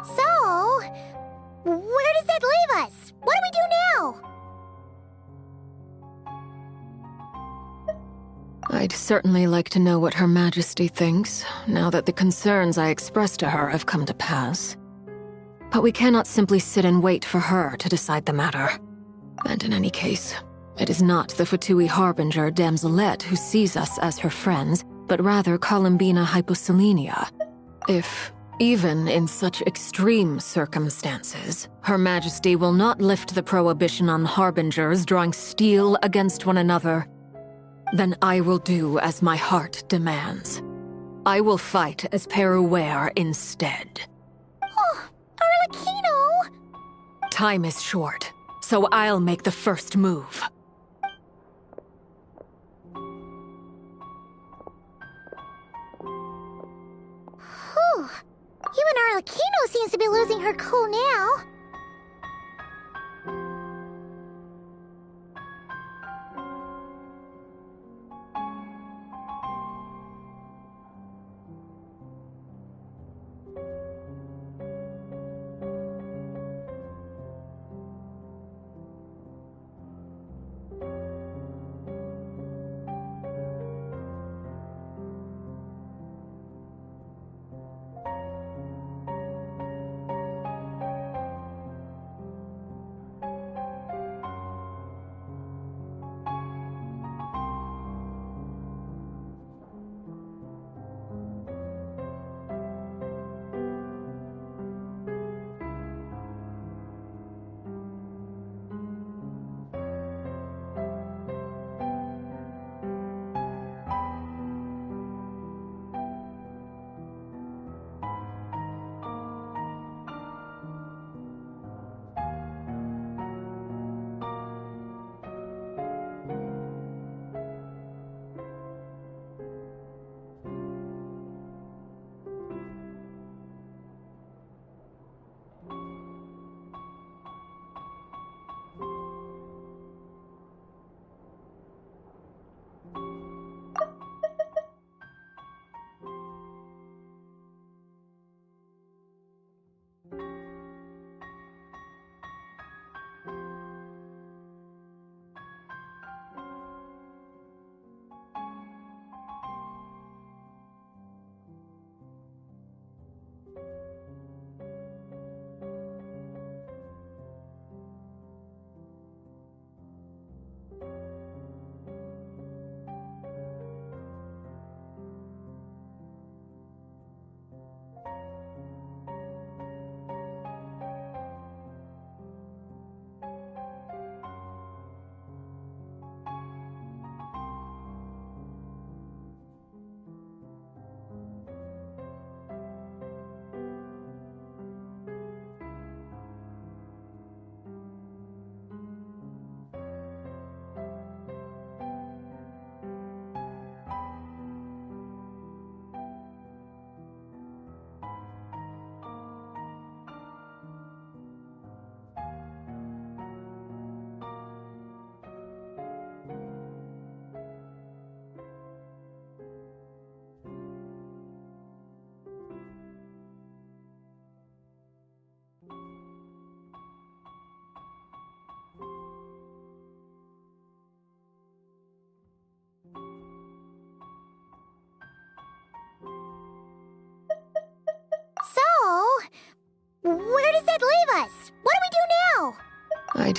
So, where does that leave us? What do we do now? I'd certainly like to know what Her Majesty thinks, now that the concerns I expressed to her have come to pass. But we cannot simply sit and wait for her to decide the matter. And in any case, it is not the Fatui Harbinger Damselette who sees us as her friends, but rather Columbina Hyposelenia. If, even in such extreme circumstances, Her Majesty will not lift the prohibition on Harbingers drawing steel against one another, then I will do as my heart demands. I will fight as Peruware instead. Oh, Arlecchino! Time is short, so I'll make the first move. Whew. Even Arlecchino seems to be losing her cool now.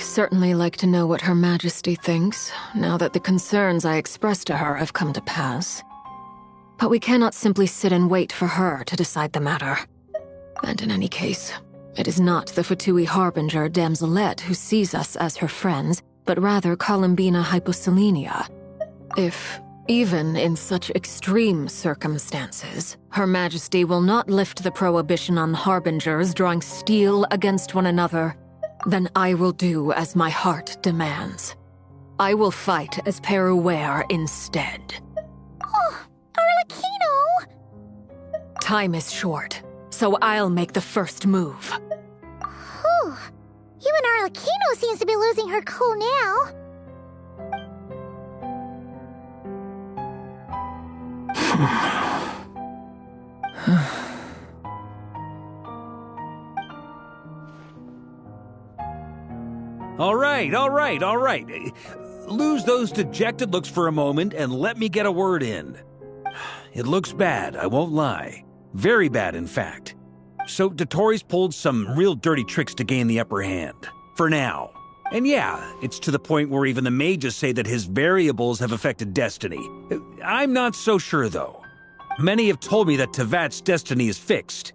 I'd certainly like to know what Her Majesty thinks, now that the concerns I expressed to her have come to pass. But we cannot simply sit and wait for her to decide the matter. And in any case, it is not the Fatui Harbinger Damselette who sees us as her friends, but rather Columbina Hyposelenia. If, even in such extreme circumstances, Her Majesty will not lift the prohibition on Harbingers drawing steel against one another, then I will do as my heart demands. I will fight as Peruware instead. Oh, Arlecchino! Time is short, so I'll make the first move. Whew. Even Arlecchino seems to be losing her cool now. All right. Lose those dejected looks for a moment and let me get a word in. It looks bad, I won't lie. Very bad, in fact. So Dotori's pulled some real dirty tricks to gain the upper hand. For now. And yeah, it's to the point where even the mages say that his variables have affected destiny. I'm not so sure, though. Many have told me that Tevat's destiny is fixed,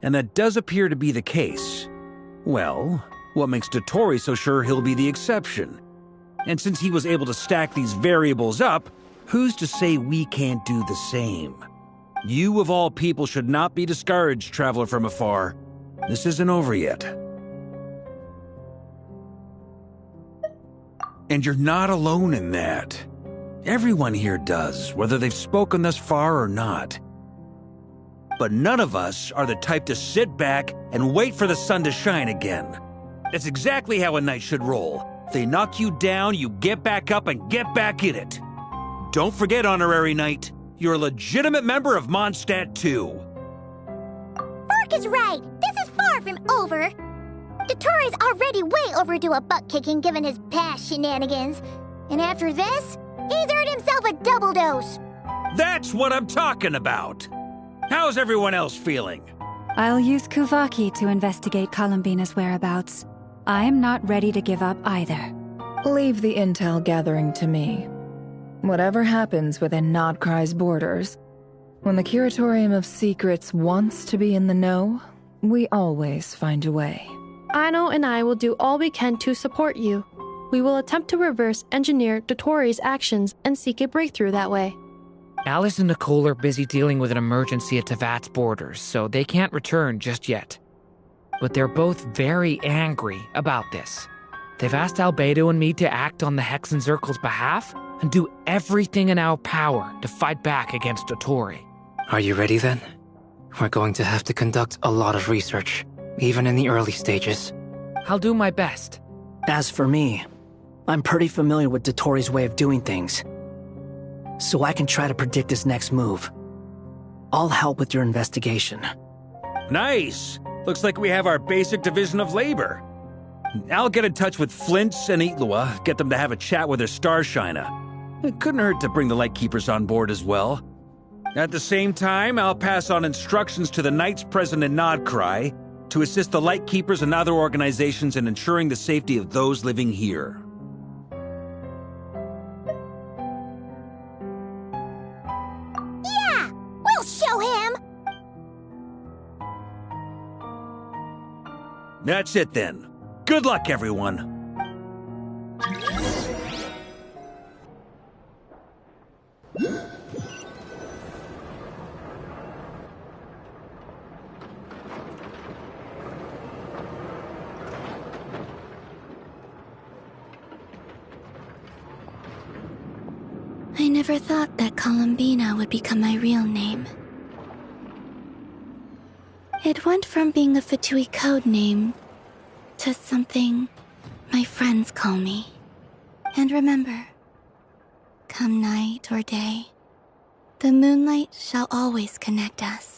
and that does appear to be the case. Well, what makes Dotori so sure he'll be the exception? And since he was able to stack these variables up, who's to say we can't do the same? You of all people should not be discouraged, traveler from afar. This isn't over yet. And you're not alone in that. Everyone here does, whether they've spoken thus far or not. But none of us are the type to sit back and wait for the sun to shine again. That's exactly how a knight should roll. If they knock you down, you get back up and get back in it. Don't forget, Honorary Knight, you're a legitimate member of Mondstadt too. Mark is right. This is far from over. Dotori's already way overdue a butt-kicking given his past shenanigans. And after this, he's earned himself a double dose. That's what I'm talking about. How's everyone else feeling? I'll use Kuvaki to investigate Columbina's whereabouts. I'm not ready to give up either. Leave the intel gathering to me. Whatever happens within Nod-Krai's borders, when the Curatorium of Secrets wants to be in the know, we always find a way. Aino and I will do all we can to support you. We will attempt to reverse engineer Dotori's actions and seek a breakthrough that way. Alice and Nicole are busy dealing with an emergency at Tevat's borders, so they can't return just yet. But they're both very angry about this. They've asked Albedo and me to act on the Hexen Circle's behalf and do everything in our power to fight back against Dotori. Are you ready then? We're going to have to conduct a lot of research, even in the early stages. I'll do my best. As for me, I'm pretty familiar with Dotori's way of doing things, so I can try to predict his next move. I'll help with your investigation. Nice! Looks like we have our basic division of labor. I'll get in touch with Flints and Itlua, get them to have a chat with their Starshiner. It couldn't hurt to bring the Lightkeepers on board as well. At the same time, I'll pass on instructions to the Knights present in Nod-Krai to assist the Lightkeepers and other organizations in ensuring the safety of those living here. Yeah! We'll show him! That's it then. Good luck, everyone. I never thought that Columbina would become my real name. It went from being a Fatui code name to something my friends call me. And remember, come night or day, the moonlight shall always connect us.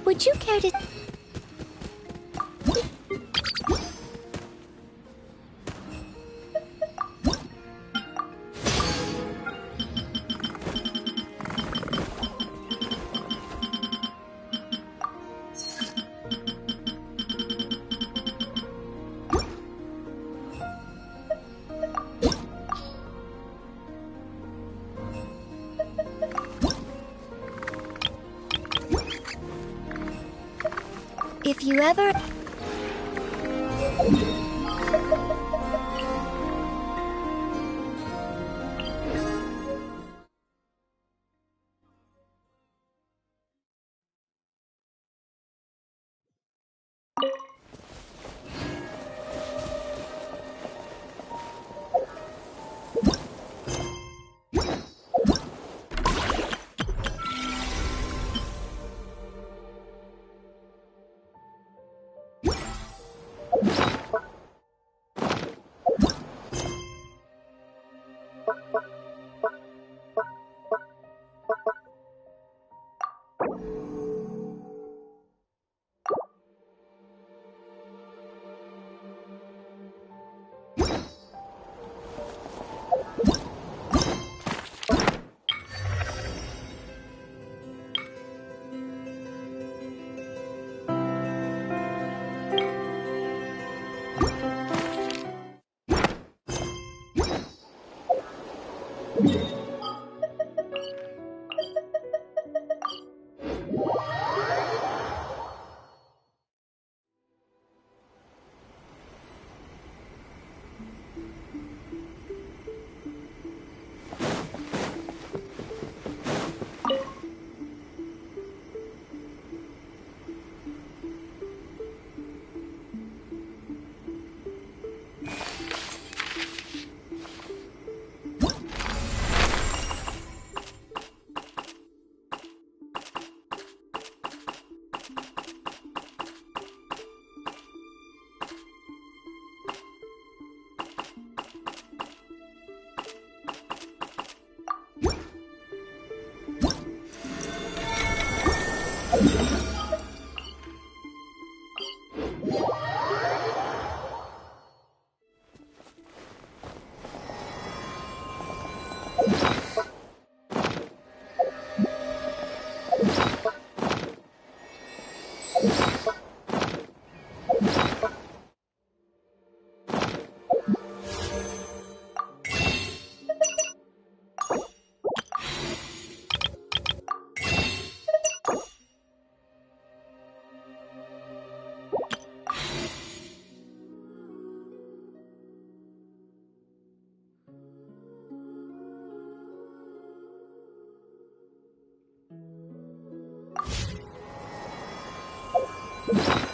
Would you care to... If you ever... You